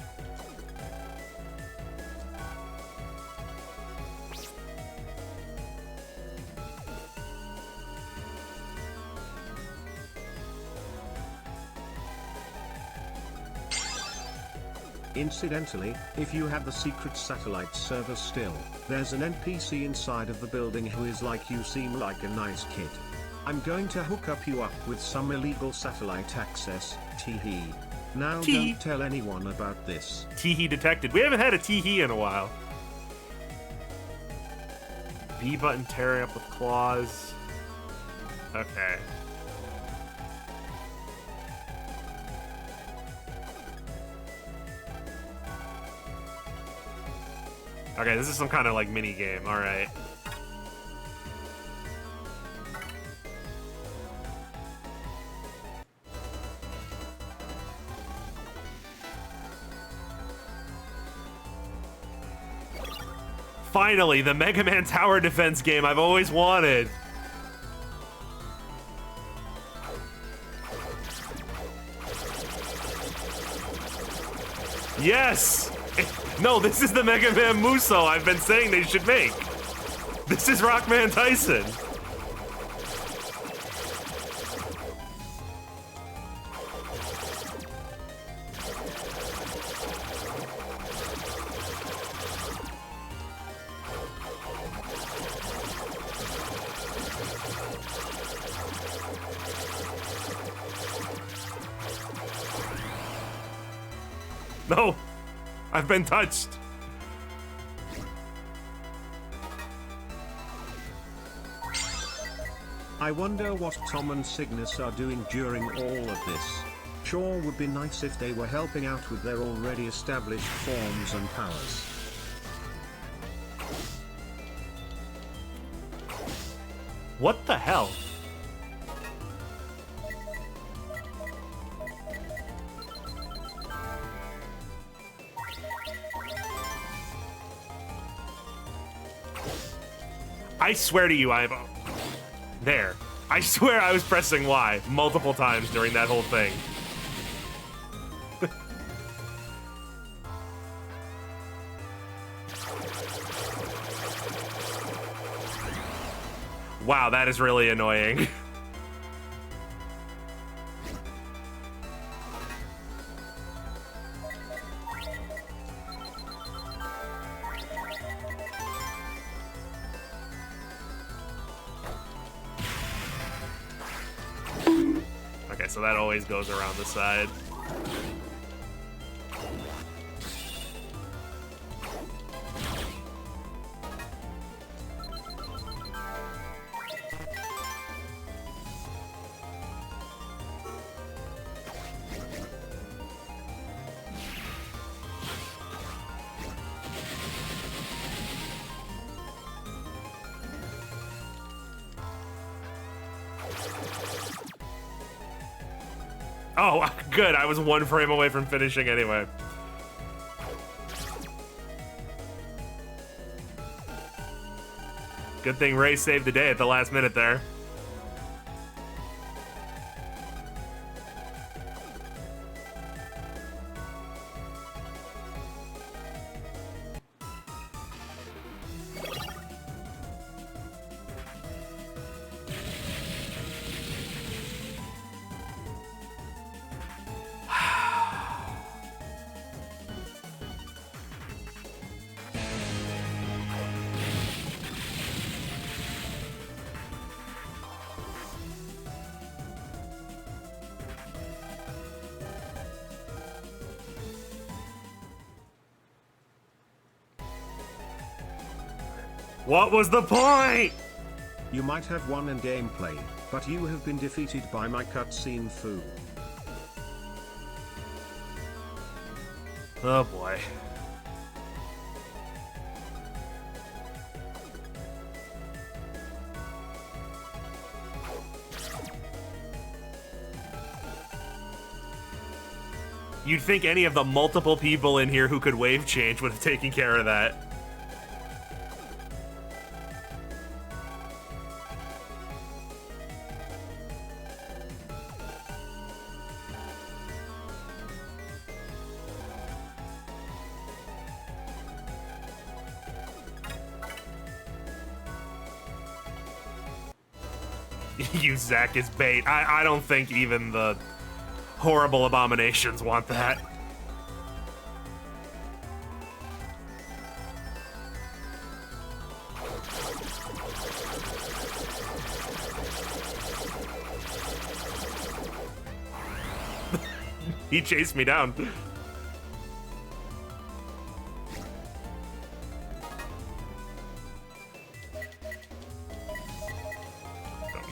Incidentally, if you have the secret satellite server still, there's an NPC inside of the building who is like, you seem like a nice kid. I'm going to hook you up with some illegal satellite access, teehee. Now don't tell anyone about this. Teehee detected. We haven't had a teehee in a while. B button tearing up with claws. Okay. Okay, this is some kind of like mini game. All right. Finally, the Mega Man tower defense game I've always wanted. Yes! No, this is the Mega Man Muso I've been saying they should make. This is Rockman Tyson. No, I've been touched. I wonder what Tom and Cygnus are doing during all of this. Sure would be nice if they were helping out with their already established forms and powers. What the hell? I swear to you, there. I swear I was pressing Y multiple times during that whole thing. Wow, that is really annoying. Okay, so that always goes around the side. Oh, good. I was one frame away from finishing anyway. Good thing Ray saved the day at the last minute there. What was the point? You might have won in gameplay, but you have been defeated by my cutscene foo. Oh boy. You'd think any of the multiple people in here who could wave change would have taken care of that. Use Zack as bait. I don't think even the horrible abominations want that. He chased me down.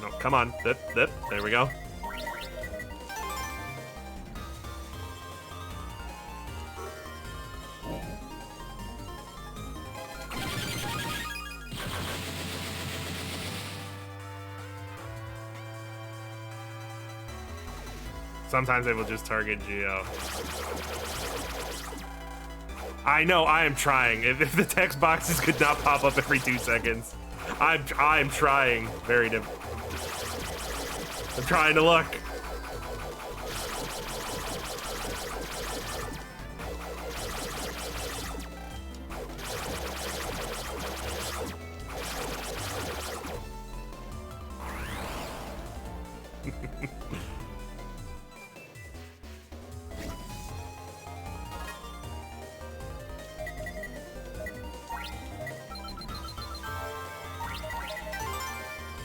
No, come on. There we go. Sometimes they will just target Geo. I know, I am trying. If the text boxes could not pop up every 2 seconds, I'm trying very I'm trying to look.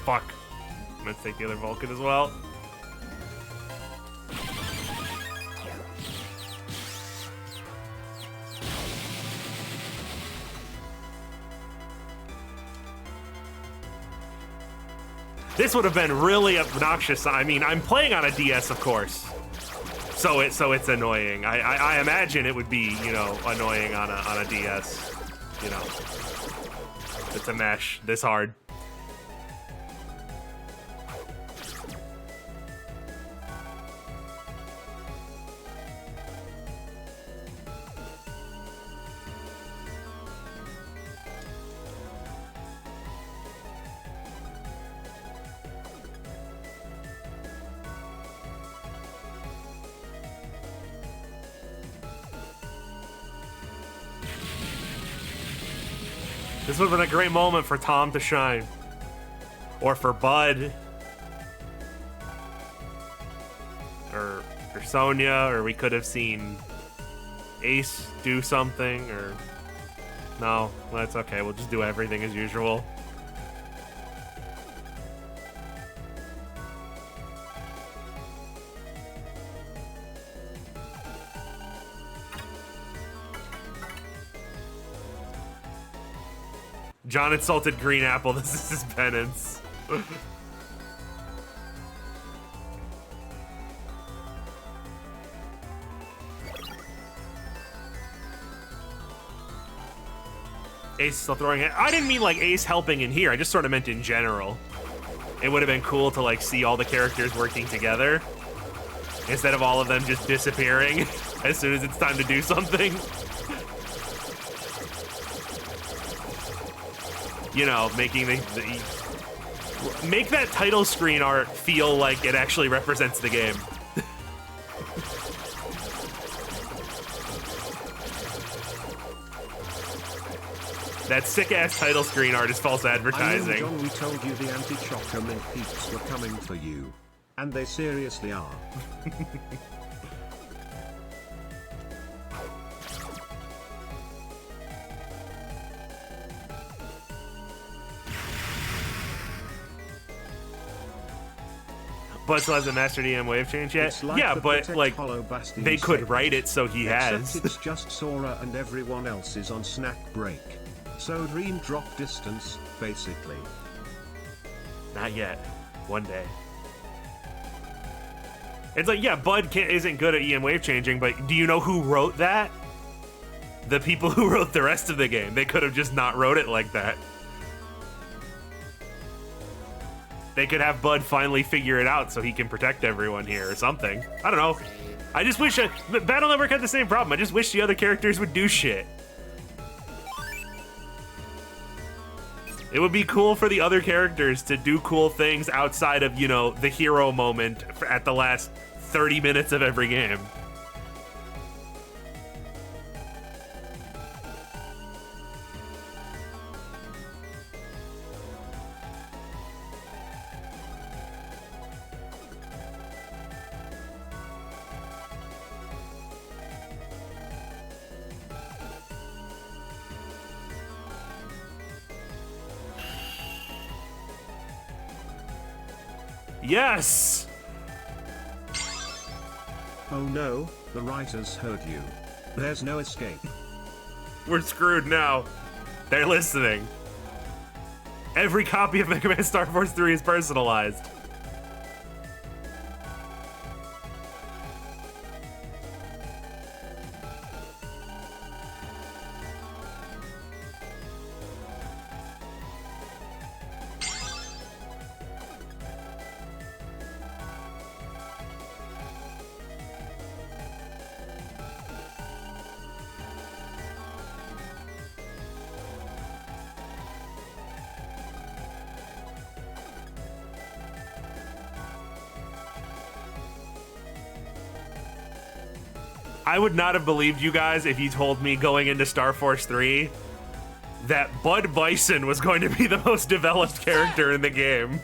Fuck. I'm gonna take the other Vulcan as well. This would have been really obnoxious. I mean, I'm playing on a DS, of course, so it's annoying. I imagine it would be, you know, annoying on a DS. You know, it's a mesh this hard. This would have been a great moment for Tom to shine. Or for Bud. Or Sonya, or we could have seen Ace do something, or... No, that's okay, we'll just do everything as usual. John insulted Green Apple. This is his penance. Ace is still throwing it. I didn't mean like Ace helping in here. I just sort of meant in general. It would have been cool to like see all the characters working together instead of all of them just disappearing as soon as it's time to do something. You know, making make that title screen art feel like it actually represents the game. That sick-ass title screen art is false advertising. John, we told you the anti-chocolate milk peeps were coming for you. And they seriously are. But still hasn't mastered EM wave change yet? Like yeah, but like they could segment. write it so he Except has. it's just Sora and everyone else is on snack break. So dream drop distance, basically. Not yet. One day. It's like, yeah, Bud isn't good at EM wave changing, but do you know who wrote that? The people who wrote the rest of the game. They could have just not wrote it like that. They could have Bud finally figure it out so he can protect everyone here or something. I don't know. I just wish Battle Network had the same problem. I just wish the other characters would do shit. It would be cool for the other characters to do cool things outside of, you know, the hero moment at the last 30 minutes of every game. Yes! Oh no, the writers heard you. There's no escape. We're screwed now. They're listening. Every copy of Mega Man Star Force 3 is personalized. I would not have believed you guys if you told me going into Star Force 3 that Bud Bison was going to be the most developed character in the game.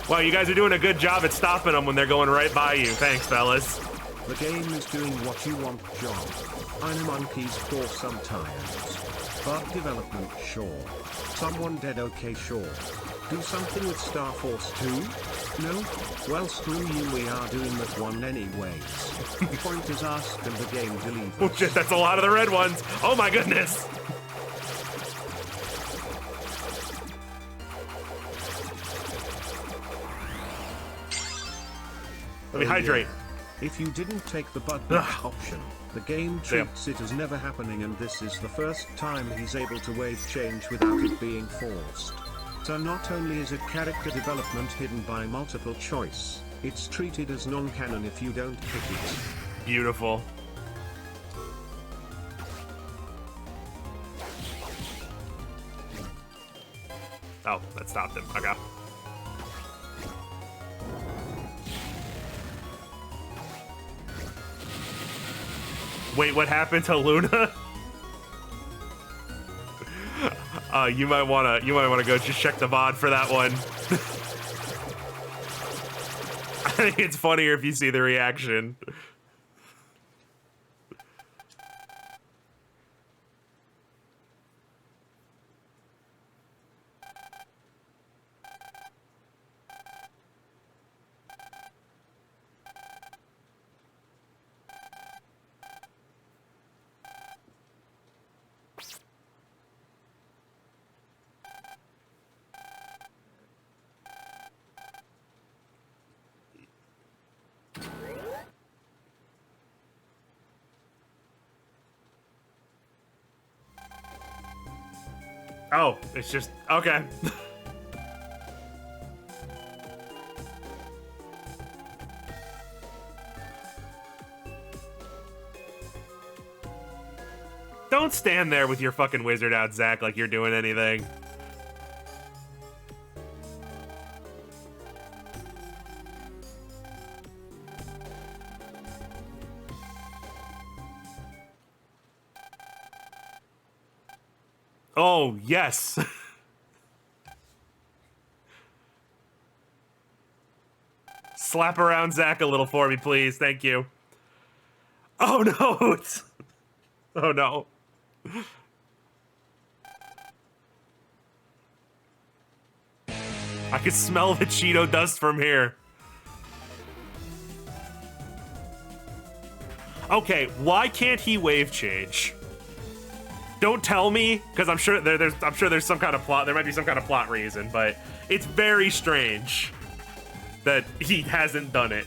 Wow, you guys are doing a good job at stopping them when they're going right by you. Thanks, fellas. The game is doing what you want, John. I know monkeys for sometimes. Bug development, sure. Someone dead, okay, sure. Do something with Star Force 2? No? Well, screw you, we are doing that one anyways. Point is asked and the game delivers. Oh shit, that's a lot of the red ones. Oh my goodness. Let me hydrate. Yeah. If you didn't take the Bud option, the game treats it as never happening, and this is the first time he's able to wave change without it being forced. So not only is it character development hidden by multiple choice, it's treated as non-canon if you don't pick it. Beautiful. Oh, that stopped him. Okay. Wait, what happened to Luna? You might wanna go just check the VOD for that one. I think it's funnier if you see the reaction. Oh, it's just, okay. Don't stand there with your fucking wizard out, Zach, like you're doing anything. Oh, yes. Slap around Zach a little for me, please. Thank you. Oh, no. Oh, no. I can smell the Cheeto dust from here. Okay, why can't he wave change? Don't tell me, because I'm sure there's some kind of plot. There might be some kind of plot reason, but it's very strange that he hasn't done it.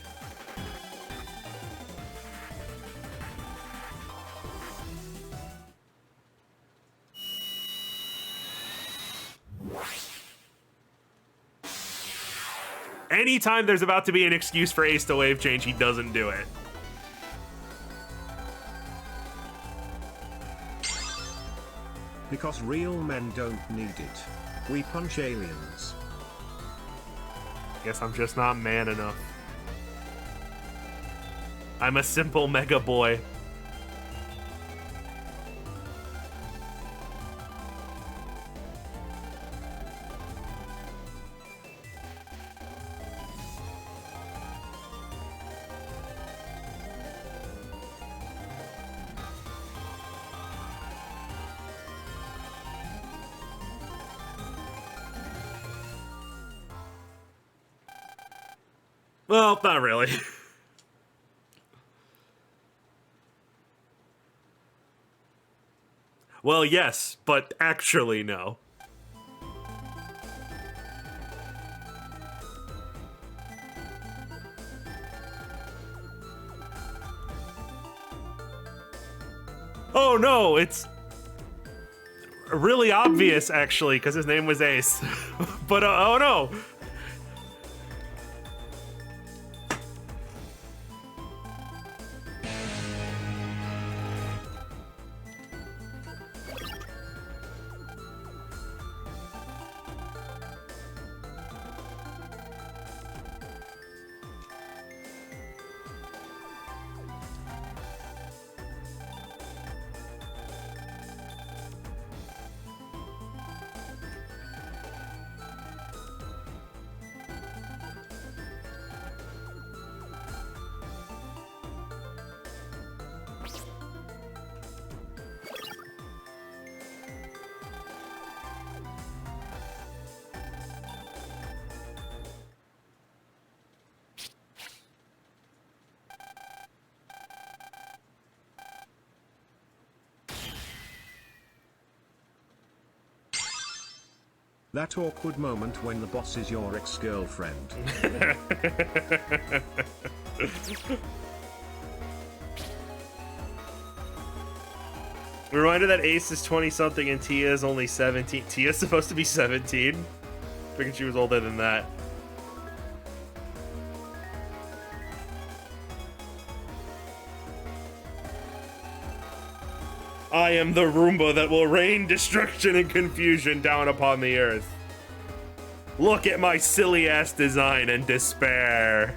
Anytime there's about to be an excuse for Ace to wave change, he doesn't do it. Because real men don't need it. We punch aliens. Guess I'm just not man enough. I'm a simple mega boy. Well, not really. Well, yes, but actually no. Oh no, it's really obvious actually, because his name was Ace. But oh no. That awkward moment when the boss is your ex-girlfriend. Reminder that Ace is 20-something and Tia is only 17. Tia's supposed to be 17? Figured she was older than that. I am the Roomba that will rain destruction and confusion down upon the earth. Look at my silly-ass design and despair.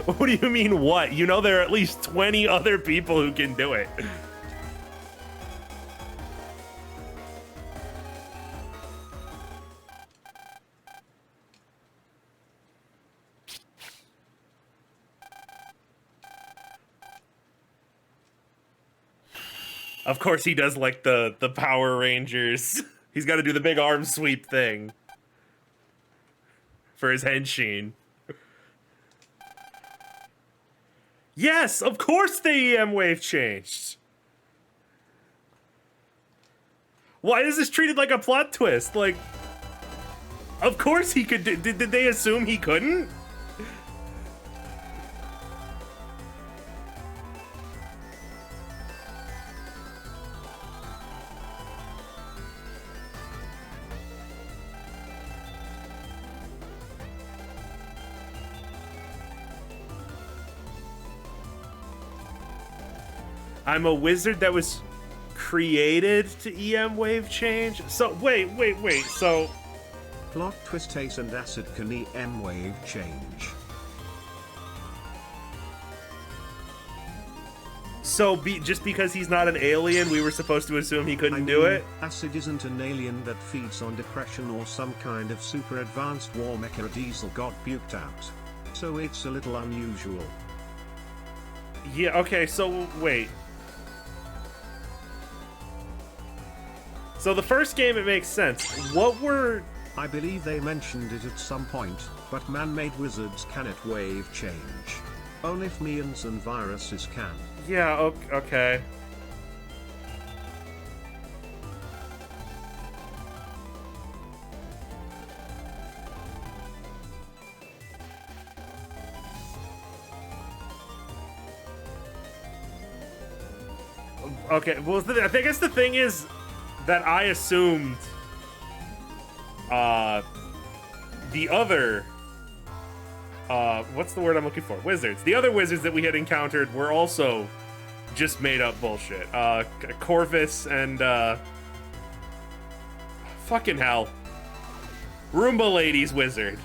What do you mean, what? You know there are at least 20 other people who can do it. Of course he does like the Power Rangers. He's got to do the big arm sweep thing for his henshin. Yes, of course the EM wave changed. Why is this treated like a plot twist? Like, of course he could. Did they assume he couldn't? I'm a wizard that was created to EM wave change. So wait. So Plot twist: Ace and Acid can EM wave change. So just because he's not an alien, we were supposed to assume he couldn't do it? Acid isn't an alien that feeds on depression or some kind of super advanced war mecha diesel got puked out. So it's a little unusual. Yeah, okay, so wait. So the first game, it makes sense. What were... I believe they mentioned it at some point, but man-made wizards cannot wave change. Only Phemians and viruses can. Yeah, okay. Okay, well, I guess the thing is that I assumed the other what's the word I'm looking for? Wizards. The other wizards that we had encountered were also just made up bullshit. Corvus and fucking hell, Roomba Lady's wizard.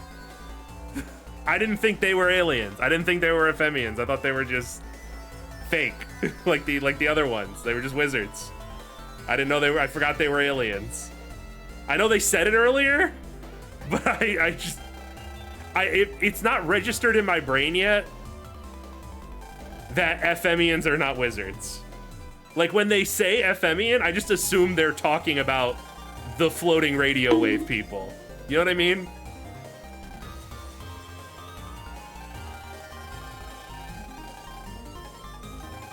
I didn't think they were aliens. I didn't think they were Ephemians. I thought they were just fake, like the other ones. They were just wizards. I didn't know they were. I forgot they were aliens. I know they said it earlier, but it's not registered in my brain yet that Ephemians are not wizards. Like when they say Ephemian, I just assume they're talking about the floating radio wave people. You know what I mean?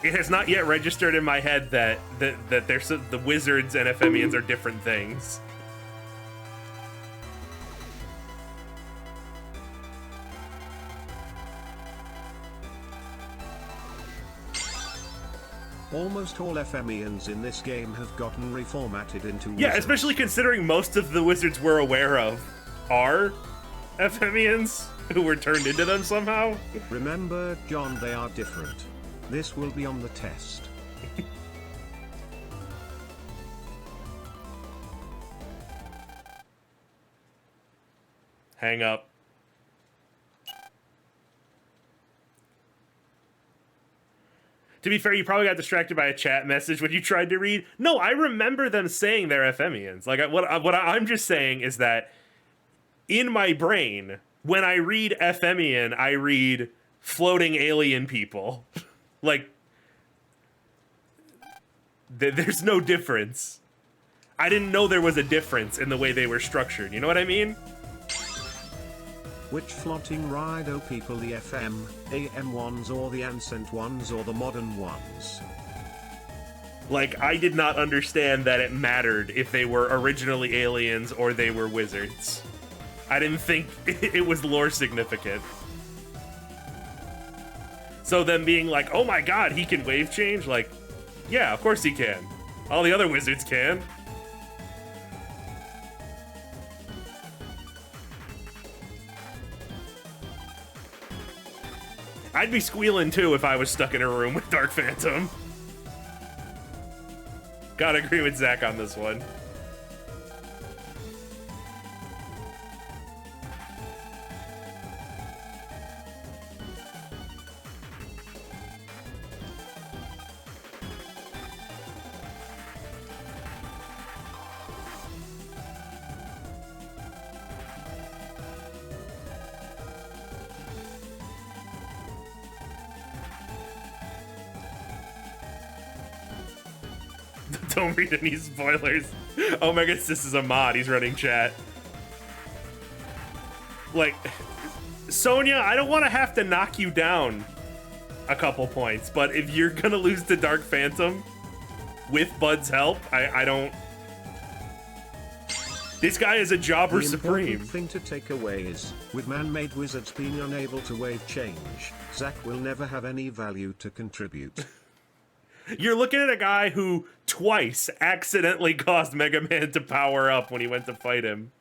It has not yet registered in my head that the wizards and Ephemians are different things. Almost all Ephemians in this game have gotten reformatted into wizards. Yeah, especially considering most of the wizards we're aware of are Ephemians who were turned into them somehow. Remember, John, they are different. This will be on the test. Hang up. To be fair, you probably got distracted by a chat message when you tried to read. No, I remember them saying they're Ephemians. Like, what I'm just saying is that in my brain, when I read Ephemian, I read floating alien people. Like, there's no difference. I didn't know there was a difference in the way they were structured. You know what I mean? Which floating Rido people, the FM, AM ones or the ancient ones or the modern ones? Like, I did not understand that it mattered if they were originally aliens or they were wizards. I didn't think it was lore significant. So them being like, oh my god, he can wave change? Like, yeah, of course he can. All the other wizards can. I'd be squealing too if I was stuck in a room with Dark Phantom. Gotta agree with Zach on this one. Don't read any spoilers. Oh my goodness, this is a mod. He's running chat. Like, Sonya, I don't want to have to knock you down a couple points, but if you're gonna lose to Dark Phantom with Bud's help, I don't... This guy is a jobber supreme. The important thing to take away is, with man-made wizards being unable to wave change, Zack will never have any value to contribute. You're looking at a guy who twice accidentally caused Mega Man to power up when he went to fight him.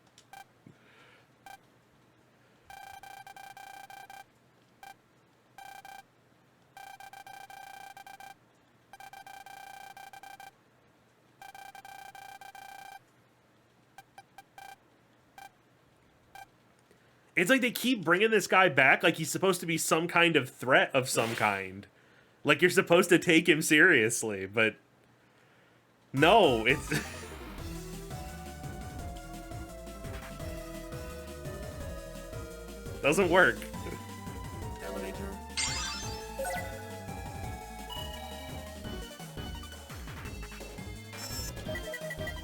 It's like they keep bringing this guy back like he's supposed to be some kind of threat of some kind. Like you're supposed to take him seriously, but no, it's... doesn't work. Elevator.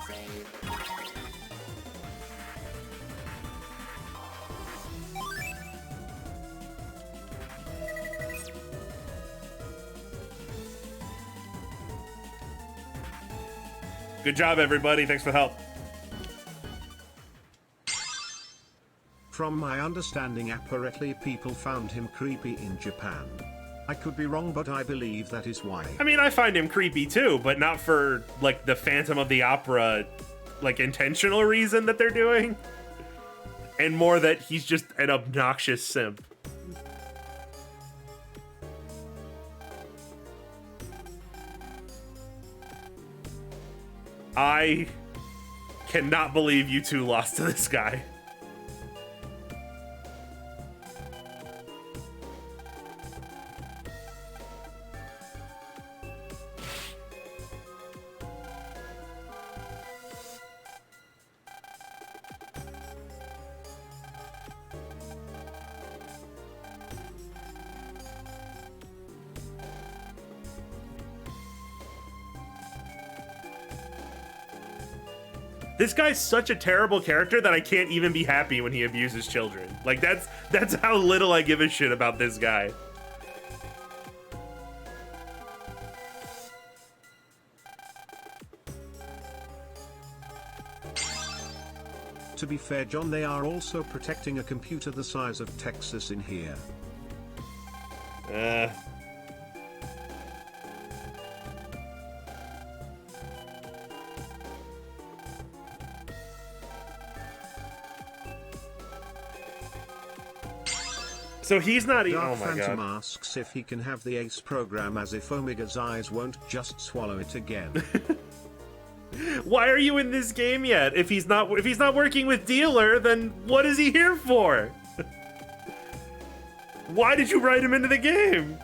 Save. Good job, everybody. Thanks for the help. From my understanding, apparently people found him creepy in Japan. I could be wrong, but I believe that is why. I mean, I find him creepy too, but not for, like, the Phantom of the Opera, like, intentional reason that they're doing. And more that he's just an obnoxious simp. I cannot believe you two lost to this guy. This guy's such a terrible character that I can't even be happy when he abuses children. Like, that's how little I give a shit about this guy. To be fair, John, they are also protecting a computer the size of Texas in here. So he's not even. Dark Oh my Phantom god. asks if he can have the Ace program, as if Omega's eyes won't just swallow it again. Why are you in this game yet? If he's not working with Dealer, then what is he here for? Why did you write him into the game?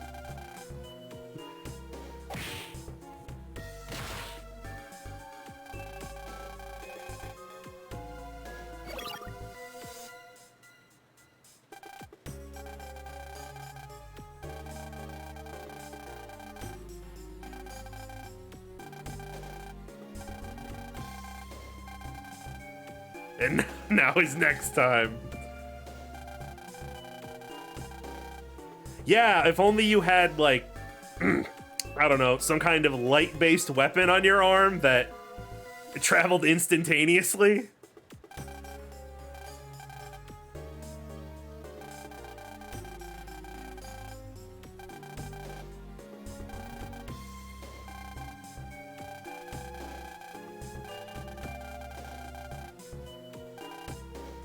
And now is next time. Yeah, if only you had, like, I don't know, some kind of light-based weapon on your arm that traveled instantaneously.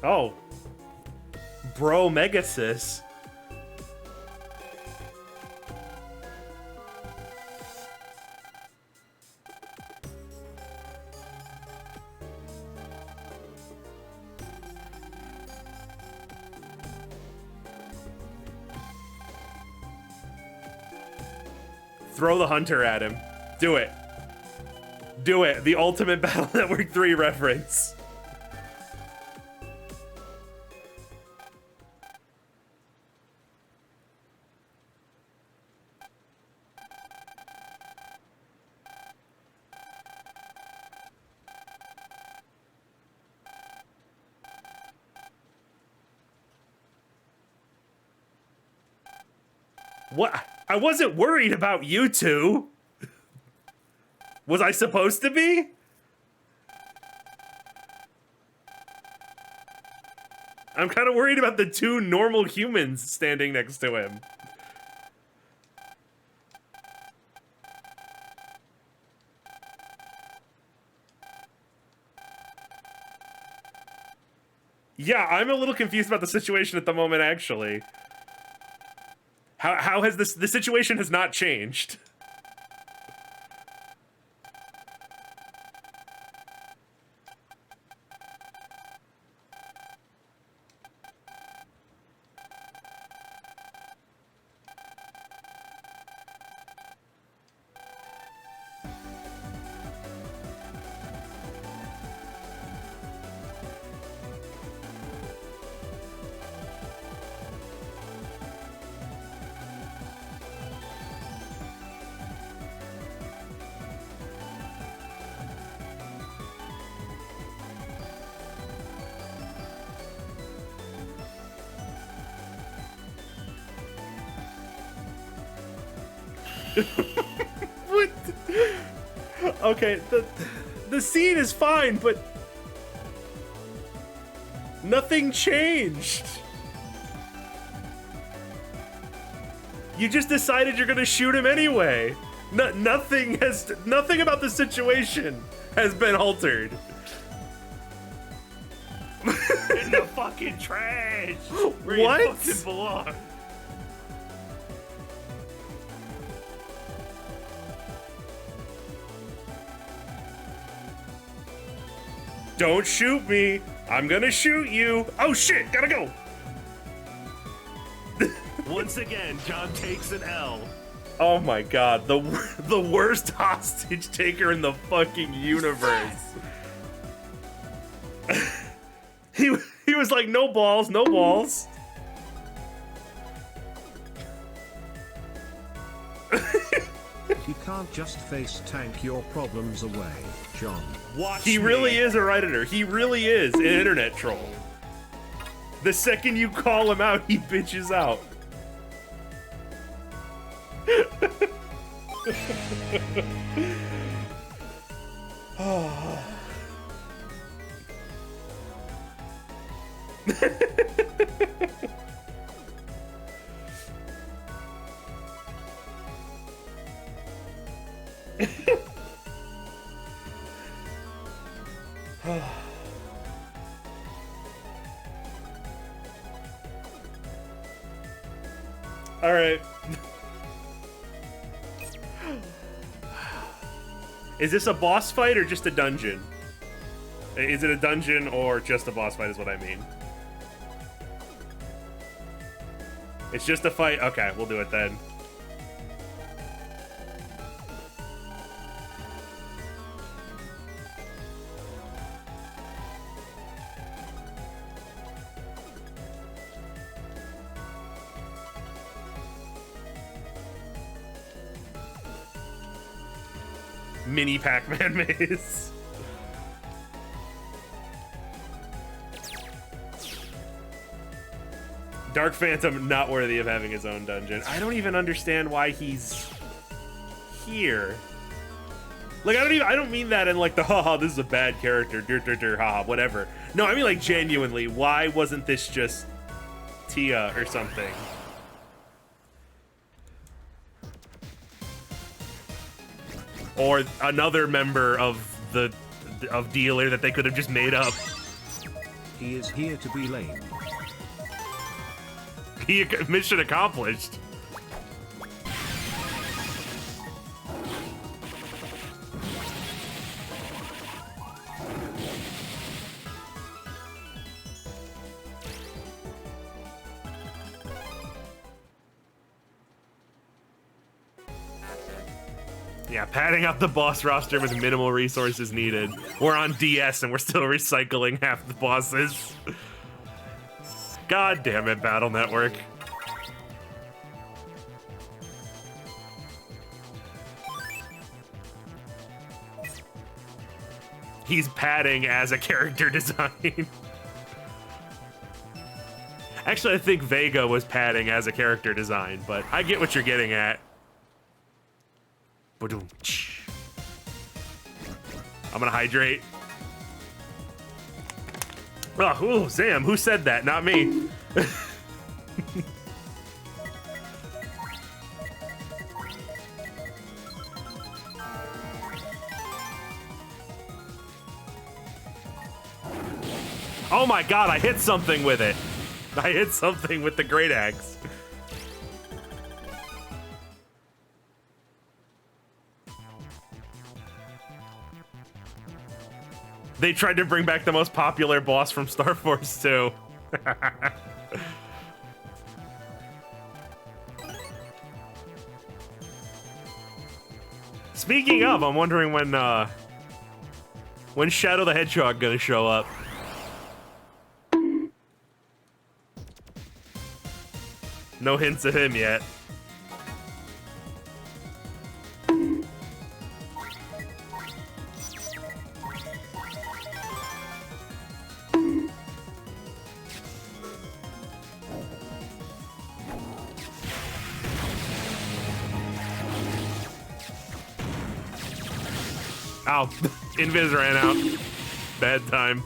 Oh. Bro Megasis. Throw the hunter at him. Do it. Do it. The ultimate Battle Network 3 reference. What? I wasn't worried about you two. Was I supposed to be? I'm kind of worried about the two normal humans standing next to him. Yeah, I'm a little confused about the situation at the moment, actually. How has the situation has not changed? What? Okay, the scene is fine, but nothing changed. You just decided you're gonna shoot him anyway. Nothing about the situation has been altered. In the fucking trash. Where What? you fucking belong. Don't shoot me. I'm gonna shoot you. Oh shit, gotta go. Once again, John takes an L. Oh my god, the worst hostage taker in the fucking universe. He was like, no balls, no balls. You can't just face tank your problems away, John. Watch He me. really is a Redditor. He really is an internet troll. The second you call him out, he bitches out. All right. Is this a boss fight or just a dungeon? Is it a dungeon or just a boss fight is what I mean. It's just a fight? Okay, we'll do it then. Mini Pac-Man maze. Dark Phantom not worthy of having his own dungeon. I don't even understand why he's here. Like I don't mean that in like the haha this is a bad character, haha whatever. No, I mean like genuinely, why wasn't this just Tia or something? Or another member of Dealer that they could have just made up. He is here to be lame. Mission accomplished. Yeah, padding up the boss roster with minimal resources needed. We're on DS and we're still recycling half the bosses. God damn it, Battle Network. He's padding as a character design. Actually, I think Vega was padding as a character design, but I get what you're getting at. I'm gonna hydrate. Oh, ooh, Sam, who said that? Not me. Oh my god, I hit something with it. I hit something with the great axe. They tried to bring back the most popular boss from Star Force 2. Speaking of, I'm wondering when Shadow the Hedgehog gonna show up. No hints of him yet. Ow. Invis ran out. Bad time.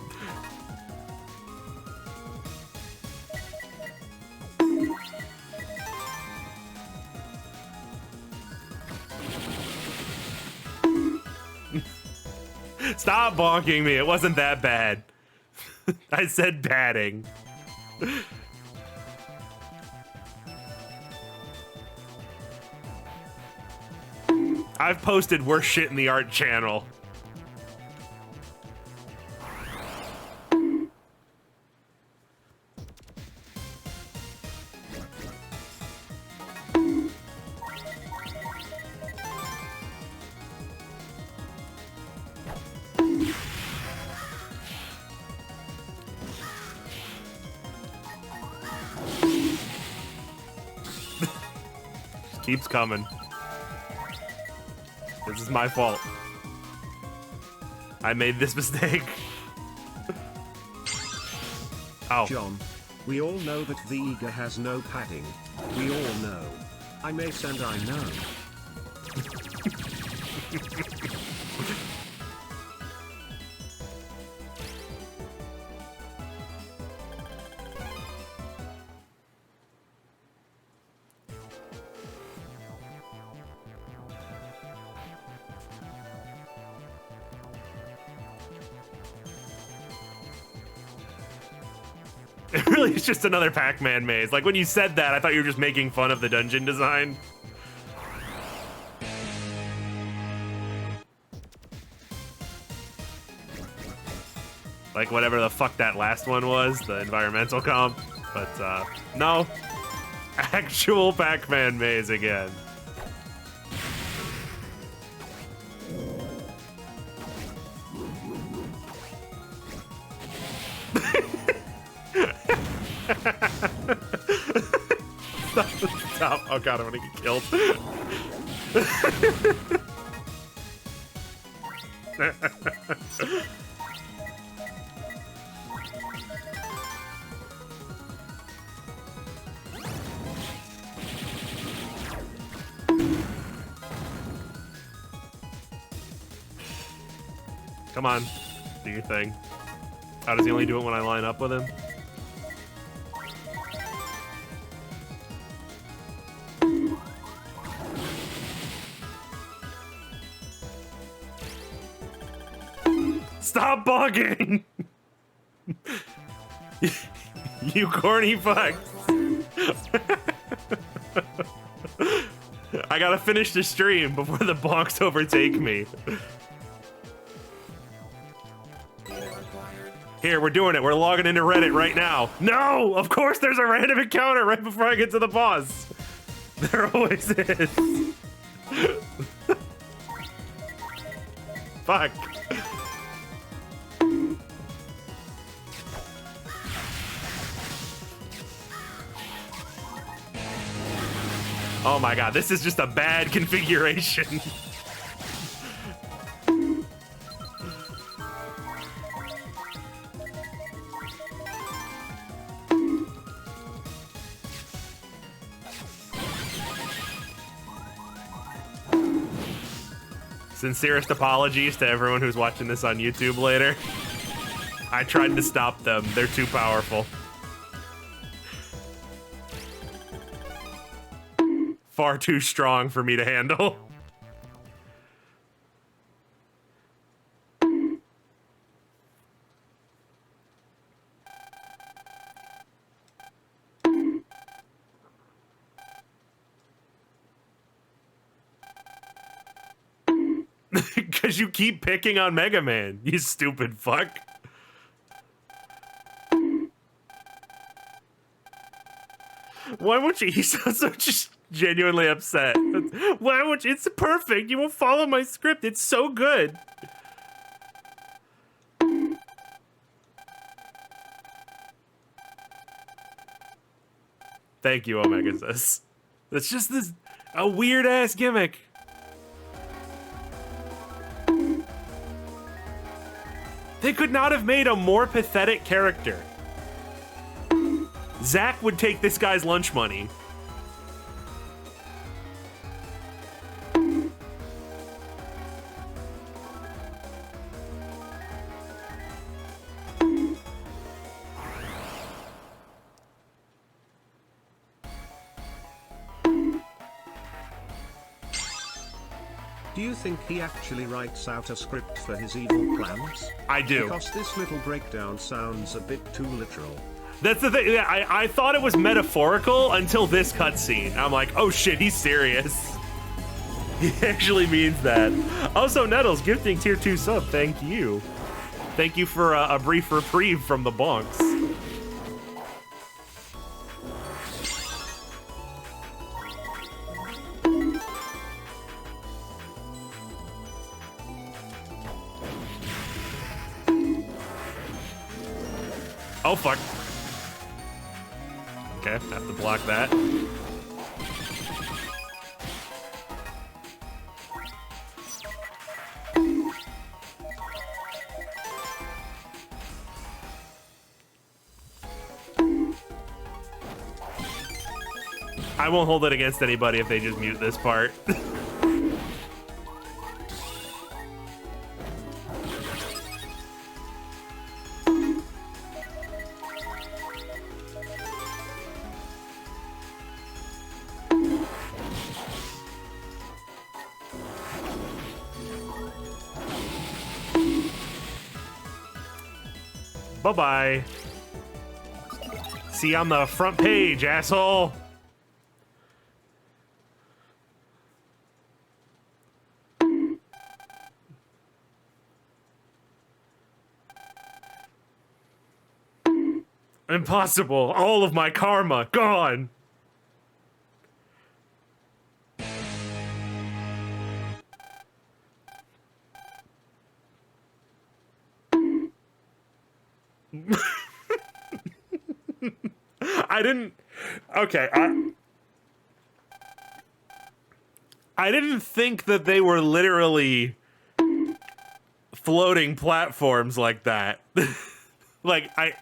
Stop bonking me. It wasn't that bad. I said batting. I've posted worse shit in the art channel. Keeps coming. This is my fault. I made this mistake. Ow. John, we all know that the eager has no padding. We all know. I mace and I know. It really is just another Pac-Man maze. Like, when you said that, I thought you were just making fun of the dungeon design. Like, whatever the fuck that last one was, the environmental comp. But, no. Actual Pac-Man maze again. Stop. Oh god, I'm gonna get killed. Come on, do your thing. How does he only do it when I line up with him? Stop bugging! You corny fuck. I gotta finish the stream before the bonks overtake me. Here, we're doing it. We're logging into Reddit right now. No! Of course there's a random encounter right before I get to the boss. There always is. Fuck. Oh my god, this is just a bad configuration. Sincerest apologies to everyone who's watching this on YouTube later. I tried to stop them. They're too powerful. Far too strong for me to handle. Because you keep picking on Mega Man, you stupid fuck. Why won't you? He sounds so just genuinely upset. Why won't you? It's perfect. You won't follow my script. It's so good. Thank you, Omega Sis. That's just a weird ass gimmick. They could not have made a more pathetic character. Zach would take this guy's lunch money. Do you think he actually writes out a script for his evil plans? I do. Because this little breakdown sounds a bit too literal. That's the thing. Yeah, I thought it was metaphorical until this cutscene. I'm like, oh shit, he's serious. He actually means that. Also, Nettles gifting tier 2 sub. Thank you. Thank you for a brief reprieve from the bonks. Oh fuck. Okay, have to block that. I won't hold it against anybody if they just mute this part. Bye-bye. See you on the front page, asshole. Impossible. All of my karma gone. I didn't. Okay, I didn't think that they were literally floating platforms like that. Like, I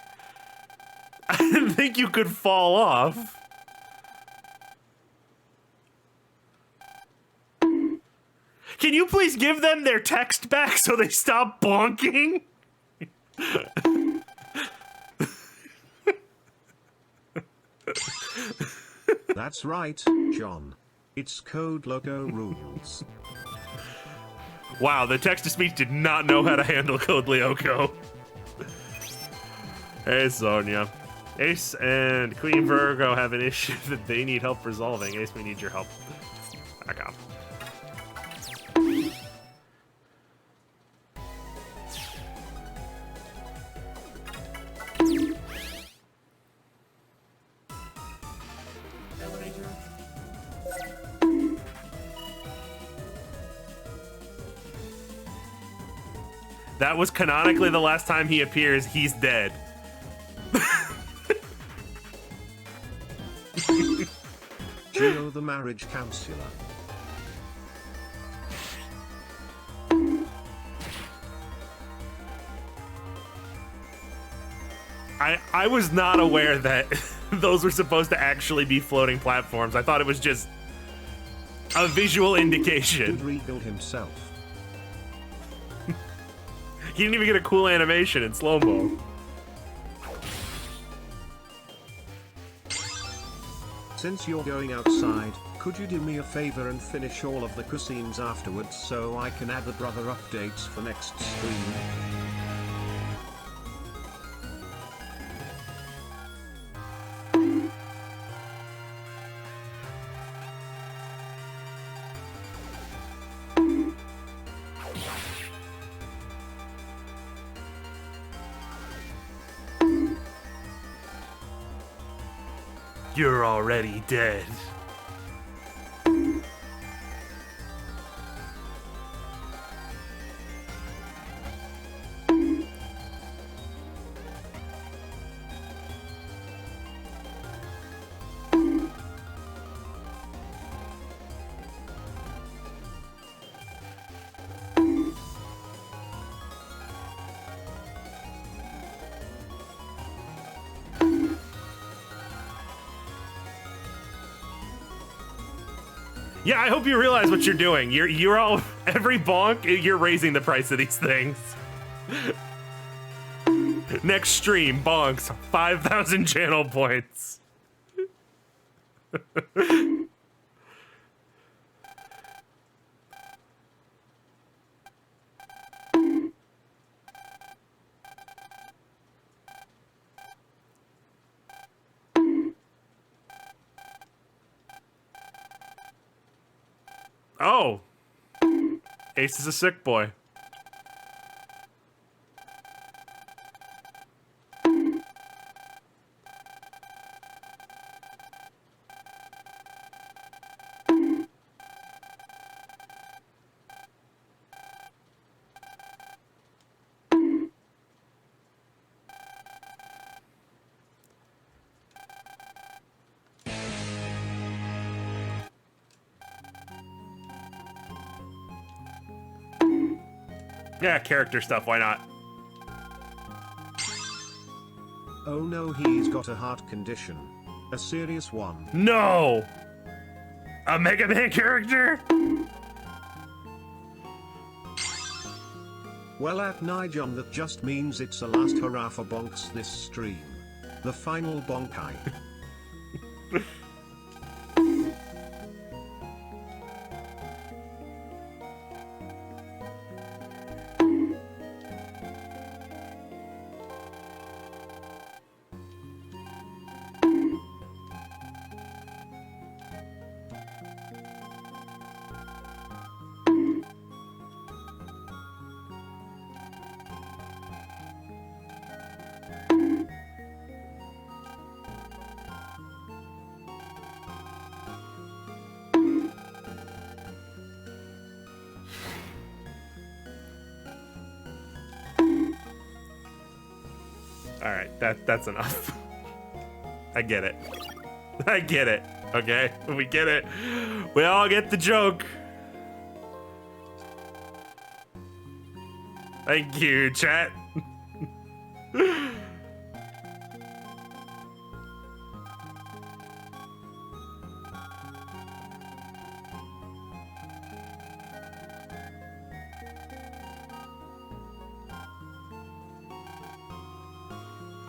didn't think you could fall off. Can you please give them their text back so they stop bonking? That's right, John. It's code logo rules. Wow, the text-to-speech did not know how to handle Code Lyoko. Hey, Sonia. Ace and Queen Virgo have an issue that they need help resolving. Ace, we need your help. Back off. Elevator. That was canonically the last time he appears. He's dead. Gio the marriage counselor. I was not aware that those were supposed to actually be floating platforms. I thought it was just a visual Did indication. rebuild himself. He didn't even get a cool animation in slow-mo. Since you're going outside, could you do me a favor and finish all of the cutscenes afterwards so I can add the brother updates for next stream? You're already dead. Yeah, I hope you realize what you're doing. You're all every bonk, you're raising the price of these things. Next stream, bonks, 5,000 channel points. Oh. Ace is a sick boy. Yeah, character stuff, why not? Oh no, he's got a heart condition. A serious one. No! A Mega Man character? Well, at Nigel, that just means it's a last hurrah for bonks this stream. The final bonkai. Alright, that's enough. I get it. I get it. Okay? We get it. We all get the joke. Thank you, chat.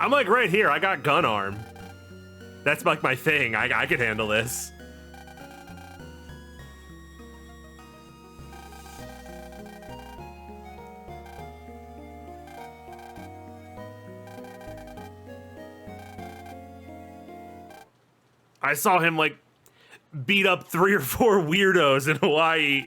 I'm like right here. I got gun arm. That's like my thing. I could handle this. I saw him like beat up 3 or 4 weirdos in Hawaii.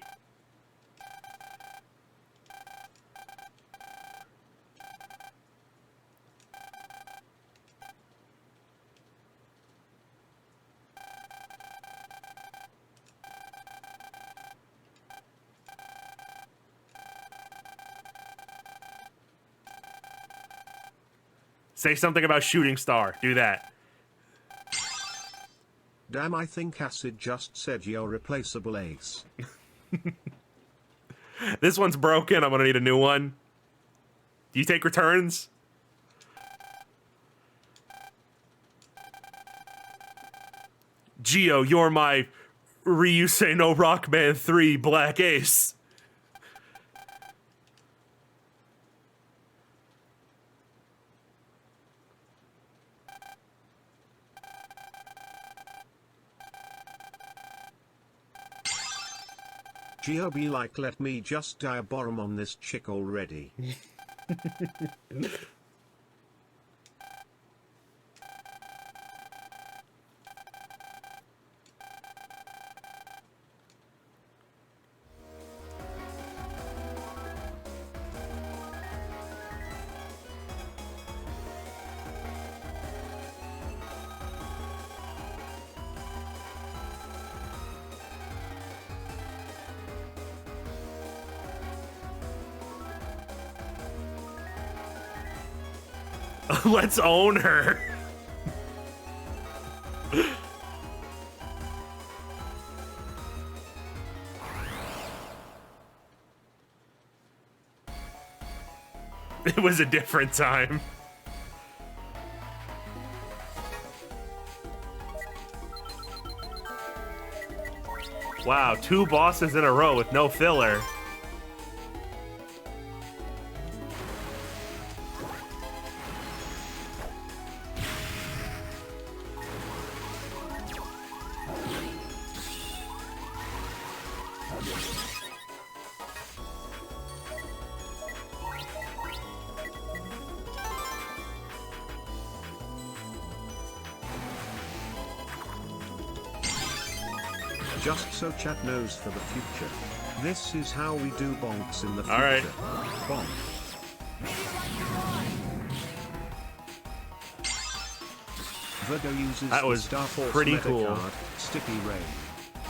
Say something about Shooting Star. Do that. Damn, I think Acid just said you're replaceable, Ace. This one's broken. I'm gonna need a new one. Do you take returns? Geo, you're my Ryusei no Rockman 3 Black Ace. Geo be like, let me just diaborum on this chick already. Let's own her. It was a different time. Wow, 2 bosses in a row with no filler. Just so chat knows for the future. This is how we do bonks in the future. All right. Bonk. Virgo uses That the was Star Force pretty meta cool. card, Sticky Rain.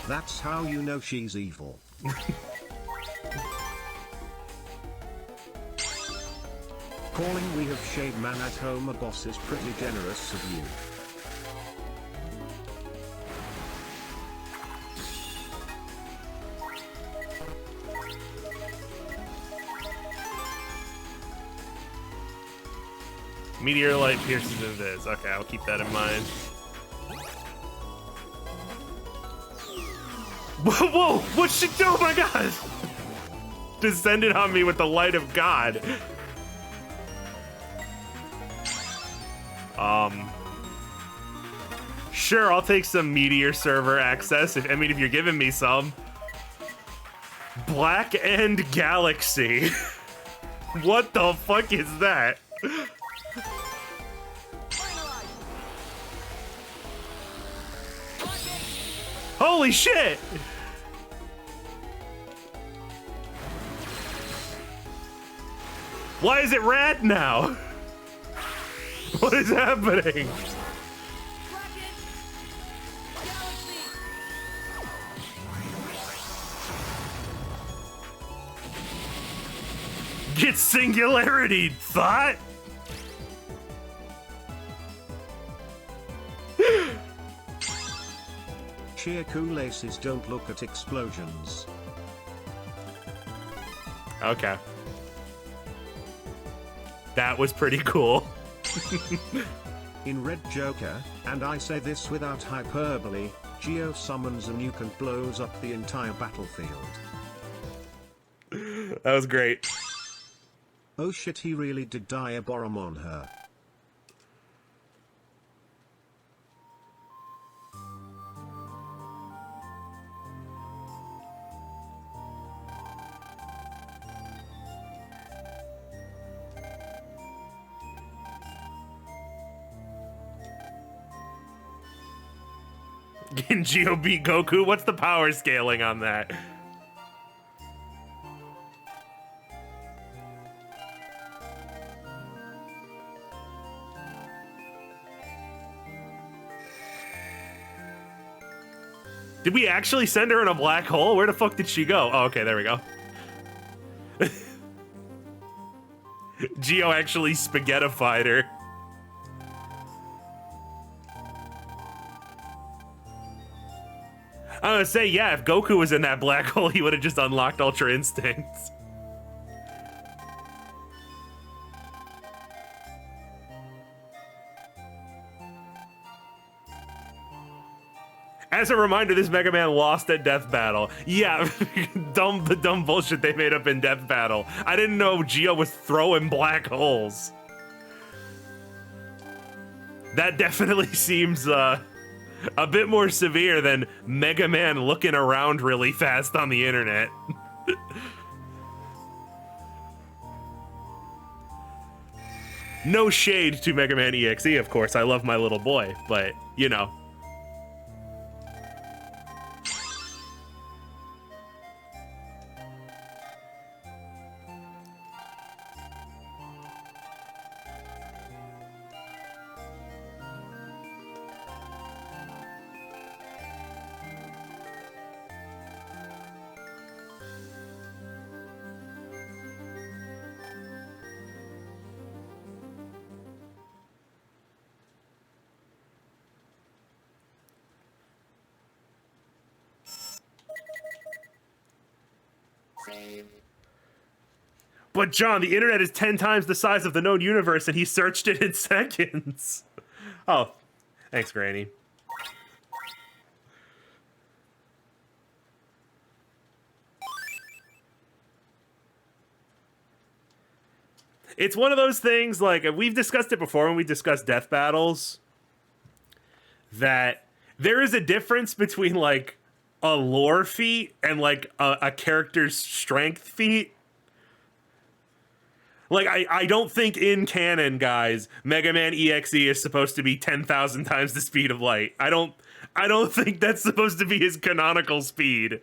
That's how you know she's evil. Calling we have shade man at home a boss is pretty generous of you. Meteor light pierces into this. Okay, I'll keep that in mind. Whoa, whoa! What's she doing? Oh my god! Descended on me with the light of God. Sure, I'll take some Meteor server access. If you're giving me some. Black End Galaxy. What the fuck is that? Holy shit! Why is it red now? What is happening? Get singularity, thought? Sheer laces don't look at explosions. Okay. That was pretty cool. In Red Joker, and I say this without hyperbole, Geo summons a nuke and blows up the entire battlefield. That was great. Oh shit, he really did die a bomb on her. In Geo beat Goku, what's the power scaling on that? Did we actually send her in a black hole? Where the fuck did she go? Oh, okay, there we go. Geo actually spaghettified her. I'm gonna say, yeah, if Goku was in that black hole, he would have just unlocked Ultra Instincts. As a reminder, this Mega Man lost at Death Battle. Yeah, the dumb bullshit they made up in Death Battle. I didn't know Geo was throwing black holes. That definitely seems, a bit more severe than Mega Man looking around really fast on the internet. No shade to Mega Man EXE, of course. I love my little boy, but, you know. Save. But John, the internet is 10 times the size of the known universe, and he searched it in seconds. Oh, thanks, Granny. It's one of those things, like, we've discussed it before when we discussed death battles, that there is a difference between, like, a lore feat and, like, a character's strength feat. Like, I don't think in canon, guys, Mega Man EXE is supposed to be 10,000 times the speed of light. I don't think that's supposed to be his canonical speed.